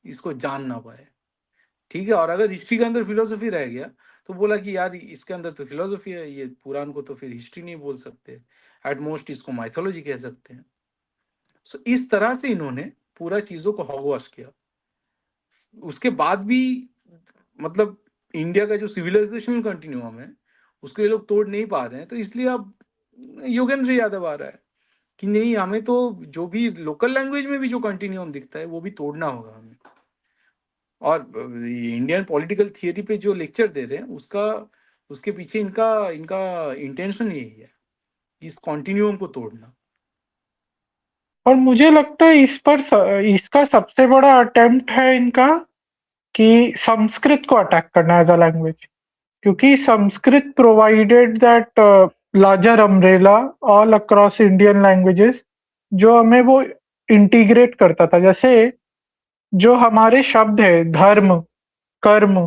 B: इसको जान ना पाए। ठीक है, और अगर हिस्ट्री के अंदर फिलोसफी रह गया तो बोला कि यार इसके अंदर तो फिलोसफी है, ये पुराण को तो फिर हिस्ट्री नहीं बोल सकते, एट मोस्ट इसको माइथोलॉजी कह सकते हैं। सो इस तरह से इन्होंने पूरा चीज़ों को हॉगवॉश किया। उसके बाद भी मतलब इंडिया का जो सिविलाइजेशन कंटिन्यूम है उसको ये लोग तोड़ नहीं पा रहे हैं, तो इसलिए अब योगेंद्र यादव आ रहा है कि नहीं, हमें तो जो भी लोकल लैंग्वेज में भी जो कंटिन्यूम दिखता है वो भी तोड़ना होगा हमें। और इंडियन पॉलिटिकल थियरी पे जो लेक्चर दे रहे हैं उसका, उसके पीछे इनका इनका इंटेंशन यही है, इस कॉन्टिन्यूम को तोड़ना।
D: और मुझे लगता है इसका सबसे बड़ा अटेम्प्ट है इनका, कि संस्कृत को अटैक करना एज अ लैंग्वेज, क्योंकि Sanskrit provided that larger umbrella all across Indian languages, जो हमें वो इंटीग्रेट करता था। जैसे जो हमारे शब्द है धर्म, कर्म,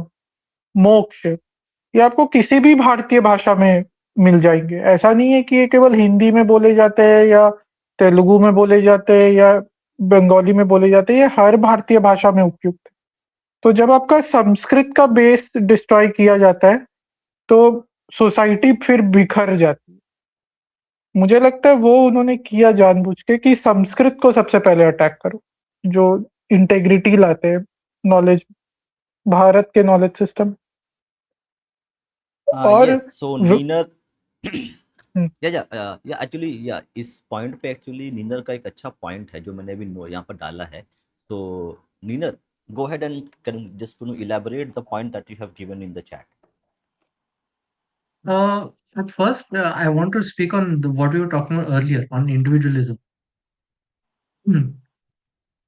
D: मोक्ष, ये आपको किसी भी भारतीय भाषा में मिल जाएंगे। ऐसा नहीं है कि ये केवल हिंदी में बोले जाते हैं या तेलुगु में बोले जाते हैं या बंगाली में बोले जाते हैं, ये हर भारतीय भाषा में उपयुक्त है। तो जब आपका संस्कृत का बेस डिस्ट्रॉय किया जाता है, तो सोसाइटी फिर बिखर जाती है। मुझे लगता है वो उन्होंने किया जानबूझ के कि संस्कृत को सबसे पहले अटैक करो, जो इंटेग्रिटी लाते हैं नॉलेज, भारत के नॉलेज सिस्टम। और
A: Yes, so
D: व
A: Neener,
D: हुँ,
A: या एक्चुअली या इस पॉइंट पे एक्चुअली नीनर का एक अच्छा पॉइंट है जो मैंने अभी यहाँ पर डाला है। तो नीनर, go ahead and can just elaborate the point that you have given in the chat.
C: At first, I want to speak on what we were talking about earlier on individualism. Hmm.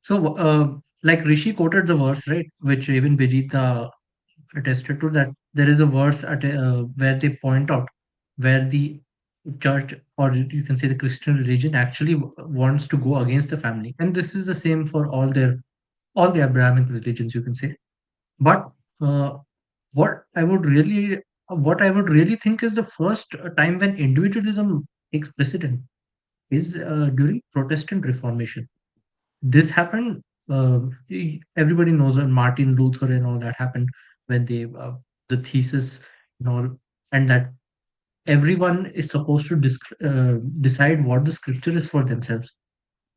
C: So, like Rishi quoted the verse, right, which even Bijeet attested to, that there is a verse where they point out where the church, or you can say the Christian religion, actually wants to go against the family, and this is the same for all the Abrahamic religions, you can say. But uh, what I would really what I would really think is the first time when individualism takes precedent is during Protestant Reformation. This happened. Everybody knows when Martin Luther and all that happened, when they the thesis and all, and that everyone is supposed to decide what the scripture is for themselves.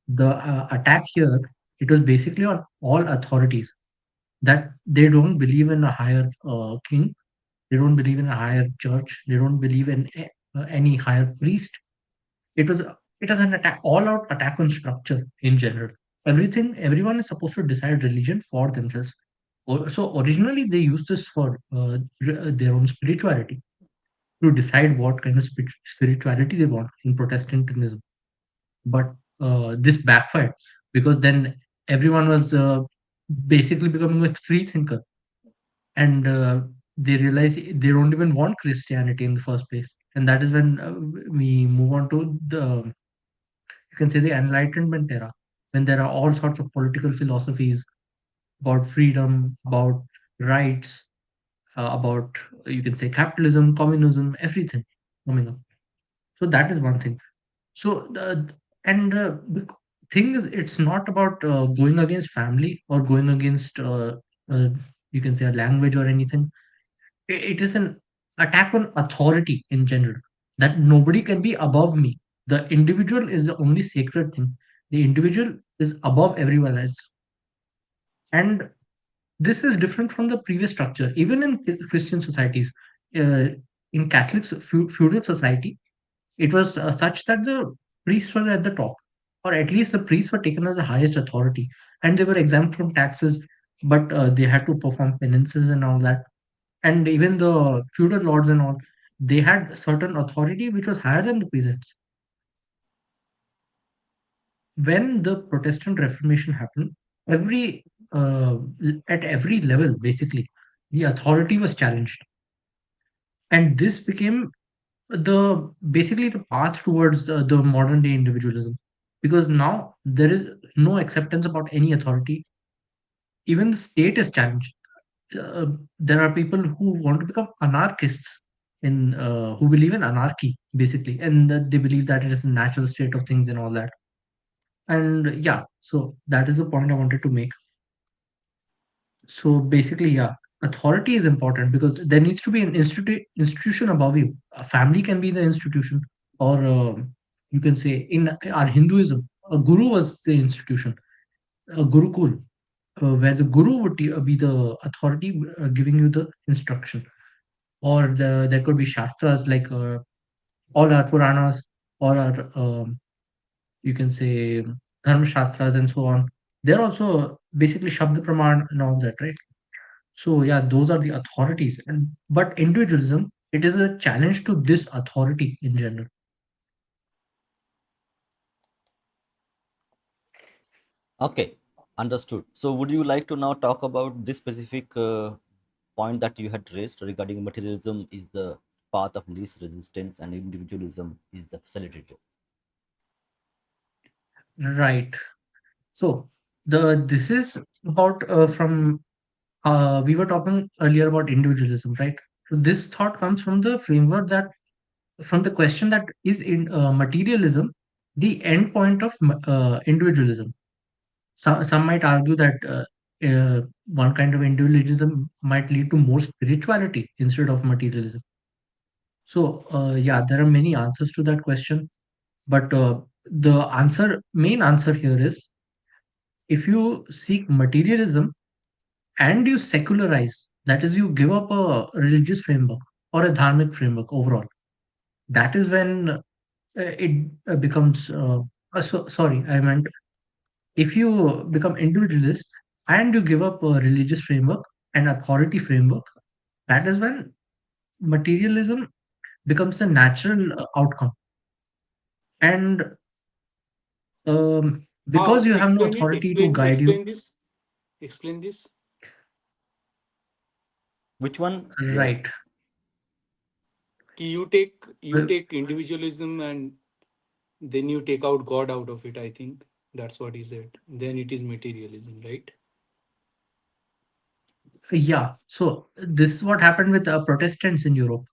C: The attack here, it was basically on all authorities, that they don't believe in a higher king, they don't believe in a higher church, they don't believe in any higher priest. It was it was an attack, all out attack on structure in general. Everyone is supposed to decide religion for themselves. So originally they used this for their own spirituality, to decide what kind of spirituality they want in Protestantism. But this backfired, because then everyone was basically becoming a free thinker, and they realize they don't even want Christianity in the first place. And that is when we move on to the, you can say, the Enlightenment era, when there are all sorts of political philosophies about freedom, about rights, about, you can say, capitalism, communism, everything coming up. So that is one thing. So the thing is, it's not about going against family or going against uh, you can say a language or anything. It is an attack on authority in general, that nobody can be above me. The individual is the only sacred thing. The individual is above everyone else. And this is different from the previous structure. Even in Christian societies, uh, in Catholic feudal society, it was such that the priests were at the top, or at least the priests were taken as the highest authority, and they were exempt from taxes, but they had to perform penances and all that. And even the feudal lords and all, they had certain authority which was higher than the peasants. When the Protestant Reformation happened, every at every level, basically, the authority was challenged, and this became the basically the path towards the modern day individualism, because now there is no acceptance about any authority. Even the state is challenged. uh, there are people who want to become anarchists, in who believe in anarchy basically, and that they believe that it is a natural state of things and all that. And yeah, so that is the point I wanted to make. So basically, yeah, authority is important because there needs to be an institution above you. A family can be the institution, or you can say in our Hinduism, a guru was the institution, a gurukul, where the guru would be the authority giving you the instruction. Or there could be shastras, like all our Puranas, or our you can say Dharma Shastras and so on. They're also basically Shabda Praman and all that, right? So yeah, those are the authorities. And but individualism, it is a challenge to this authority in general.
A: Okay, understood. So would you like to now talk about this specific point that you had raised regarding materialism is the path of least resistance and individualism is the facilitator?
C: Right. So the this is about from we were talking earlier about individualism, right? So this thought comes from the framework, that from the question, that is in materialism the end point of individualism. Some might argue that one kind of individualism might lead to more spirituality instead of materialism. So, yeah, there are many answers to that question, but the main answer here is if you seek materialism and you secularize, that is, you give up a religious framework or a dharmic framework overall, that is when it becomes. Sorry, I meant if you become individualist and you give up a religious framework and authority framework, that is when materialism becomes the natural outcome. And because
B: How?
C: you have no
B: Explain it.
C: authority to
B: Explain.
C: guide you,
B: Explain this. Explain this.
A: Which one? Yeah.
C: right?
B: You
C: Well,
B: take individualism and then you take out God out of it. I think that's what he said. Then it is materialism, right?
C: yeah. So this is what happened with Protestants in Europe.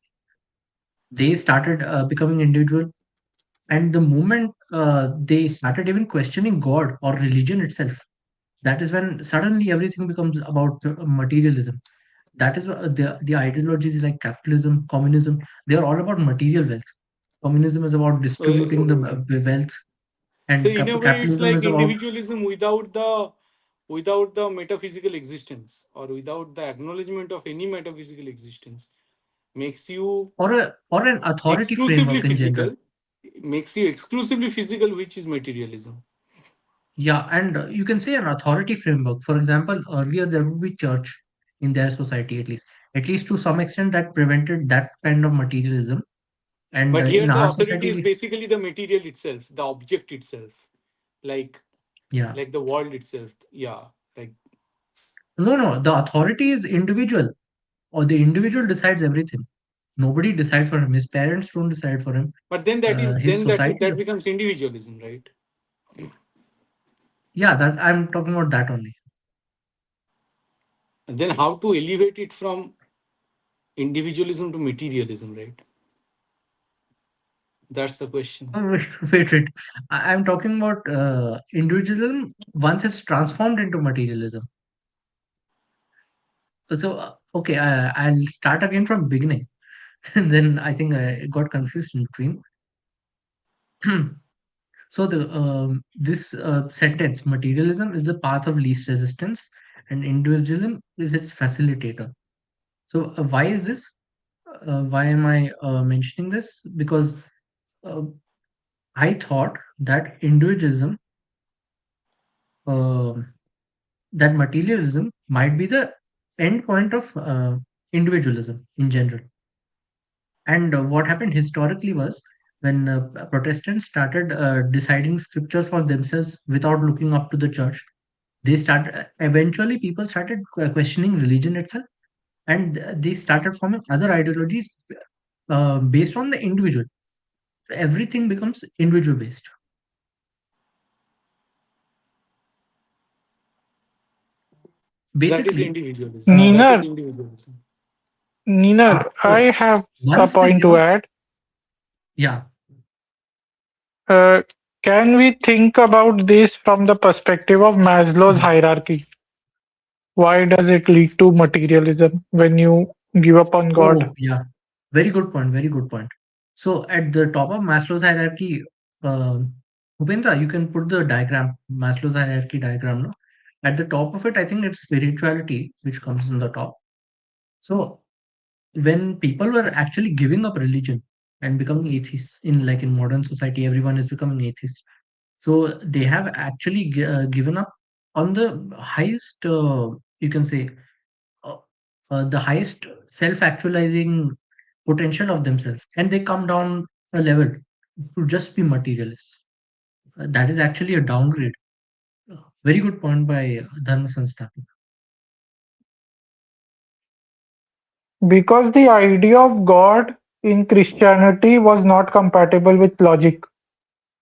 C: They started becoming individual, and the moment they started even questioning God or religion itself, that is when suddenly everything becomes about materialism. That is what the ideologies like capitalism, communism, they are all about material wealth. Communism is about distributing the
B: Uh,
C: wealth,
B: so
C: and
B: in a way, it's
C: capitalism
B: like
C: is about
B: individualism without the metaphysical existence or without the acknowledgement of any metaphysical existence makes you
C: or an authority
B: exclusively
C: framework in general.
B: physical, makes you exclusively physical, which is materialism.
C: Yeah, and you can say an authority framework. For example, earlier there would be church in their society at least to some extent that prevented that kind of materialism. And
B: But here
C: in
B: the
C: our
B: authority
C: society,
B: is basically the material itself, the object itself, like
C: yeah,
B: the world itself. Yeah, like
C: no, the authority is individual, or the individual decides everything. Nobody decides for him. His parents don't decide for him.
B: but then
C: His society,
B: that becomes individualism, right?
C: yeah, that I'm talking about that only.
B: And then how to elevate it from individualism to materialism, right? That's the question.
C: Oh, wait. I'm talking about individualism once it's transformed into materialism. So, okay, I'll start again from beginning. And then I think I got confused in between. So the this sentence, materialism is the path of least resistance, and individualism is its facilitator. So why is this? Why am I mentioning this? Because uh, I thought that um that materialism might be the end point of individualism in general. And what happened historically was when Protestants started deciding scriptures for themselves without looking up to the church, they started eventually people started questioning religion itself, and they started forming other ideologies based on the individual. So everything becomes individual based.
B: That is
C: Basically,
B: individualism.
C: uh,
B: That is
D: Neenar,
B: individualism.
C: so
D: I have a
C: once they
D: point
C: give
D: to
C: up,
D: add.
C: yeah.
D: Uh, can we think about this from the perspective of Maslow's
C: Hmm.
D: hierarchy? Why does it lead to materialism when you give up on God?
C: Oh, yeah. Very good point. Very good point. So at the top of Maslow's hierarchy, uh, Upendra, you can put the diagram, Maslow's hierarchy diagram. No? At the top of it, I think it's spirituality, which comes on the top. So when people were actually giving up religion and becoming atheists in modern society, everyone is becoming atheist. So they have actually given up on the highest, you can say, uh, the highest self-actualizing potential of themselves, and they come down a level to just be materialists. That is actually a downgrade. Very good point by Dharma Sansthapak.
D: Because the idea of God in Christianity was not compatible with logic.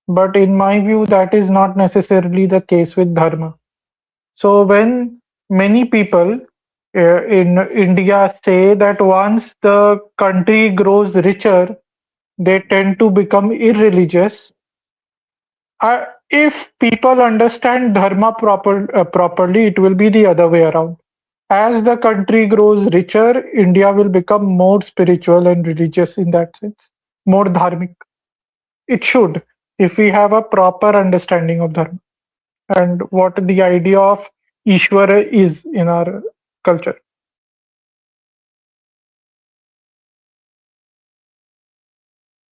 D: But in my view, that is not necessarily the case with Dharma. So when many people in India say that once the country grows richer, they tend to become irreligious. if people understand dharma properly, it will be the other way around. As the country grows richer, India will become more spiritual and religious in that sense, more dharmic. It should, if we have a proper understanding of dharma and what the idea of Ishvara is in our culture.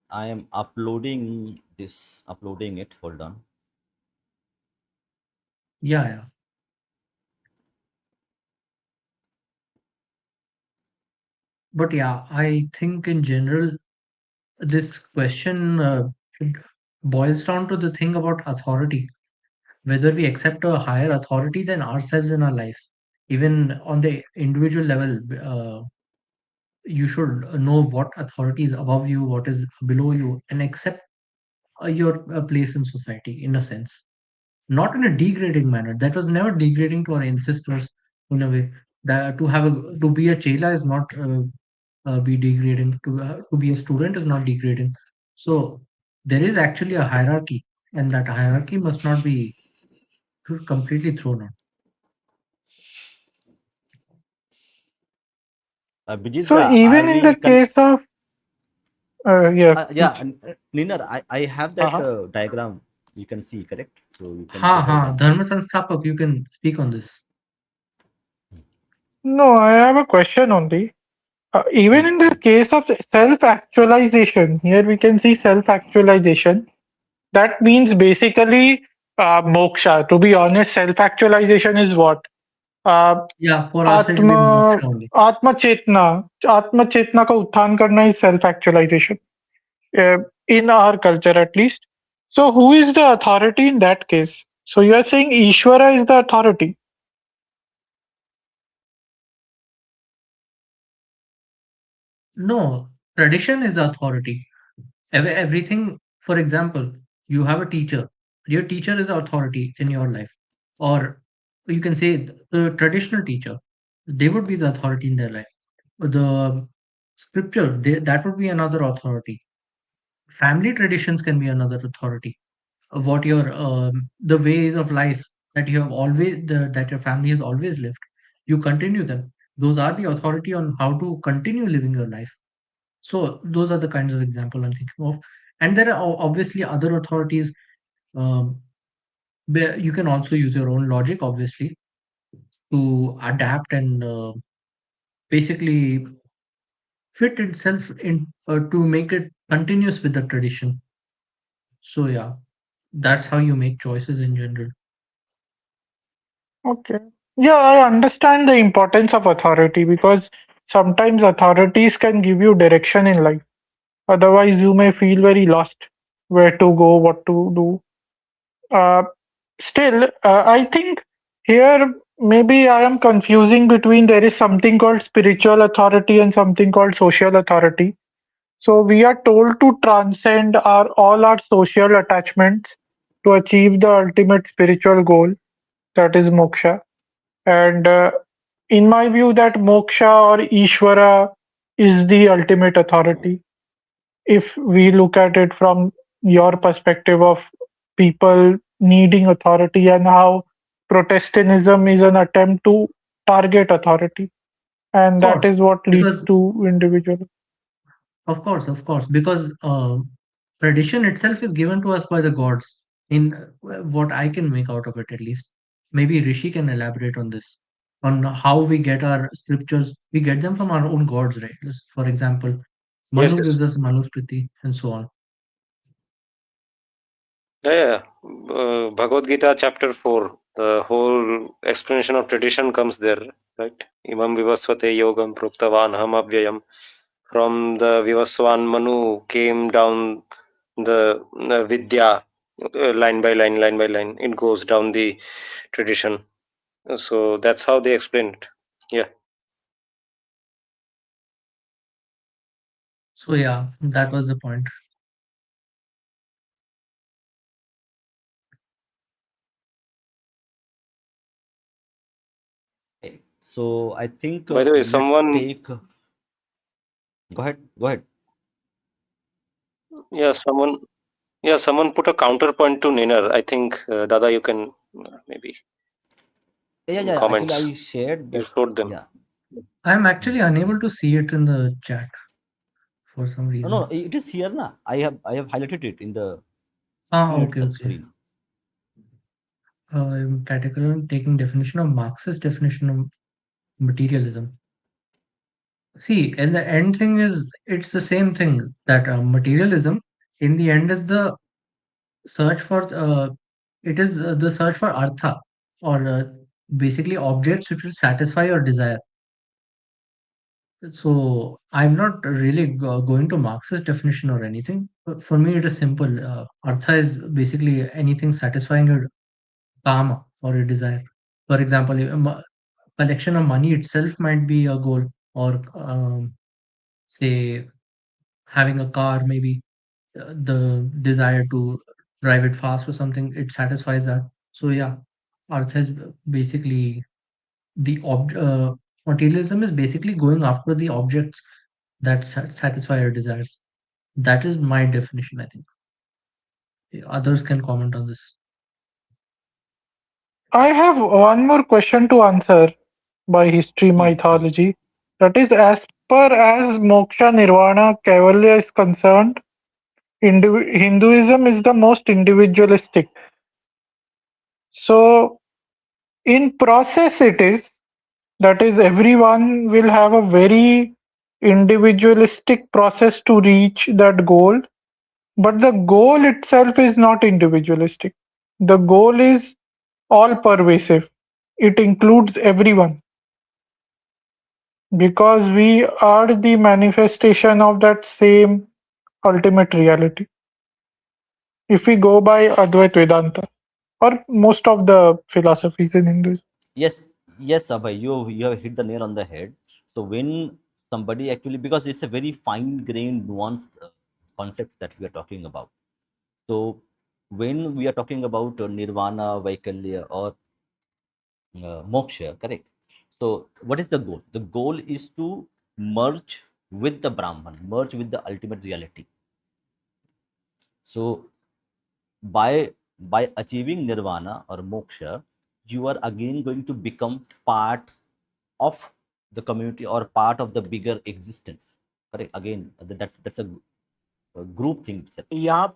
A: I am uploading it. Hold on.
C: Yeah, yeah. But yeah, I think in general, this question it boils down to the thing about authority, whether we accept a higher authority than ourselves in our life. Even on the individual level, you should know what authority is above you, what is below you, and accept your place in society in a sense. Not in a degrading manner. That was never degrading to our ancestors in a way. That to be a chela is not be degrading. To be a student is not degrading. So there is actually a hierarchy, and that hierarchy must not be completely thrown out.
A: Bijit,
D: So
A: are
D: even in the
A: we con-
D: case of yeah,
A: yeah, and Ninar, I have that
D: uh-huh.
A: diagram. You can see, correct? So you can
C: Ha
A: go ahead
C: ha,
A: and
C: Dharma Sansthapak, you can speak on this.
D: No, I have a question only. Even in the case of self-actualization, here we can see self-actualization. That means basically moksha. To be honest, self-actualization is what? Uh,
C: Yeah, for us it'll be
D: आत्मा
C: moksha only.
D: आत्म चेतना का उत्थान करना is self actualization in our culture at least. So who is the authority in that case? So you are saying Ishvara is the authority.
C: No, tradition is the authority. Everything, for example, you have a teacher. Your teacher is the authority in your life. Or you can say the traditional teacher. They would be the authority in their life. The scripture, that would be another authority. Family traditions can be another authority. What your the ways of life that you have that your family has always lived, you continue them. Those are the authority on how to continue living your life. So those are the kinds of example I'm thinking of. And there are obviously other authorities. um, where you can also use your own logic, obviously, to adapt and basically fit itself in to make it continuous with the tradition. So yeah, that's how you make choices in general.
D: Okay. Yeah, I understand the importance of authority because sometimes authorities can give you direction in life. Otherwise, you may feel very lost where to go, what to do. Uh, Still, I think here maybe I am confusing between there is something called spiritual authority and something called social authority. So we are told to transcend all our social attachments to achieve the ultimate spiritual goal, that is moksha. And in my view, that moksha or Ishvara is the ultimate authority. If we look at it from your perspective of people needing authority and how Protestantism is an attempt to target authority,
C: Of
D: and that
C: course,
D: is what leads
C: because
D: to individual.
C: of course, because tradition itself is given to us by the gods. In what I can make out of it, at least, maybe Rishi can elaborate on this, on how we get our scriptures. We get them from our own gods, right? For example,
E: Yes,
C: Manu
E: yes.
C: gives us Manusmriti and so on.
E: Yeah, yeah. Bhagavad Gita chapter 4, the whole explanation of tradition comes there, right? Imam vivasvate yogam proktavan ham avyayam. From the Vivaswan Manu came down the Vidya, line by line, line by line. It goes down the tradition. So that's how they explain it. Yeah.
C: So yeah, that was the point.
A: okay. So I think
E: By the way,
A: let's
E: someone,
A: take. Go ahead. Go ahead.
E: yeah, someone. Yeah, someone put a counterpoint to Ninner. I think, Dada, you can maybe
A: Yeah,
E: in
A: yeah. Actually,
E: comments.
A: I shared
E: You
A: that.
E: showed them.
A: Yeah.
C: I'm
A: Mm.
C: actually unable to see it in the chat for some
A: No, no,
C: reason.
A: it is here na. I have highlighted it in the
C: Ah,
A: screen
C: okay,
A: itself
C: okay.
A: screen.
C: I'm categorically taking definition of Marxist definition of materialism. See, and the end thing is it's the same thing that materialism in the end is the search for it is the search for artha or basically objects which will satisfy your desire. So I'm not really going to Marxist definition or anything. But for me, it is simple. Artha is basically anything satisfying your kama or your desire. For example, collection of money itself might be a goal, or say having a car, maybe the desire to drive it fast or something. It satisfies that. So yeah, Artha is basically the materialism is basically going after the objects that satisfy your desires. That is my definition, I think. Others can comment on this.
D: I have one more question to answer by history
A: Mm.
D: mythology. That is, as per as moksha nirvana kaivalya is concerned, Hinduism is the most individualistic. So, in process, it is that is, everyone will have a very individualistic process to reach that goal, but the goal itself is not individualistic. The goal is all pervasive, it includes everyone because we are the manifestation of that same ultimate reality. If we go by Advait Vedanta or most of the philosophies in Hinduism.
A: Yes, yes, Abhay, you have hit the nail on the head. So when somebody actually, because it's a very fine grained nuanced concept that we are talking about. So when we are talking about nirvana, vaikalya, or moksha, correct? So what is the goal? The goal is to merge with the brahman, merge with the ultimate reality. So by achieving nirvana or moksha, you are again going to become part of the community or part of the bigger existence, correct? Again, that's a group thing itself.
B: यहाँ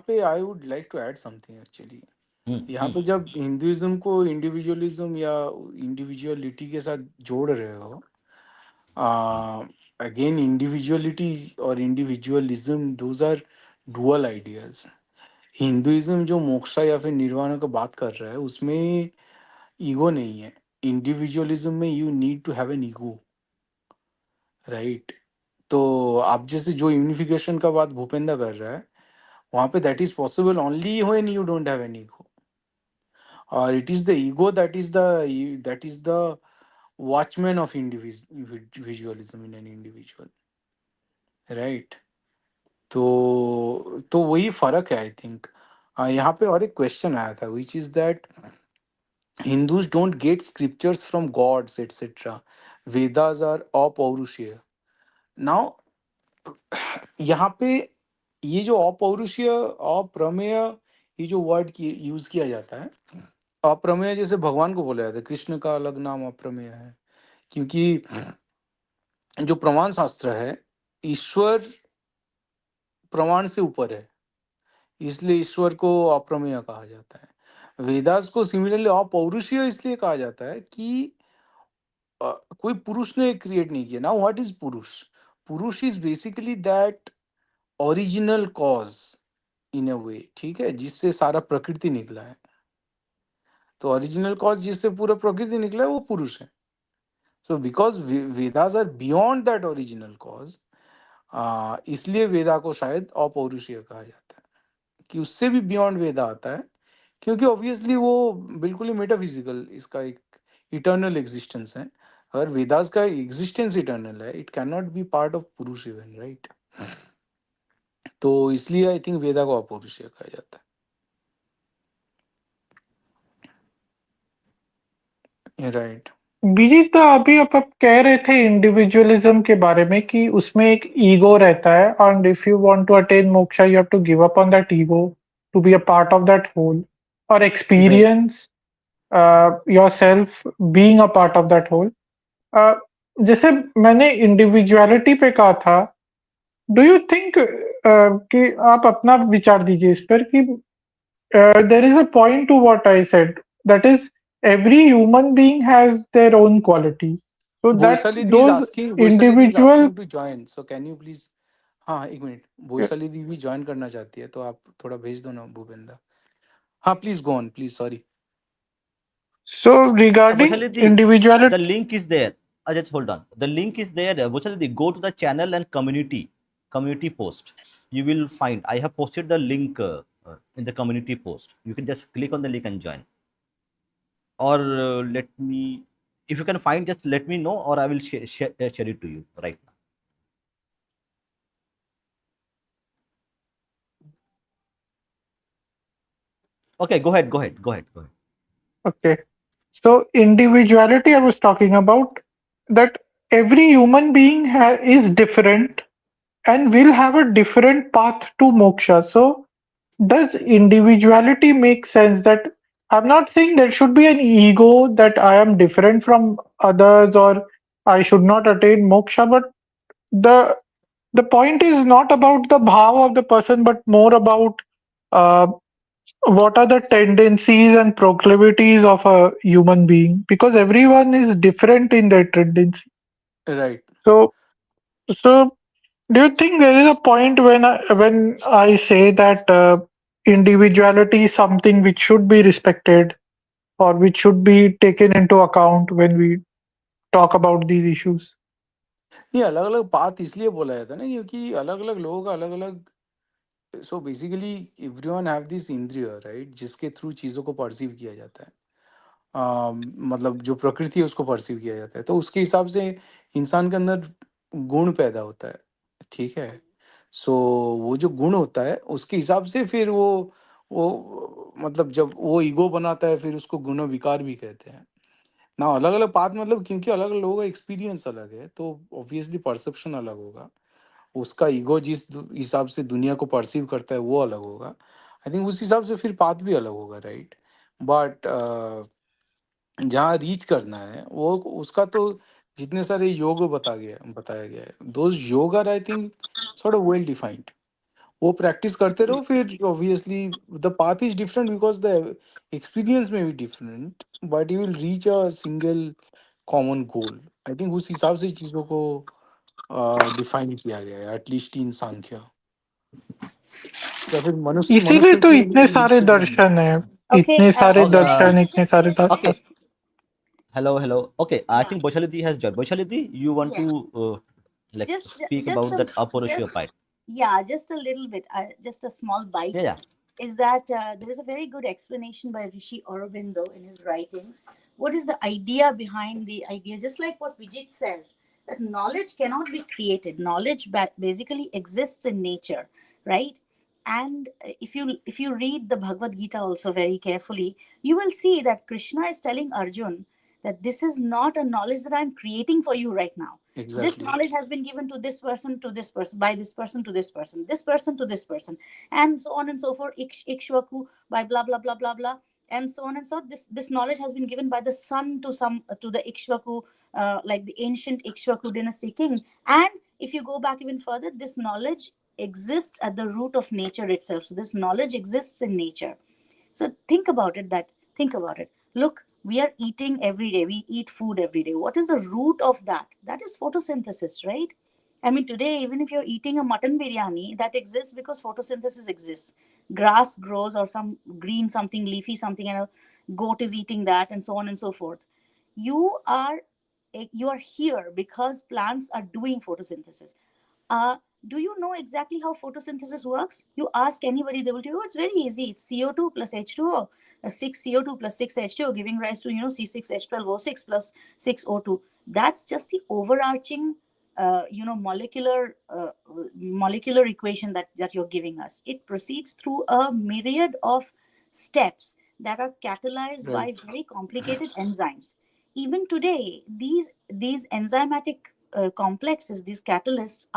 B: पे I would like to add something actually.
A: Hmm,
B: यहाँ
A: hmm.
B: पे जब Hinduism को individualism या individuality के साथ जोड़ रहे हो, अगेन इंडिविजुअलिटी और individualism those are dual ideas. Hinduism जो मोक्षा या फिर निर्वाणा का बात कर रहा है उसमें ईगो नहीं है. इंडिविजुअलिज्म में you need to have an ego, right? तो आप जैसे जो यूनिफिकेशन का बात भूपेंद्र कर रहा है, वहाँ पे that is possible only when you don't have an ego, और it is the ego that is the watchman of individualism in an individual, right? तो वही फर्क है आई थिंक. यहाँ पे और एक क्वेश्चन आया था which is that Hindus don't get scriptures from gods, etc. Vedas are अपौरुषीय. Now, यहाँ पे ये जो अपौरुषीय, अप्रमेय, ये जो वर्ड की यूज किया जाता है, अप्रमेय जैसे भगवान को बोला जाता है, कृष्ण का अलग नाम अप्रमेय है, क्योंकि जो प्रमाण शास्त्र है, ईश्वर प्रमाण से ऊपर है, इसलिए ईश्वर को अप्रमेय कहा जाता है. वेदास को सिमिलरली अपौरुषीय इसलिए कहा जाता है कि कोई पुरुष ने क्रिएट नहीं किया. Now what is Purusha? Purusha is basically that original cause in a way, ठीक है, जिससे सारा प्रकृति निकला है. तो ओरिजिनल कॉज जिससे पूरा प्रकृति निकला है वो पुरुष है. So because Vedas are beyond that original cause, इसलिए वेदा को शायद अपौरुषीय कहा जाता है, कि उससे भी बियॉन्ड वेदा आता है, क्योंकि ऑब्वियसली वो बिल्कुल ही मेटाफिजिकल, इसका एक इटर्नल एग्जिस्टेंस है. अगर वेदास का एग्जिस्टेंस इटर्नल है, it can not be part of पुरुष इवन, राइट? तो इसलिए आई थिंक वेदा को अपौरुषीय कहा जाता है, राइट?
D: बीजित तो अभी आप कह रहे थे इंडिविजुअलिज्म के बारे में कि उसमें एक ईगो रहता है and if you want to attain moksha you have to give up on that ego to be a part of that whole और
C: Right.
D: Experience yourself being a part of that whole. जैसे मैंने individuality पे कहा था, do you think कि आप अपना विचार दीजिए इस पर कि there is a point to what I said. That is, every human being has their own qualities. So that those
B: obviously the is
D: individual.
B: Asking to join, so can you please. हाँ एक minute, भोईसली दी भी join करना चाहती है, तो आप थोड़ा भेज दो ना भूपेंद्र। हाँ please go on please, sorry.
D: So
A: Yeah,
D: regarding
A: Vaishali, the
D: individuality,
A: link is there. Just hold on. The link is there. Vaishali, go to the channel and community post. You will find. I have posted the link in the community post. You can just click on the link and join. Or let me, if you can find, just let me know, or I will share it to you right now. Okay, go ahead. Go ahead. Go ahead. Go ahead.
D: okay. So individuality, I was talking about that every human being is different and will have a different path to moksha. So does individuality make sense? That I'm not saying there should be an ego that I am different from others or I should not attain moksha, but the the point is not about the bhav of the person, but more about uh, what are the tendencies and proclivities of a human being, because everyone is different in their tendency.
B: Right.
D: So, so do you think there is a point when I say that individuality is something which should be respected or which should be taken into account when we talk about these issues?
B: ये अलग अलग बात इसलिए बोला जाता है ना, क्योंकि अलग अलग लोगों का अलग अलग। So basically everyone have this इंद्रिय, राइट, जिसके थ्रू चीज़ों को परसीव किया जाता है। मतलब जो प्रकृति है उसको परसीव किया जाता है, तो उसके हिसाब से इंसान के अंदर गुण पैदा होता है। ठीक है। सो वो जो गुण होता है उसके हिसाब से फिर वो मतलब जब वो ईगो बनाता है फिर उसको गुण विकार भी कहते हैं ना। अलग अलग बात मतलब, क्योंकि अलग अलग लोगों का एक्सपीरियंस अलग है, तो ऑब्वियसली परसेप्शन अलग होगा। उसका ईगो जिस हिसाब से दुनिया को परसीव करता है वो अलग होगा। आई थिंक उस हिसाब से फिर बात भी अलग होगा, राइट। बट जहाँ रीच करना है वो उसका तो जितने सारे योग बताया गया है, दोज योग are I think sort of well defined. वो प्रैक्टिस करते रहो, फिर obviously the path is different because the experience में भी different, but you will reach a single common goal. I think उस हिसाब से चीज़ों को डिफाइन किया गया है, एटलीस्ट इन सांख्य, या फिर मनुष्य
D: इसीलिए
B: मनुस्मृति
D: तो
B: में
D: इतने
B: भी
D: सारे
B: निश्चित नहीं
D: दर्शन है,
F: Okay,
D: इतने सारे
A: Okay.
D: दर्शन, इतने सारे
F: yeah,
D: शास्त्र।
A: Okay. Hello. Hello. Okay. I
F: yeah,
A: think Vaishali has joined. Vaishali, you want
F: yeah.
A: to like
F: Just,
A: speak
F: just
A: about
F: a,
A: that Apurusha
F: just
A: part?
F: yeah, just a little bit, just a small
A: Yeah.
F: bite.
A: Yeah.
F: Is that there is a very good explanation by Rishi Aurobindo in his writings. What is the idea behind the idea? Just like what Vijit says, that knowledge cannot be created. Knowledge basically exists in nature, right? And if you read the Bhagavad Gita also very carefully, you will see that Krishna is telling Arjun that this is not a knowledge that I'm creating for you right now. This
B: exactly.
F: knowledge has been given to this person, to this person, by this person to this person to this person, and so on and so forth. Ikshvaku by blah blah blah blah blah, and so on and so on. This knowledge has been given by the son to some to the Ikshvaku, like the ancient Ikshvaku dynasty king. And if you go back even further, this knowledge exists at the root of nature itself. So this knowledge exists in nature. So think about it. Think about it. Look, we are eating every day. We eat food every day. What is the root of that? That is photosynthesis, right? I mean, today, even if you're eating a mutton biryani, that exists because photosynthesis exists. Grass grows or some green something, leafy something, and a goat is eating that, and so on and so forth. You are you are here because plants are doing photosynthesis. uh, do you know exactly how photosynthesis works? You ask anybody, they will tell you, oh, it's very easy. It's CO2 plus H2O, 6 CO2 plus 6 H2O, giving rise to, C6H12O6 plus 6O2. That's just the overarching, molecular equation that you're giving us. It proceeds through a myriad of steps that are catalyzed
B: right.
F: by very complicated enzymes. even today, these enzymatic complexes, these catalysts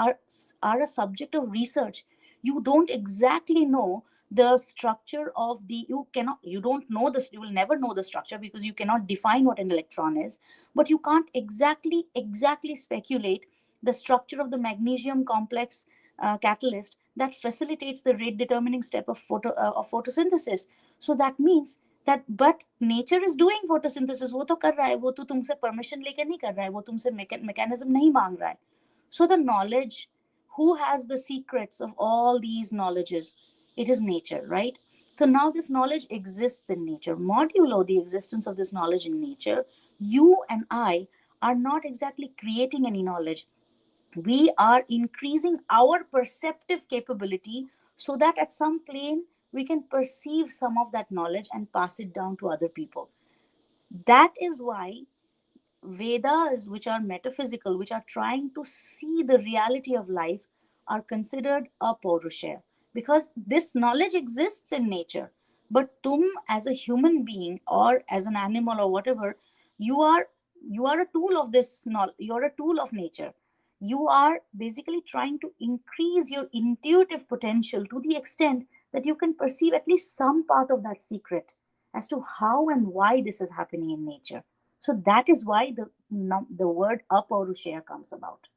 F: are a subject of research. You don't exactly know the structure of the, you don't know this, you will never know the structure because you cannot define what an electron is, but you can't exactly speculate the structure of the magnesium complex catalyst that facilitates the rate determining step of photosynthesis. So that means that, but nature is doing photosynthesis, वो तो कर रहा है, वो तो तुमसे permission लेकर नहीं कर रहा है, वो तुमसे मैकेनिज्म नहीं मांग रहा है. So the knowledge, who has the secrets of all these knowledges? It is nature, right? So now this knowledge exists in nature. Modulo the existence of this knowledge in nature, you and I are not exactly creating any knowledge. We are increasing our perceptive capability so that at some plane we can perceive some of that knowledge and pass it down to other people. That is why Vedas, which are metaphysical, which are trying to see the reality of life, are considered a Paurushaya, because this knowledge exists in nature. But tum, as a human being or as an animal or whatever, you are you are a tool of this knowledge. You are a tool of nature. You are basically trying to increase your intuitive potential to the extent that you can perceive at least some part of that secret as to how and why this is happening in nature. So that is why the word apaurushaya comes about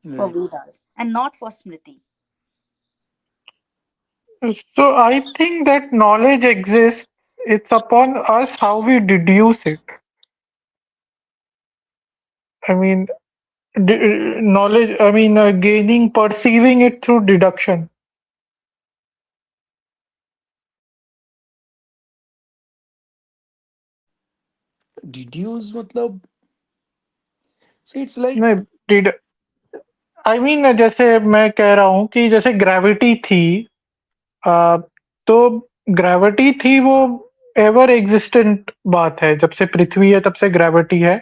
F: for
B: Right.
F: Vedas and not for Smriti.
D: So I think that knowledge exists. It's upon us how we deduce it. I mean, knowledge. I mean, gaining, perceiving it through deduction.
B: Deduce matlab, so it's like,
D: नहीं, I mean जैसे मैं कह रहा हूँ कि जैसे gravity थी, अ, तो ग्रेविटी थी वो एवर एग्जिस्टेंट बात है, जब से पृथ्वी है तब से ग्रेविटी है.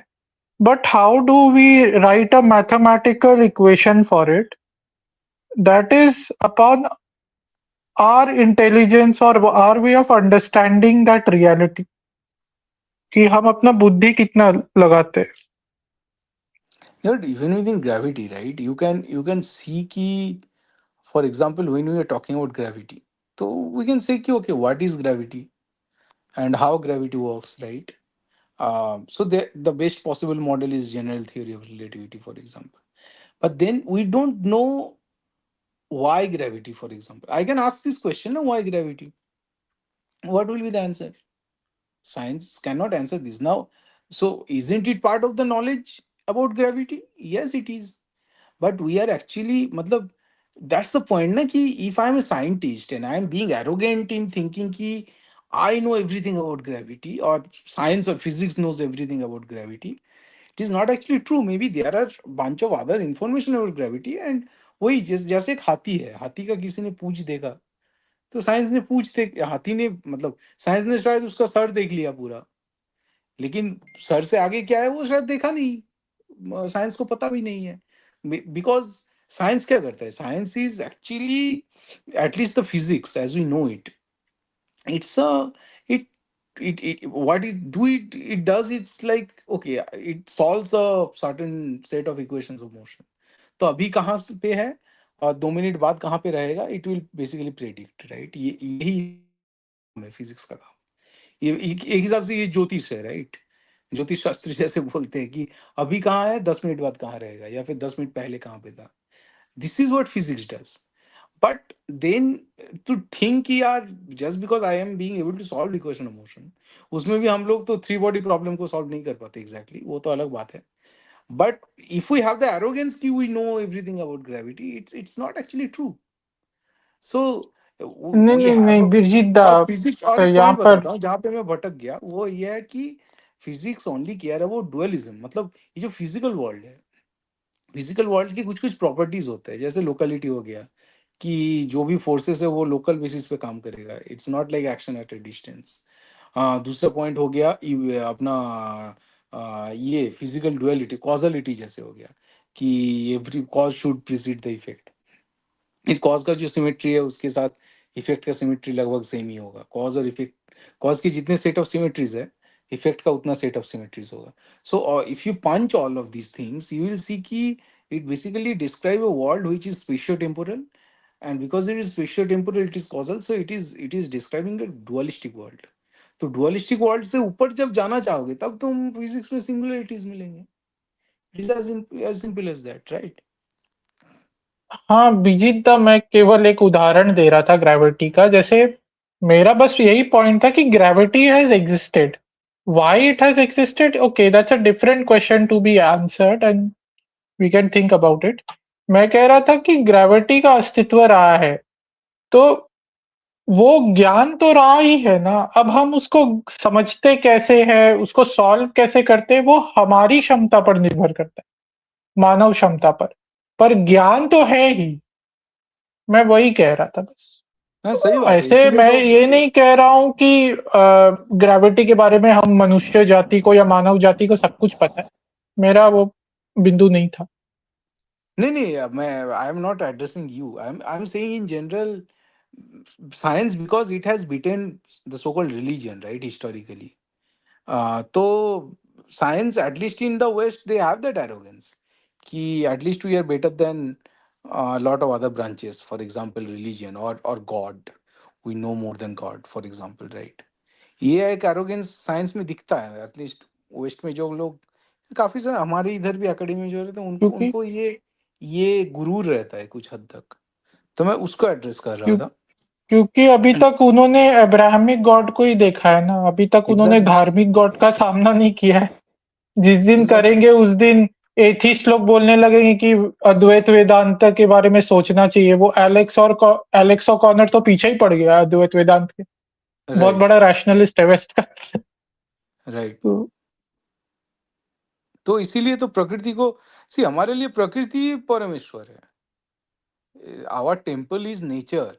D: But how do we write a mathematical equation for it that is upon our intelligence और our way of understanding that reality, कि हम अपना बुद्धि कितना लगाते हैं.
B: yeah, even within gravity, right? You can see ki, for example, when we are talking about gravity, so we can say ki, okay, what is gravity and how gravity works, right? So the best possible model is general theory of relativity, for example. But then we don't know why gravity, for example. I can ask this question, "No, why gravity?" What will be the answer? Science cannot answer this. Now, so isn't it part of the knowledge about gravity? Yes, it is. But we are actually, matlab, that's the point, na, ki if I'm a scientist and I'm being arrogant in thinking ki I know everything about gravity, or science or physics knows everything about gravity, it is not actually true. Maybe there are bunch of other information about gravity, and वही जैसे एक हाथी है, हाथी का किसी ने पूछ देखा, तो साइंस ने पूछ देख, हाथी ने मतलब साइंस ने शायद उसका सर देख लिया पूरा, लेकिन सर से आगे क्या है वो शायद देखा नहीं, साइंस को पता भी नहीं है. बिकॉज साइंस क्या करता है, science is actually, at least the physics as we know it, it's a it it what it do it does, it's like, okay, it solves a certain set of equations of motion. तो अभी कहाँ पे है और 2 minute बाद कहाँ पे रहेगा, it will basically predict, right? ये यही है फिजिक्स का काम. ये एक हिसाब से ये ज्योतिष है, राइट? ज्योतिष शास्त्र जैसे बोलते हैं कि अभी कहाँ है, 10 मिनट बाद कहाँ रहेगा, या फिर 10 मिनट पहले कहाँ पे था. This is what physics does. But then to think कि यार just because I am being able to solve equation of motion, उसमें भी हम लोग तो थ्री बॉडी प्रॉब्लम को सॉल्व नहीं कर पाते एग्जैक्टली, वो तो अलग बात है. But if we have the arrogance कि we know everything about gravity, it's not actually true. So
D: नहीं
B: वी
D: नहीं
B: हैव,
D: नहीं, बिरजीत
B: और फिजिक्स, और एक
D: यहाँ
B: पॉइंट
D: पर
B: बताता हूँ जहाँ पे मैं भटक गया, वो ये है कि physics only care about dualism. मतलब ये जो फिजिकल वर्ल्ड है, फिजिकल वर्ल्ड की कुछ कुछ प्रॉपर्टीज होते हैं, जैसे लोकलिटी हो गया, कि जो भी फोर्सेस है वो लोकल बेसिस पे काम करेगा, it's not like action at a distance. हाँ, दूसरा पॉइंट हो गया अपना ये फिजिकल डुअलिटी, कॉजलिटी जैसे हो गया, कि every cause should precede the effect. इस कॉज का जो सिमेट्री है उसके साथ इफेक्ट का सिमेट्री लगभग सेम ही होगा. कॉज और इफेक्ट, कॉज के जितने सेट ऑफ सिमेट्रीज है, इफेक्ट का उतना सेट ऑफ सिमेट्रीज होगा. So if you punch all of these things you will see कि it basically describe a world which is spatio-temporal, and because it is spatio-temporal it is causal, so it is describing a dualistic world. तो dualistic world से ऊपर जब जाना चाहोगे तब तुम physics में सिंगुलरिटीज मिलेंगे. It is as simple as that, right?
D: हाँ, विजिता मैं केवल एक उदाहरण दे रहा था ग्रेविटी का। जैसे मेरा बस यही पॉइंट था कि gravity has existed. Why it has existed? Okay, that's a different question to be answered and we can think about it. मैं कह रहा था कि ग्रेविटी का अस्तित्व रहा है, तो वो ज्ञान तो रहा ही है ना। अब हम उसको समझते कैसे हैं, उसको सॉल्व कैसे करते हैं, वो हमारी क्षमता पर निर्भर करता है, मानव क्षमता पर। पर ज्ञान तो है ही। मैं वही कह रहा था बस।
B: हाँ सही बात है,
D: ऐसे
B: इसीलिए
D: मैं
B: तो.
D: ये नहीं कह रहा हूँ कि ग्रेविटी के बारे में हम मनुष्य जाति को या मानव जाति को सब कुछ पता है। मेरा वो बिंदु नहीं था।
B: नहीं नहीं, मैं I am not addressing you, I am saying in general science, because it has beaten the so called religion, right, historically. तो science at least in the west they have that arrogance कि at least we are better than lot of other branches, for example religion और god, we know more than god for example, right. ये एक arrogance science में दिखता है at least waste में. जो लोग काफी सारे हमारे इधर भी एकेडमी में जो रहते हैं उनको
D: क्योंकि
B: उनको ये गुरूर रहता है कुछ हद तक. तो मैं उसको एड्रेस कर रहा
D: क्यों
B: था.
D: क्योंकि अभी तक उन्होंने अब्राहमिक गॉड को ही देखा है ना। अभी तक उन्होंने
B: एग्जैक्टली.
D: धार्मिक गॉड का सामना नहीं किया है। जिस दिन
B: एग्जैक्टली.
D: करेंगे उस दिन एथिस्ट लोग बोलने लगेंगे कि अद्वैत वेदांत के बारे में सोचना चाहिए। वो एलेक्स ओकॉनर तो पीछे ही पड़ गया अद्वैत वेदांत के। बहुत
B: राइट.
D: बड़ा रैशनलिस्ट है वेस्ट का।
B: राइट.
D: तो
B: तो इसीलिए तो प्रकृति को, सी, हमारे लिए प्रकृति परमेश्वर है. Our temple is nature.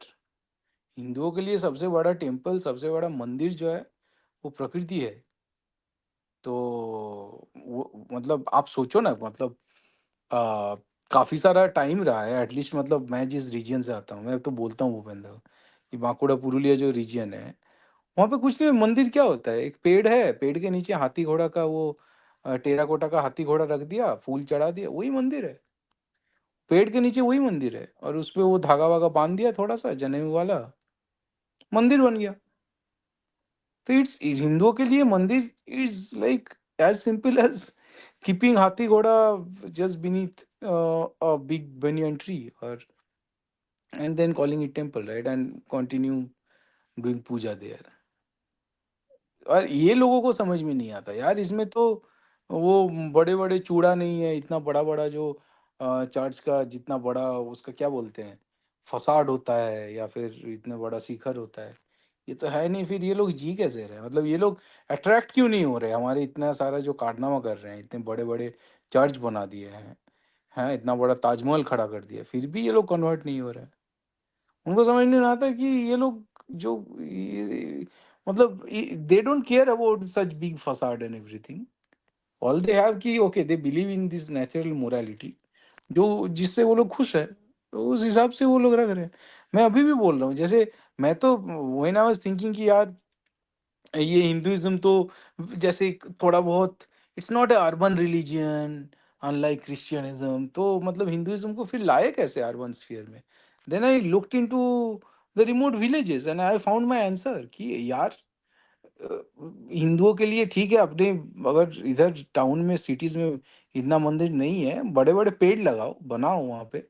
B: हिंदुओं के लिए सबसे बड़ा टेम्पल, सबसे बड़ा मंदिर जो है वो प्रकृति है. तो वो मतलब आप सोचो ना, मतलब आ, काफी सारा टाइम रहा है एटलीस्ट. मतलब मैं जिस रीजन से आता हूँ, मैं तो बोलता हूँ भूपेंद्र कि बांकुड़ा पुरुलिया जो रीजन है वहाँ पे कुछ नहीं, मंदिर क्या होता है, एक पेड़ है, पेड़ के नीचे हाथी घोड़ा का वो टेराकोटा का हाथी घोड़ा रख दिया, फूल चढ़ा दिया, वही मंदिर है. पेड़ के नीचे वही मंदिर है, और उस पे वो धागा वागा बांध दिया थोड़ा सा जनेऊ वाला, मंदिर बन गया. तो इट्स हिंदुओं के लिए मंदिर is like as simple as keeping haathi ghoda just beneath a big banyan tree, or and then calling it temple, right, and continue doing puja there. और ये लोगों को समझ में नहीं आता यार. इसमें तो वो बड़े बड़े चूड़ा नहीं है, इतना बड़ा बड़ा जो चर्च का जितना बड़ा उसका क्या बोलते हैं, फसाड होता है, या फिर इतना बड़ा शिखर होता है, ये तो है नहीं. फिर ये लोग जी कैसे रहे हैं, मतलब ये लोग अट्रैक्ट क्यों नहीं हो रहे हमारे इतना सारा जो कारनामा कर रहे हैं, इतने बड़े बड़े चर्च बना दिए हैं, इतना बड़ा ताजमहल खड़ा कर दिया, फिर भी ये लोग कन्वर्ट नहीं हो रहे हैं. उनको समझ नहीं आता कि ये लोग जो मतलब they don't care about such big facade and everything. All they have कि okay they believe in this natural morality, जो जिससे वो लोग खुश है, तो उस हिसाब से वो लोग रख रहे हैं. मैं अभी भी बोल रहा हूँ, जैसे मैं तो व्हेन आई वाज थिंकिंग कि यार ये हिंदुइज्म तो जैसे थोड़ा बहुत it's not a urban religion unlike क्रिश्चियनिज्म, तो मतलब हिंदुइज्म को फिर लाए कैसे अर्बन स्फीयर में. Then I looked into the remote villages and I found my answer कि यार अ, हिंदुओं के लिए ठीक है अपने, अगर इधर टाउन में सिटीज में इतना मंदिर नहीं है, बड़े बड़े पेड़ लगाओ, बनाओ वहां पे,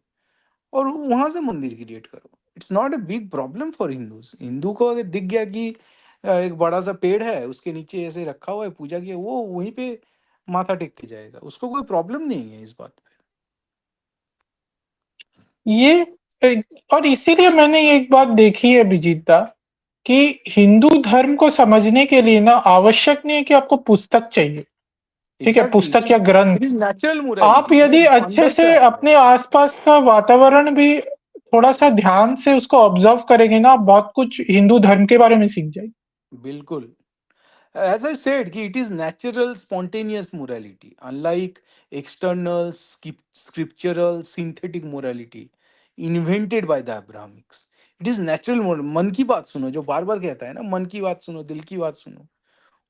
B: और वहां से मंदिर क्रिएट करो. It's not a big problem for Hindus. Hindu को अगर दिख गया कि एक बड़ा सा पेड़ है, उसके नीचे ऐसे रखा हुआ है, पूजा किया, वो वहीं पे माथा टेक के जाएगा, उसको कोई प्रॉब्लम नहीं है इस बात पे.
D: ये और इसीलिए मैंने एक बात देखी है विजीता, कि हिंदू धर्म को समझने के लिए ना आवश्यक नहीं है कि आपको पुस्तक चाहिए। ठीक है,
B: एग्जैक्टली.
D: पुस्तक या
B: इट
D: ग्रंथ।
B: इज नेचुरल
D: आप
B: मोरालिटी, ये
D: यदि अच्छे
B: अंदर से
D: से
B: आता है.
D: अपने आसपास का वातावरण भी थोड़ा सा ध्यान से उसको ऑब्जर्व करेंगे ना, आप बहुत कुछ हिंदू धर्म के बारे में सीख जाएंगे।
B: बिल्कुल. As I said, कि it is natural, spontaneous morality, unlike external, scriptural, synthetic morality invented by the Abrahamics. It is natural moral. मन की बात सुनो, जो बार बार कहता है ना, मन की बात सुनो, दिल की बात सुनो,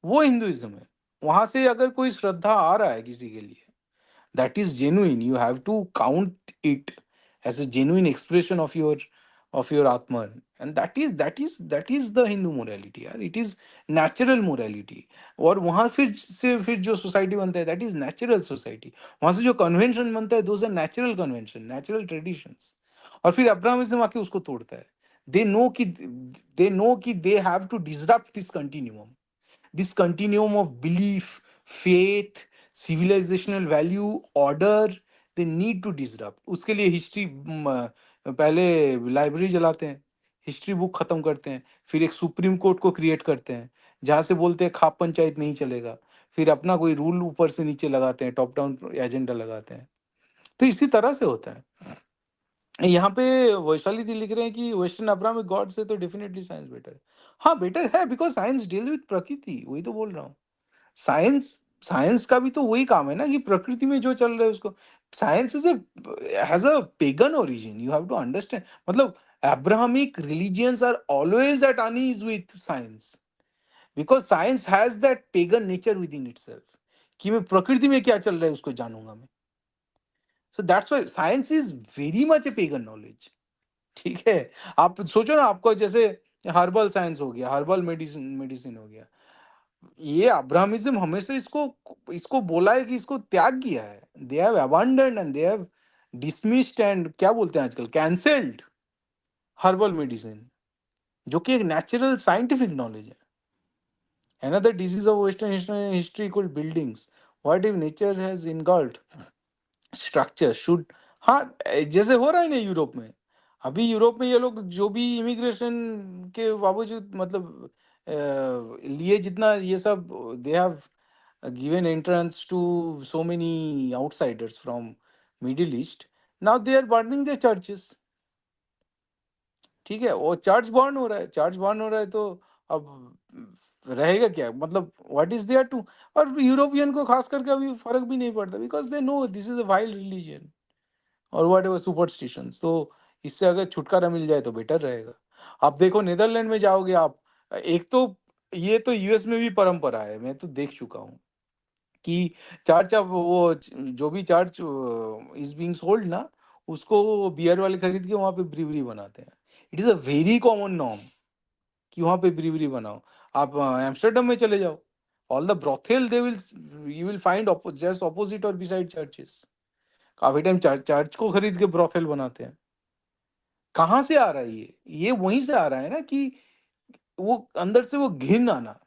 B: वो हिंदुइज्म है। वहां से अगर कोई श्रद्धा आ रहा है किसी के लिए, that is genuine, you have to count it as a genuine expression of your atman, and that is the Hindu morality यार, it is natural morality। और वहां फिर जो सोसाइटी बनता है, that is natural society। वहां से जो कन्वेंशन बनता है, those are natural convention, natural traditions। और फिर अब्राहमिज्म आके उसको तोड़ता है। दे नो कि they have to disrupt this continuum, this continuum of belief, faith, civilizational value, order, they need to disrupt। उसके लिए हिस्ट्री, पहले लाइब्रेरी जलाते हैं, हिस्ट्री बुक खत्म करते हैं, फिर एक सुप्रीम कोर्ट को क्रिएट करते हैं जहाँ से बोलते हैं खाप पंचायत नहीं चलेगा, फिर अपना कोई रूल ऊपर से नीचे लगाते हैं, टॉप डाउन एजेंडा लगाते हैं। तो इसी तरह से होता है। यहाँ पे वैशाली दी लिख रहे हैं कि वेस्टर्न अब्राहमिक गॉड से तो डेफिनेटली साइंस बेटर है। हाँ बेटर है, बिकॉज साइंस डील विद प्रकृति, वही तो बोल रहा हूँ। साइंस साइंस का भी तो वही काम है ना, कि प्रकृति में जो चल रहा है उसको। Science is has a pagan origin, you have to understand. मतलब Abrahamic religions are always at unease with science, because science has that pagan nature within itself, कि मैं प्रकृति में क्या चल रहा है उसको जानूंगा मैं। सो that's why science is very much A pagan knowledge. ठीक है। आप सोचो ना, आपको जैसे हर्बल साइंस हो गया, हर्बल मेडिसिन मेडिसिन हो गया, ये अब्राहमिज्म हमेशा इसको इसको बोला है कि इसको त्याग किया है। They have abandoned and they have dismissed and क्या बोलते हैं आजकल, कैंसल्ड हर्बल मेडिसिन, जो कि एक नेचुरल साइंटिफिक नॉलेज है। Another disease of Western history called buildings. What if nature has engulfed structure should. हाँ, जैसे हो रहा है ना यूरोप में। अभी यूरोप में ये लोग जो भी इमिग्रेशन के बावजूद, मतलब लिए जितना ये सब, they have given entrance to so many outsiders from Middle East, now they are burning the churches. ठीक है, वो चर्च बर्न हो रहा है, चर्च बर्न हो रहा है, तो अब रहेगा क्या, मतलब व्हाट इज देयर टू। और यूरोपियन को खास करके अभी फर्क भी नहीं पड़ता, because they know this is a wild religion और व्हाट एवर सुपरस्टिशंस। तो इससे अगर छुटकारा मिल जाए तो बेटर रहेगा। आप देखो नीदरलैंड में जाओगे आप, एक तो ये तो यूएस में भी परंपरा है, मैं तो देख चुका हूँ कि चर्च, अब वो जो भी चर्च इज बीइंग सोल्ड ना, उसको वो बियर वाले खरीद के वहां पे ब्रीवरी बनाते हैं। It is a very common norm कि वहां पे ब्रीवरी बनाओ। आप एम्स्टर्डम में चले जाओ, all the brothel they will, you will find just opposite और बिसाइड चर्चेस। काफी टाइम चर्च को खरीद के ब्रोथेल बनाते हैं। कहाँ से आ रहा है ये वहीं से आ रहा है ना, कि वो अंदर से वो घिन आना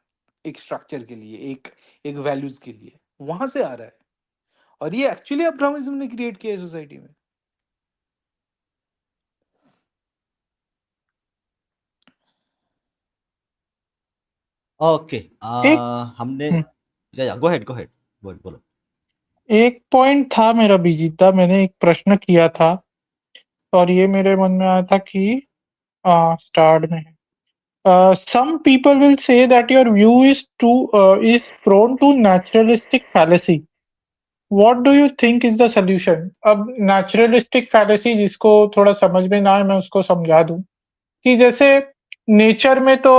B: एक स्ट्रक्चर के लिए, एक एक वैल्यूज के लिए, वहां से आ रहा है। और ये एक्चुअली अब्राहमिज्म ने क्रिएट किया है सोसाइटी में।
A: ओके।
D: एक
A: हमने
D: हम्म,
A: या गो हेड बोलो।
D: एक पॉइंट था मेरा बीजीता, मैंने एक प्रश्न किया था और ये मेरे मन में आया था कि स्टार्ट में some people will say that your view is prone to naturalistic fallacy. What do you think is the solution? अब naturalistic fallacy जिसको थोड़ा समझ में ना आए मैं उसको समझा दूं कि जैसे नेचर में तो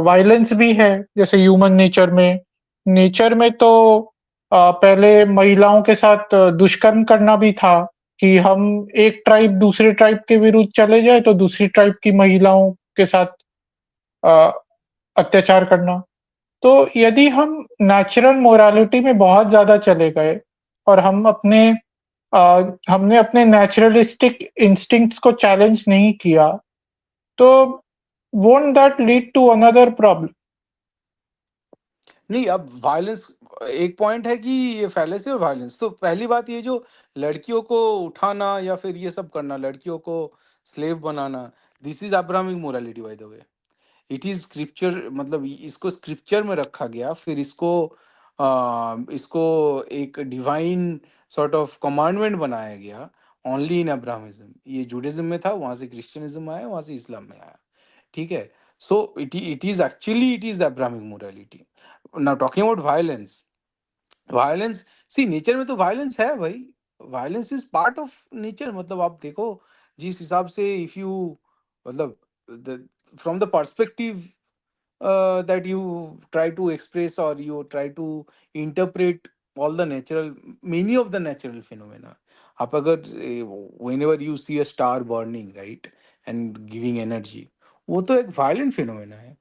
D: वायलेंस भी है, जैसे ह्यूमन नेचर में तो पहले महिलाओं के साथ दुष्कर्म करना भी था, कि हम एक ट्राइब दूसरे ट्राइब के विरुद्ध चले जाए तो दूसरी ट्राइब की महिलाओं के साथ अ, अत्याचार करना। तो यदि हम नेचुरल मोरालिटी में बहुत ज़्यादा चले गए और हमने अपने नेचुरलिस्टिक इंस्टिंक्ट्स को चैलेंज नहीं किया, तो won't that lead to another problem?
B: नहीं, अब वायलेंस एक पॉइंट है कि ये फैलेसी और वायलेंस, तो पहली बात ये जो लड़कियों को उठाना या फिर ये सब करना, लड़कियों को slave banana, this is Abrahamic morality by the way. It is scripture, मतलब इसको स्क्रिप्चर में रखा गया, फिर इसको एक डिवाइन सॉर्ट ऑफ कमांडमेंट बनाया गया ओनली इन अब्राहमिज्म। ये जुडाइज्म में था, वहां से क्रिश्चियनिज्म आया, वहां से इस्लाम में आया। ठीक है। So it is Abrahamic morality. Now talking about violence, violence, see nature में तो वायलेंस है भाई, violence is part of nature. मतलब आप देखो जिस हिसाब से, इफ यू, मतलब from the perspective that you try to express or you try to interpret all the natural, many of the natural phenomena. आप अगर whenever you see a star burning, right, and giving energy, वो तो एक violent phenomena है.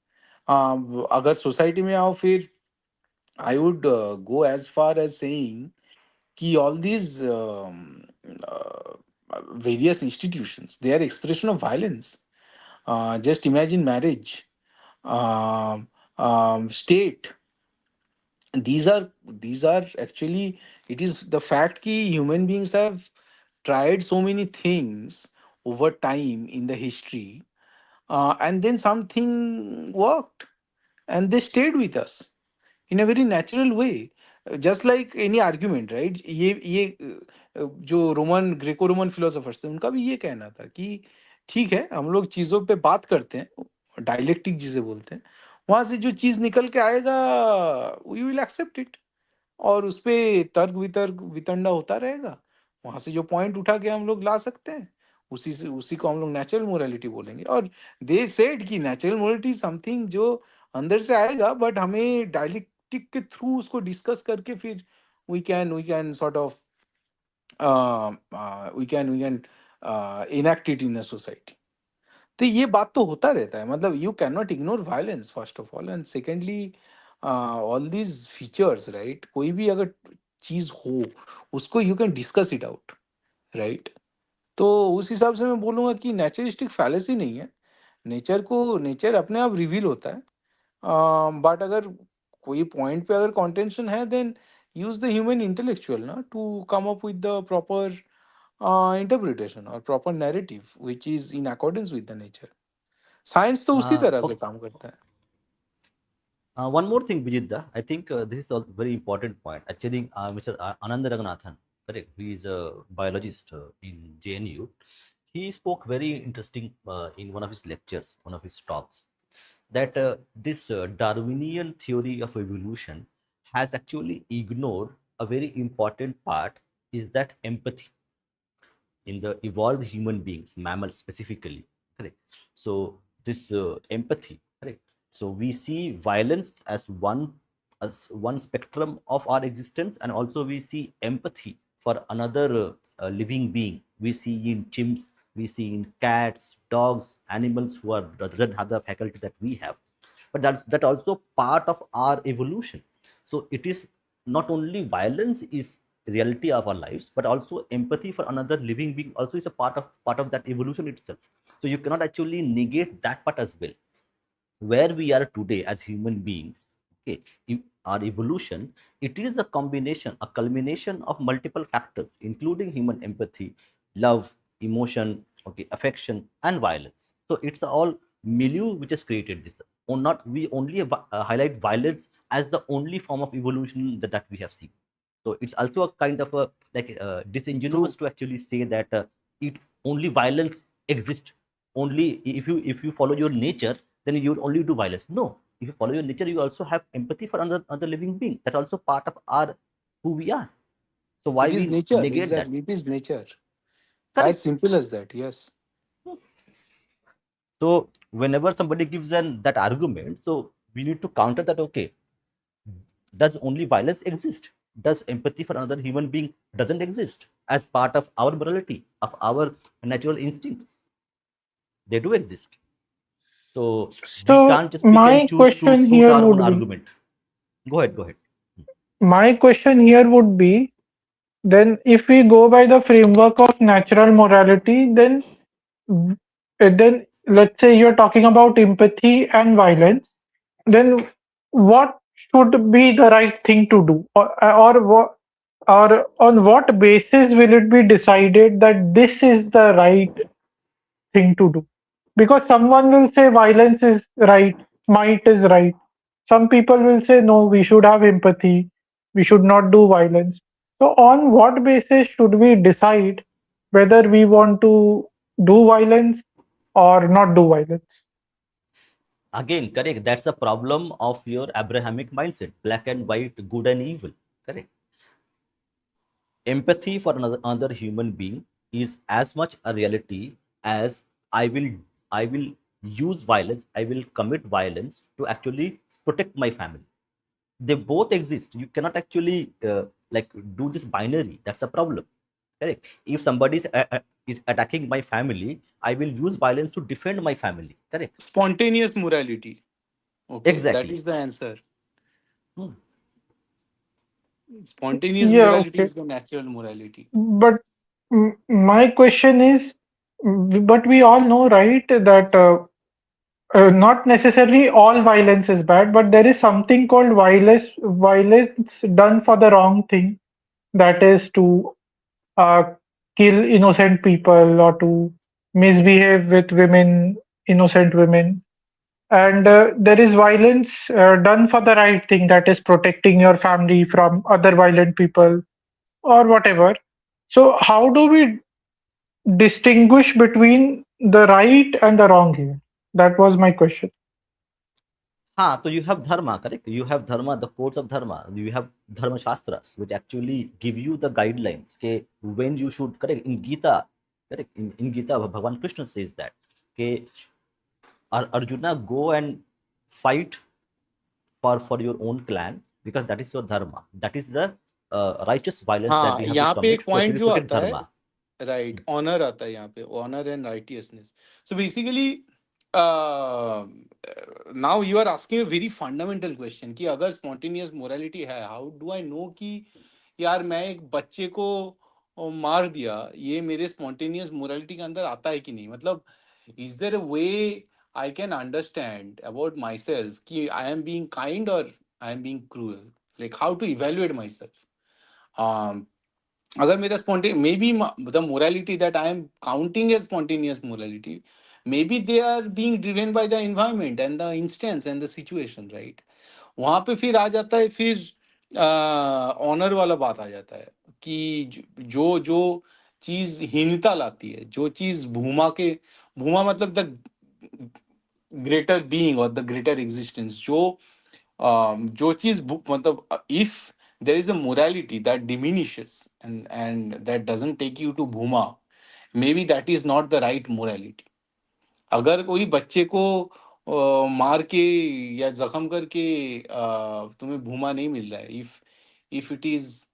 B: अगर society में आओ फिर I would go as far as saying कि all these uh, various institutions, they are expression of violence. Just imagine marriage, um, state. These are actually, it is the fact that human beings have tried so many things over time in the history, and then something worked and they stayed with us in a very natural way. Just like any argument, right? ये जो Roman Greco Roman philosophers थे उनका भी ये कहना था कि ठीक है हम लोग चीज़ों पे बात करते हैं, डायलेक्टिक जिसे बोलते हैं, वहां से जो चीज़ निकल के आएगा वी विल एक्सेप्ट इट, और उसपे तर्क वितर्क वितंडा होता रहेगा, वहां से जो पॉइंट उठा के हम लोग ला सकते हैं उसी से, उसी को हम लोग नेचुरल मोरालिटी बोलेंगे. और दे सेड कि नेचुरल मोरालिटी समथिंग जो अंदर से आएगा, बट हमें डायलेक्टिक के थ्रू उसको डिस्कस करके फिर we can sort of we can enact it in the society. तो ये बात तो होता रहता है, मतलब you can not ignore violence first of all, and secondly all these features, right, कोई भी अगर चीज हो उसको you can discuss it out, right. तो उस हिसाब से मैं बोलूँगा कि नेचरिस्टिक फैलेसी नहीं है, नेचर अपने आप रिवील होता है. बट अगर कोई पॉइंट पे अगर कॉन्टेंशन है then use the human intellectual ना to come up with the proper interpretation और proper narrative which is in accordance with the nature. Science तो उसी तरह से
A: Okay.
B: काम करता है.
A: One more thing, Vijitda. I think this is a very important point. Actually, Mr. Ananda Raghunathan, correct? He is a biologist in JNU. He spoke very interesting in one of his lectures, one of his talks, that this Darwinian theory of evolution has actually ignored a very important part, is that empathy in the evolved human beings, mammals specifically, correct? So this empathy, correct? So we see violence as one spectrum of our existence, and also we see empathy for another living being. We see in chimps, we see in cats, dogs, animals who are doesn't have the faculty that we have, but that also part of our evolution. So it is not only violence is reality of our lives, but also empathy for another living being also is a part of that evolution itself. So you cannot actually negate that part as well. Where we are today as human beings, okay, our evolution, it is a combination, a culmination of multiple factors, including human empathy, love, emotion, okay, affection, and violence. So it's all milieu which has created this, or not we only highlight violence as the only form of evolution that we have seen. So it's also a kind of a like disingenuous
B: True.
A: to actually say that it only violence exists only if you follow your nature, then you would only do violence. No, if you follow your nature, you also have empathy for another living being. That's also part of our who we are. So why
B: It is
A: we
B: nature,
A: negate that?
B: exactly. It is nature. As
A: Correct.
B: simple as that, yes.
A: So whenever somebody gives an that argument, so we need to counter that. Okay, does only violence exist? Does empathy for another human being doesn't exist as part of our morality, of our natural instincts? They do exist. So we
D: So
A: can't just pick and
D: my
A: choose to
D: question
A: suit
D: here
A: our own
D: would be,
A: argument. Go ahead. Go ahead.
D: my question here would be, then if we go by the framework of natural morality, w- then let's say you're talking about empathy and violence, then what should be the right thing to do, or what, or on what basis will it be decided that this is the right thing to do? Because someone will say violence is right, might is right. Some people will say no, we should have empathy, we should not do violence. So on what basis should we decide whether we want to do violence or not do violence?
A: Again, correct. That's the problem of your Abrahamic mindset, black and white, good and evil. Correct. Empathy for another human being is as much a reality as I will I will use violence, I will commit violence to actually protect my family. They both exist. You cannot actually like do this binary. That's a problem. Correct. If somebody is attacking my family, I will use violence to defend my family. Correct.
B: Spontaneous morality. Okay, that
A: Exactly.
B: is the answer.
A: Hmm.
B: Spontaneous
D: Yeah,
B: morality
D: okay.
B: is the natural morality.
D: But my question is, but we all know, right, that not necessarily all violence is bad, but there is something called violence done for the wrong thing. That is to uh, kill innocent people or to misbehave with women, innocent women. And there is violence done for the right thing, that is protecting your family from other violent people or whatever. So, how do we distinguish between the right and the wrong here? That was my question.
A: So you have dharma, correct? You have dharma, the codes of dharma. You have dharma shastras, which actually give you the guidelines. Okay, when you should, correct? In Gita, correct? In Gita, Bhagavan Krishna says that. Okay, Arjuna, go and fight for your own clan, because that is your dharma. That is the righteous violence that
B: हाँ,
A: we have to
B: यहाँ पे
A: commit
B: एक
A: to
B: point
A: actually
B: जो
A: protect
B: आता है,
A: dharma.
B: Right, honour आता है यहाँ पे, honour and righteousness. So basically now you are asking a very fundamental question कि अगर स्पॉन्टेनियस मोरालिटी है, हाउ डू आई नो कि यार मैं एक बच्चे को मार दिया, ये मेरे स्पॉन्टेनियस मोरालिटी के अंदर आता है कि नहीं. मतलब is there a way I can understand about my self कि आई एम बीइंग काइंड और I am being cruel. Like how to evaluate my self. अगर मेरा spontaneous may be the morality that I am counting as spontaneous morality, may be they are being driven by the environment and the instance and the situation, right. वहां पे फिर आ जाता है, फिर honour वाला बात आ जाता है कि जो जो चीज हीनता लाती है, जो चीज भूमा के, भूमा मतलब द ग्रेटर बीइंग और द ग्रेटर एग्जिस्टेंस, जो चीज मतलब if there is a morality that diminishes and that doesn't take you to bhuma, maybe that is not the right morality. अगर कोई बच्चे को मार के या जख्म करके तुम्हें भूमा नहीं मिल रहा है, इफ इट इज,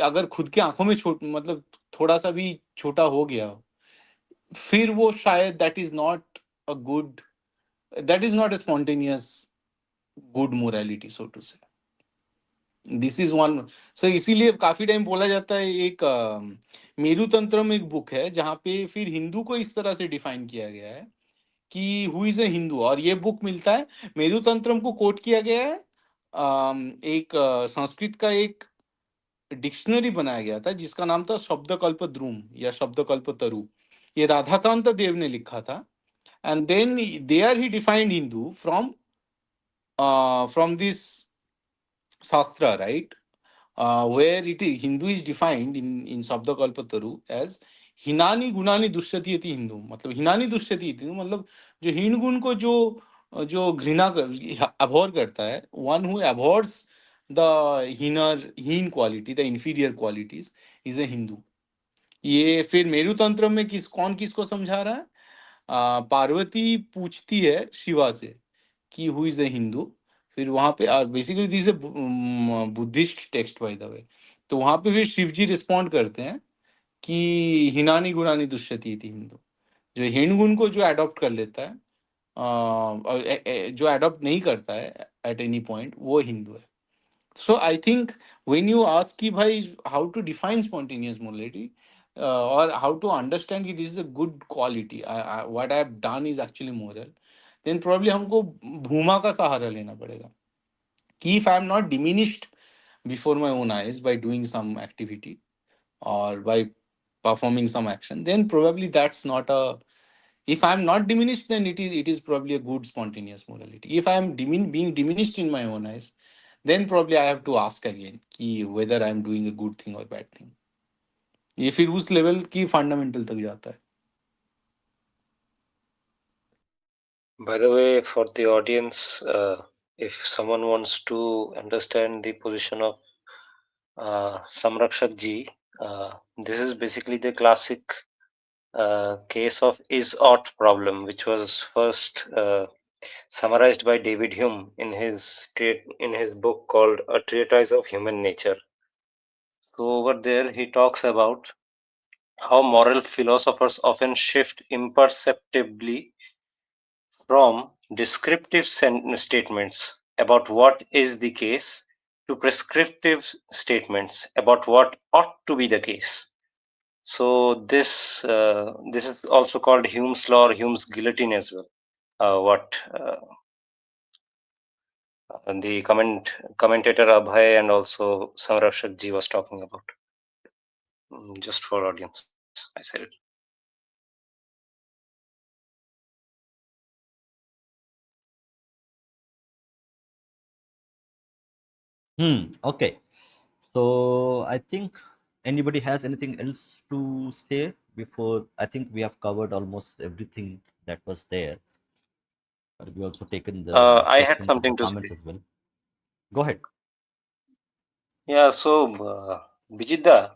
B: अगर खुद के आंखों में छोट मतलब थोड़ा सा भी छोटा हो गया, फिर वो शायद that is not a good, that is not a spontaneous good morality, so to say. This is one. So इसीलिए काफी टाइम बोला जाता है, एक मेरु तंत्र में एक बुक है जहाँ पे फिर हिंदू को इस तरह से डिफाइन किया गया है कि हु इज अ हिंदू. और ये बुक मिलता है, मेरु तंत्रम को कोट किया गया है. एक संस्कृत का एक डिक्शनरी बनाया गया था जिसका नाम था शब्दकल्प द्रुम या शब्दकल्प तरु. ये राधाकांत देव ने लिखा था. And then there he defined Hindu from this shastra, right. Where it is, Hindu is defined in Sabdakalpataru as हिनानी गुणानी दुष्यति इति हिंदू. मतलब हिनानी दुष्यति इति हिंदू मतलब जो हीन गुण को जो घृणा कर अभोर करता है, वन हु अभोर्स द हीन quality, the inferior qualities, is a Hindu. ये फिर मेरु तंत्र में कौन किसको समझा रहा है? पार्वती पूछती है शिवा से कि हु इज द हिंदू. फिर वहां पे basically this A Buddhist text by the way. तो वहां पे फिर शिव जी रिस्पॉन्ड करते हैं कि हिनानी गुणानी दुष्यति इति हिंदू. जो हीन गुण को जो अडॉप्ट कर लेता है, जो अडॉप्ट नहीं करता है एट एनी पॉइंट, वो हिंदू है. So I think when you ask कि भाई how to define spontaneous morality, or how to understand कि this is a good quality, what I have done is actually moral, then probably हमको भूमा का सहारा लेना पड़ेगा कि if I am not diminished before my own eyes by doing some activity or by performing some action, then probably that's not a, if I am not diminished, then it is probably a good spontaneous morality. If I am being diminished in my own eyes, then probably I have to ask again कि whether I am doing a good thing or bad thing. ये फिर उस level की fundamental तक जाता है.
E: By the way, for the audience, if someone wants to understand the position of Samrakshak ji, this is basically the classic case of is-ought problem, which was first summarized by David Hume in his book called A Treatise of Human Nature. So over there, he talks about how moral philosophers often shift imperceptibly from descriptive statements about what is the case to prescriptive statements about what ought to be the case. So this is also called Hume's law or Hume's guillotine as well. What the commentator Abhay and also Samrakshak ji was talking about. Just for audience, I said it.
A: Okay. So I think anybody has anything else to say before? I think we have covered almost everything that was there. But we also taken the
E: I had
A: questions and the
E: something to
A: comments
E: say.
A: as well. Go ahead.
E: Yeah, so Bijidda,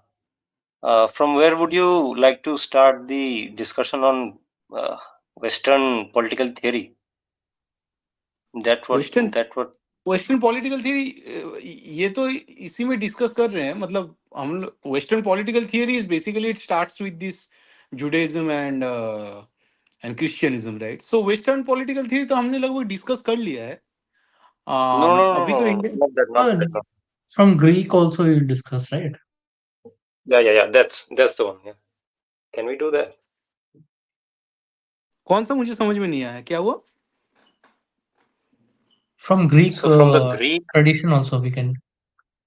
E: from where would you like to start the discussion on uh, Western political theory? That what
B: western
E: that what
B: western political theory ये तो इसी में discuss कर रहे हैं मतलब हम western political theory is basically it starts with this Judaism and क्रिश्चियनिज्म right so western political theory तो हमने लगभग डिस्कस कर लिया है
E: no no no
B: अभी
E: no
B: तो
E: no,
B: Indian
E: not that not
C: Uh,
E: that no.
C: from Greek also you discussed, right?
E: Yeah, that's the one. Yeah, can we do that?
B: कौन सा मुझे समझ में नहीं आया क्या हुआ
C: From Greek
E: So from the Greek,
C: tradition also we can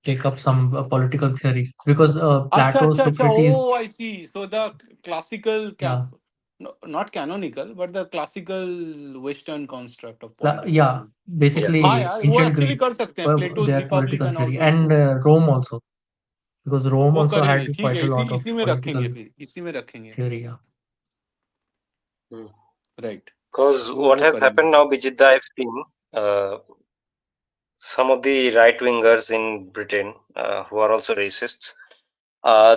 C: take up some political theory because
B: अच्छा
C: Plato,
B: अच्छा अच्छा
C: Socrates,
B: oh I see so the classical
C: yeah,
B: not canonical but the classical western construct of political
C: yeah,
B: theory
E: yeah.
B: हाँ
C: basically
B: यार वो
C: ancient
B: actually
C: Greece,
B: कर सकते हैं Plato's
C: their
B: Republic
C: political
B: and all
C: theory,
B: those
C: and
B: books
C: Rome also, because Rome
B: वो
C: also had
B: करेंगे ठीक
C: quite
B: है
C: a
B: इसी
C: lot of
B: इसी में रखेंगे
C: political
B: फिर इसी में रखेंगे
C: theory. Yeah.
B: Right
E: Because what
B: वो
E: has
B: करेंगे
E: happened now, Bijidda, I've seen some of the right wingers in Britain who are also racists.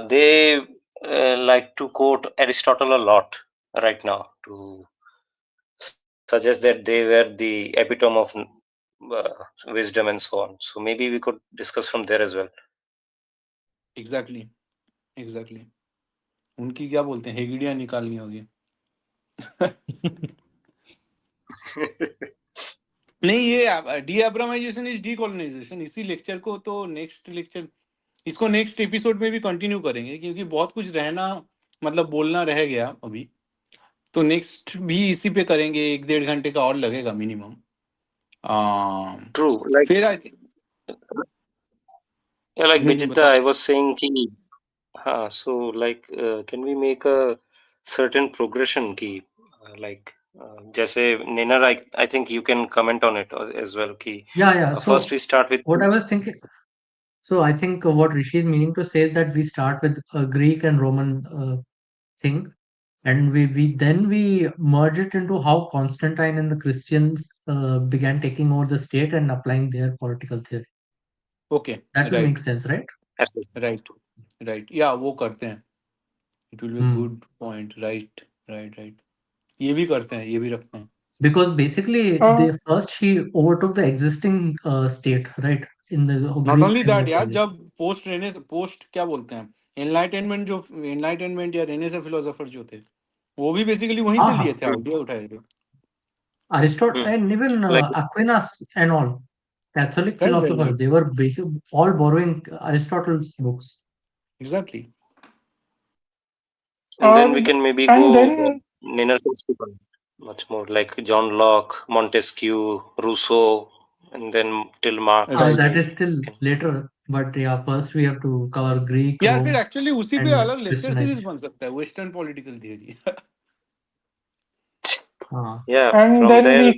E: They like to quote Aristotle a lot right now to suggest that they were the epitome of wisdom and so on. So maybe we could discuss from there as well.
B: Exactly exactly उनकी क्या बोलते हैं हेगड़ियां निकालनी होगी नहीं ये डीअब्रामाइजेशन is decolonisation इसी lecture को तो नेक्स्ट लेक्चर इसको नेक्स्ट एपिसोड में भी कंटिन्यू करेंगे क्योंकि बहुत कुछ रहना मतलब बोलना रह गया अभी तो नेक्स्ट भी इसी पे करेंगे 1-1.5 घंटे का और लगेगा मिनिमम
E: True, like
B: फिर I think
E: yeah, like Bijita,
B: बताओ
E: I was saying ki, so like can we make a certain progression ki like जैसे Ninar, I think you can comment on it as well ki
C: Yeah.
E: first
C: So
E: we start with
C: what I was thinking, so I think what Rishi is meaning to say is that we start with Greek and Roman thing, and we merge it into how Constantine and the Christians began taking over the state and applying their political theory.
B: Okay
C: That will make
B: right
C: sense, right?
E: absolutely.
B: Right right या वो करते हैं it will be
C: Hmm.
B: Good point right right right ये भी करते हैं ये भी रखते हैं
C: Because basically,
D: Uh,
C: they first he overtook the existing state, right? In the
B: not
C: Greek
B: only
C: and
B: that
C: the
B: यार
C: Polish.
B: जब पोस्ट क्या बोलते हैं एनलाइटेनमेंट जो एनलाइटेनमेंट या रेनेसा फिलोसोफर जो थे वो भी बेसिकली वहीं से लिए
C: Aha,
B: थे आइडिया उठाए थे
C: Aristotle
E: Hmm.
C: and even
E: Like
C: Aquinas and all Catholic
B: right
C: philosophers,
B: right
C: they were basically all borrowing Aristotle's books.
B: Exactly
E: and then
D: uh,
E: we can maybe
D: and
E: go
D: then
E: Ninar can speak on it much more like John Locke, Montesquieu, Rousseau, and then till Marx.
C: That
B: right
C: is still
E: Can,
C: later, but yeah, first we have to cover Greek,
B: यार फिर
C: Rome,
B: actually उसी पे
C: and
B: अलग lecture series
C: Christianization.
B: बन सकता है western political theory
E: yeah,
D: and
E: from
D: then
E: there
D: we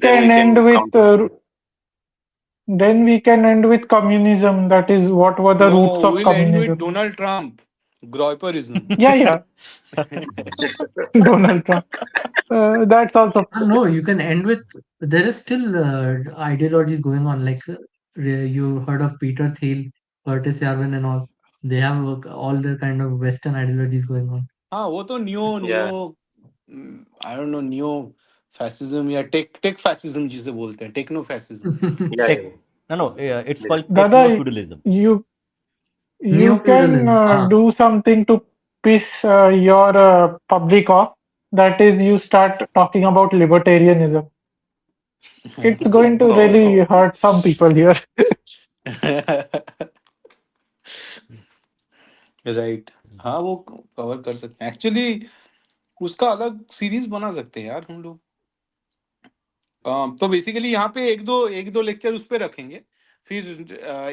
E: then we
D: can
E: can
D: end with
E: counter.
D: communism. That is, what were the
B: no
D: roots of
B: will and with
D: communism?
B: Donald Trump Groyperism
D: Yeah, yeah. Donald Trump. That's also
C: No, you can end with there is still ideologies going on. Like you heard of Peter Thiel, Curtis Yarvin, and all. They have all the kind of Western ideologies going on.
B: हाँ वो तो neo neo
E: Yeah,
B: I don't know neo fascism या tech fascism जिसे बोलते हैं, techno fascism.
E: Yeah,
A: Tech,
E: yeah,
A: no, it's called
E: basically.
A: techno
D: Dada,
A: feudalism.
D: you can
C: Neo-feudalism. Ah,
D: do something to piss your public off. That is, you start talking about libertarianism. It's going to really
E: Oh,
D: hurt some people here.
B: Right. हाँ, वो cover कर सकते हैं actually. उसका अलग series बना सकते हैं यार हम लोग. तो बेसिकली यहाँ पे एक दो लेक्चर उस पे रखेंगे, फिर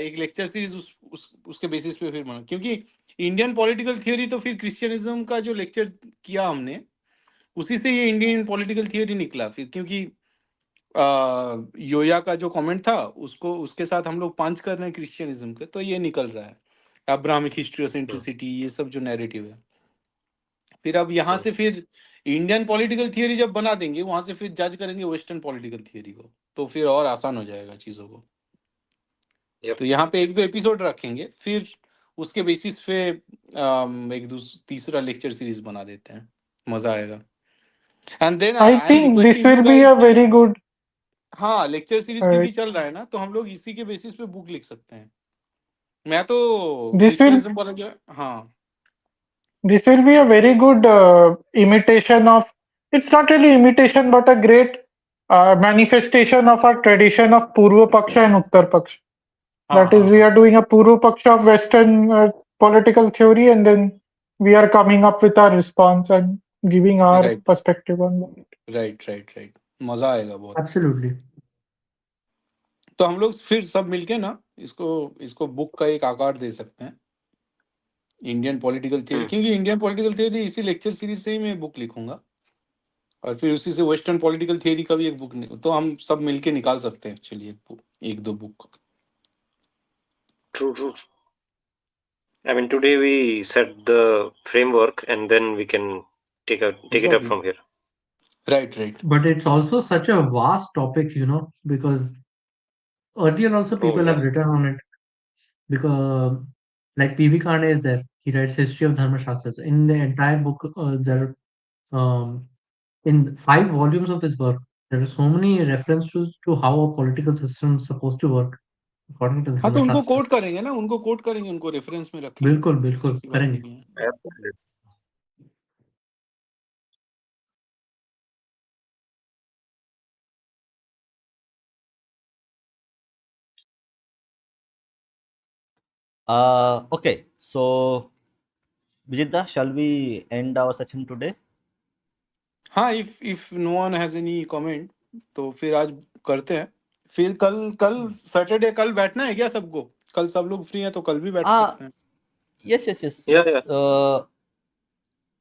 B: एक लेक्चर सीरीज उसके बेसिस पे फिर बना, क्योंकि इंडियन पॉलिटिकल थियोरी तो फिर क्रिश्चियनिज्म का जो लेक्चर किया हमने, उसी से ये इंडियन पॉलिटिकल थियोरी निकला फिर, क्योंकि योया का जो कमेंट था उसको उसके साथ हम लोग पंच कर रहे हैं क्रिश्चियनिज्म के, तो ये निकल रहा है Abrahamic history of
E: true,
B: centricity, ये सब जो नैरेटिव है. फिर अब यहाँ
E: true.
B: से फिर इंडियन पॉलिटिकल थियरी जब बना देंगे, वहां से फिर जज करेंगे वेस्टर्न पॉलिटिकल थियरी को, तो फिर और आसान हो जाएगा चीजों को.
E: Yep.
B: तो यहाँ पे एक दो एपिसोड रखेंगे, फिर उसके बेसिस पे तीसरा लेक्चर सीरीज बना देते हैं, मजा आएगा. And then
D: I
B: I am
D: think this
B: requesting you
D: will be
B: guys
D: a
B: कि
D: very good.
B: हाँ, लेक्चर सीरीज
D: Uh,
B: क्योंकि चल रहा है ना, तो हम लोग इसी के बेसिस पे बुक लिख सकते हैं. मैं तो
D: this will
B: क्रिश्चियनिज्म वाला जो, हाँ.
D: this will be a very good imitation of. It's not really imitation, but a great manifestation of our tradition of Purva Paksha and Uttar Paksha.
B: हाँ
D: That is,
B: हाँ
D: we
B: हाँ.
D: are doing a Purva Paksha of Western political theory, and then we are coming up with our response and giving our
B: right
D: perspective on that.
B: Right right right. मजा आएगा बहुत.
C: absolutely.
B: तो हम लोग फिर सब मिलके ना इसको इसको बुक का एक आकार दे सकते हैं, इंडियन पॉलिटिकल थियरी,
E: Hmm.
B: क्योंकि इंडियन पॉलिटिकल थियरी इसी लेक्चर सीरीज से ही मैं बुक लिखूंगा, और फिर उसी से वेस्टर्न पॉलिटिकल थियरी का भी एक बुक तो हम सब मिलके निकाल सकते हैं एक्चुअली एक दो book.
E: True, true. I mean, today we set the framework, and then we can take it up
B: exactly.
E: from here.
B: Right right.
C: But it's also such a vast topic, because earlier also
E: Oh
C: people have
E: yeah.
C: written on it. Because, like P.V. Kande is there, he writes History of Dharma Shastras. In the entire book, there in 5 volumes of his work, there are so many references to how a political system is supposed to work according to the
B: हाँ, तो
C: Dharma
B: उनको
C: Shastras.
B: Coat करेंगे ना, उनको coat करेंगे, उनको reference में रखेंगे,
C: बिल्कुल बिल्कुल
B: ऐसी बात
C: करेंगे.
B: नहीं है.
E: Absolutely.
A: Okay, so Vijita, shall we end our session today?
B: हाँ, if no one has any comment, तो फिर आज करते हैं. फिर कल कल सैटरडे, कल बैठना है क्या सबको? कल सब लोग फ्री हैं तो कल भी बैठ
A: Ah,
B: सकते हैं.
A: yes, yes, yes.
E: Yeah, yeah.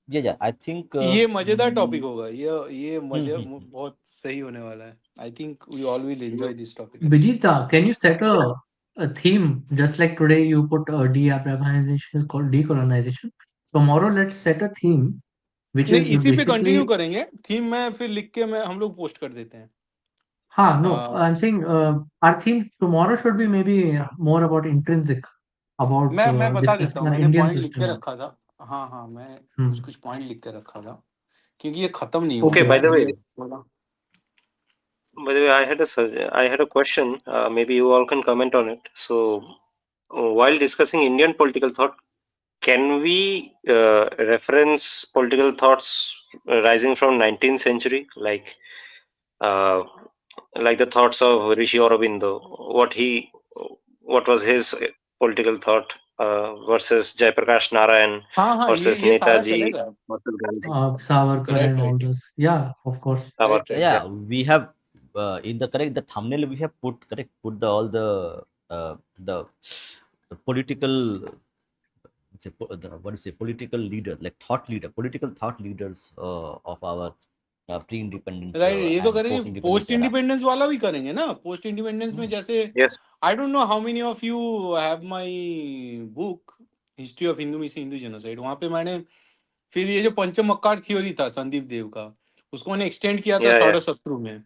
A: Yeah. I think.
B: ये मजेदार टॉपिक होगा, ये
A: Hmm,
B: मजे
A: hmm, hmm.
B: बहुत सही होने वाला है. I think we all will enjoy this topic.
C: Bijita, can you set a theme just like today you put DeAbrahamization is called decolonization. Tomorrow let's set a theme which
B: नहीं,
C: is
B: इसी पे continue
C: basically
B: करेंगे. Theme में फिर लिख के मैं हम लोग पोस्ट कर देते हैं.
C: no, I'm saying our theme tomorrow should be maybe more about intrinsic, about
B: मैं बता देता
C: discussing
B: हूँ,
C: our
B: मैंने
C: Indian
B: पॉइंट लिख के
C: system.
B: रखा था. हाँ हाँ, मैं कुछ
C: Hmm.
B: कुछ पॉइंट लिख के रखा था, क्योंकि ये खत्म नहीं
E: Okay.
B: होगा
C: Okay,
E: By the
B: यार
C: okay.
E: way,
B: ये थोड़ा.
E: I had a question. Maybe you all can comment on it. So, while discussing Indian political thought, can we reference political thoughts rising from 19th century, uh, like the thoughts of Rishi Aurobindo? What was his political thought versus Jayaprakash Narayan
B: हाँ हाँ,
E: versus
B: ये सारा
E: Netaji
B: चलेगा.
E: versus Gandhi?
C: Savarkar
B: right
C: and all
B: right
C: this. Yeah, of course.
E: Our,
B: right right.
E: yeah.
A: Yeah, we have in the correct the thumbnail we have put the all the political what is it political leader like thought leader political thought leaders of our pre-independence
B: right, ये तो
A: and
B: करेंगे.
A: post-independence
B: post
A: era.
B: Independence वाला भी करेंगे ना. Post independence में
A: Hmm.
B: जैसे
E: Yes.
B: I don't know how many of you have my book history of Hindu miss Hindu genocide. वहां पे मैंने फिर ये जो पंचमक्कार थ्योरी था संदीप देव का, उसको मैंने एक्सटेंड किया था
E: Yeah, yeah.
B: षोडश शत्रु में,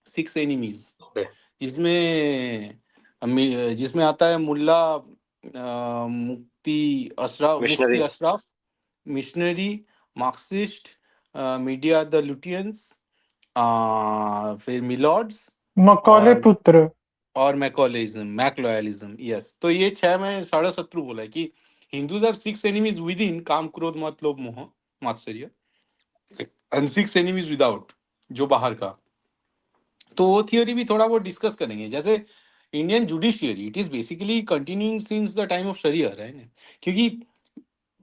B: 6 एनिमीज,
E: Okay.
B: जिसमें आता है मुल्ला मुफ्ती
E: Missionary.
B: Ashraf, missionary, Marxist, media the Lutyens, फिर मिलॉर्ड्स
D: मकौले
B: और
D: पुत्र।
B: Macaulayism, Macaulayism, yes. तो ये 6 मैंने साढ़े शत्रु बोला है कि Hindus are 6 enemies within, काम क्रोध मत लोभ मोह मात्सर्य, एंड 6 एनिमीज विदाउट, जो बाहर का। तो वो थियोरी भी थोड़ा बहुत डिस्कस करेंगे। जैसे Indian judiciary, it is basically continuing since the time of शरिया, राइट? क्योंकि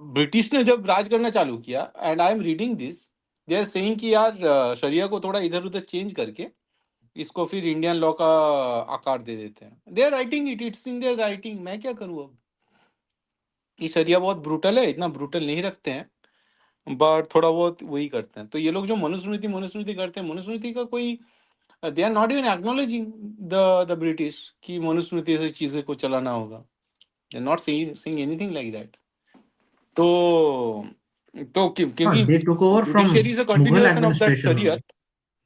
B: ब्रिटिश ने जब राज करना चालू किया, and I am reading this, they are saying कि यार शरिया को थोड़ा इधर उधर चेंज करके इसको फिर इंडियन लॉ का आकार दे देते हैं। They are writing it, it's in their writing, मैं क्या करूँ अब। ये शरिया बहुत ब्रूटल है, इतना ब्रूटल नहीं रखते हैं, बट थोड़ा बहुत वही करते हैं। तो ये लोग जो मनुस्मृति मनुस्मृति करते हैं, मनुस्मृति का कोई, they are not even acknowledging the British कि मनुस्मृति से चीजें को चलाना होगा। They are not saying anything like that. तो क्योंकि
C: They took over
B: judiciary
C: from
B: is a
C: Mughal
B: continuation of that
C: administration only.
B: शरीयत।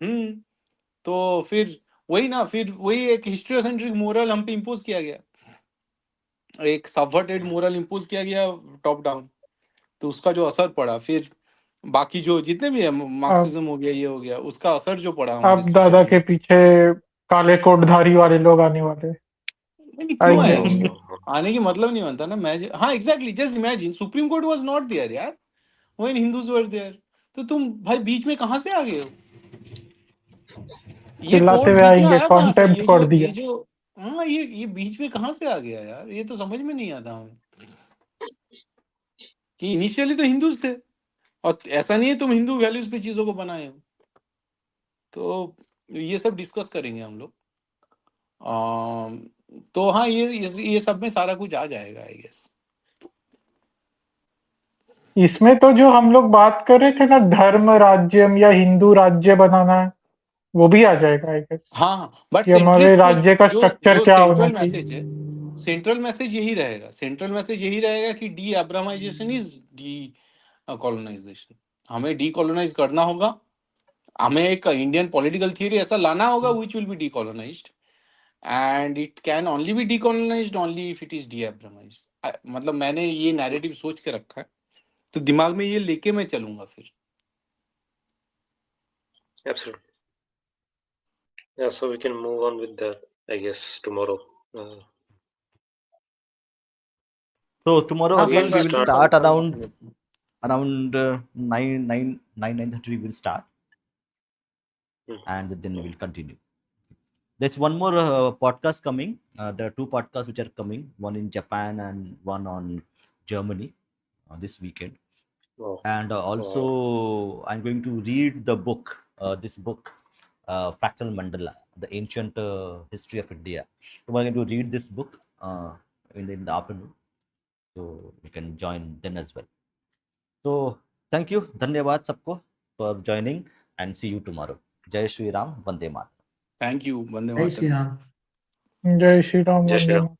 B: हम्म। तो फिर वही ना, फिर वही एक हिस्ट्रियोसेंट्रिक मोरल हम पे इम्पोज किया गया, एक सबवर्टेड मोरल इम्पोज किया गया टॉप डाउन। तो उसका जो असर पड़ा, फिर बाकी जो जितने भी है,
D: अब
B: मार्क्सिज्म हो गया, ये हो गया, उसका असर जो पड़ा हमारे
D: अब दादा
B: सोसाइटी
D: के
B: में।
D: पीछे काले कोटधारी वाले लोग आने वाले,
B: नहीं, क्यों
D: आएंगे
B: आएंगे?
D: आएंगे।
B: आने की मतलब नहीं बनता ना। मैं हाँ exactly, just imagine Supreme Court was not there यार, व्हेन हिंदूज वर देयर। तो तुम भाई बीच में कहाँ से आ गए हो? ये
D: चिल्लाते
B: कोर्ट
D: हुए
B: बीच में
D: आएंगे,
B: आया कहाँ से?
D: कॉन्टेम्प्ट कर
B: ये
D: दिया।
B: जो हाँ, ये बीच में कहाँ से आ गया यार? ये तो समझ में नहीं आता हमें कि इनिशियली तो हिंदूज थे, और ऐसा नहीं है तुम हिंदू वैल्यूज पे चीजों को बनाए हो। तो ये सब डिस्कस करेंगे हम लोग। तो हाँ, ये सब में सारा कुछ आ जाएगा आई गेस।
D: इसमें तो जो हम लोग बात कर रहे थे ना, धर्म राज्यम या हिंदू राज्य बनाना, वो भी आ जाएगा आई गेस।
B: हाँ हाँ, बट
D: कि हमारे
B: सेंट्रिस्ट
D: राज्य का
B: जो
D: स्ट्रक्चर
B: जो
D: क्या होना
B: सेंट्रल
D: चाहिए।
B: मैसेज है, सेंट्रल मैसेज यही रहेगा। सेंट्रल मैसेज यही रहेगा कि डी एब्रामाइजेशन इज डी कॉलोनाइजेशन। हमें डी कॉलोनाइज करना होगा, हमें एक इंडियन पॉलिटिकल थियरी ऐसा लाना होगा which will be decolonized, and it can only be decolonized only if it is deabrahamized. मतलब मैंने ये नैरेटिव सोच के रखा है, तो दिमाग में ये लेके मैं चलूंगा फिर।
E: Absolutely. Yeah, so we can move on with that, I guess, tomorrow.
A: So tomorrow
B: हाँ,
A: again
B: कल
A: we
E: We'll
A: will
B: बैठ
E: start
A: start
E: on.
A: around 9:30 we will start,
E: Hmm.
A: and then we will continue. There's one more podcast coming. There are two podcasts which are coming, one in Japan and one on Germany this weekend.
E: Wow.
A: And also I'm going to read the book, this book, Fractal Mandala, the ancient history of India. So we're going to read this book in the afternoon, so you can join then as well. So thank you, धन्यवाद सबको for joining, and see you tomorrow. Jai Shri Ram, Vande Mataram.
B: Thank you, Vande
C: Jai Shri
B: Mataram.
C: Ram.
D: Jai Shri Ram,
E: Jai Shri
D: Vande
E: Ram.
D: Mataram.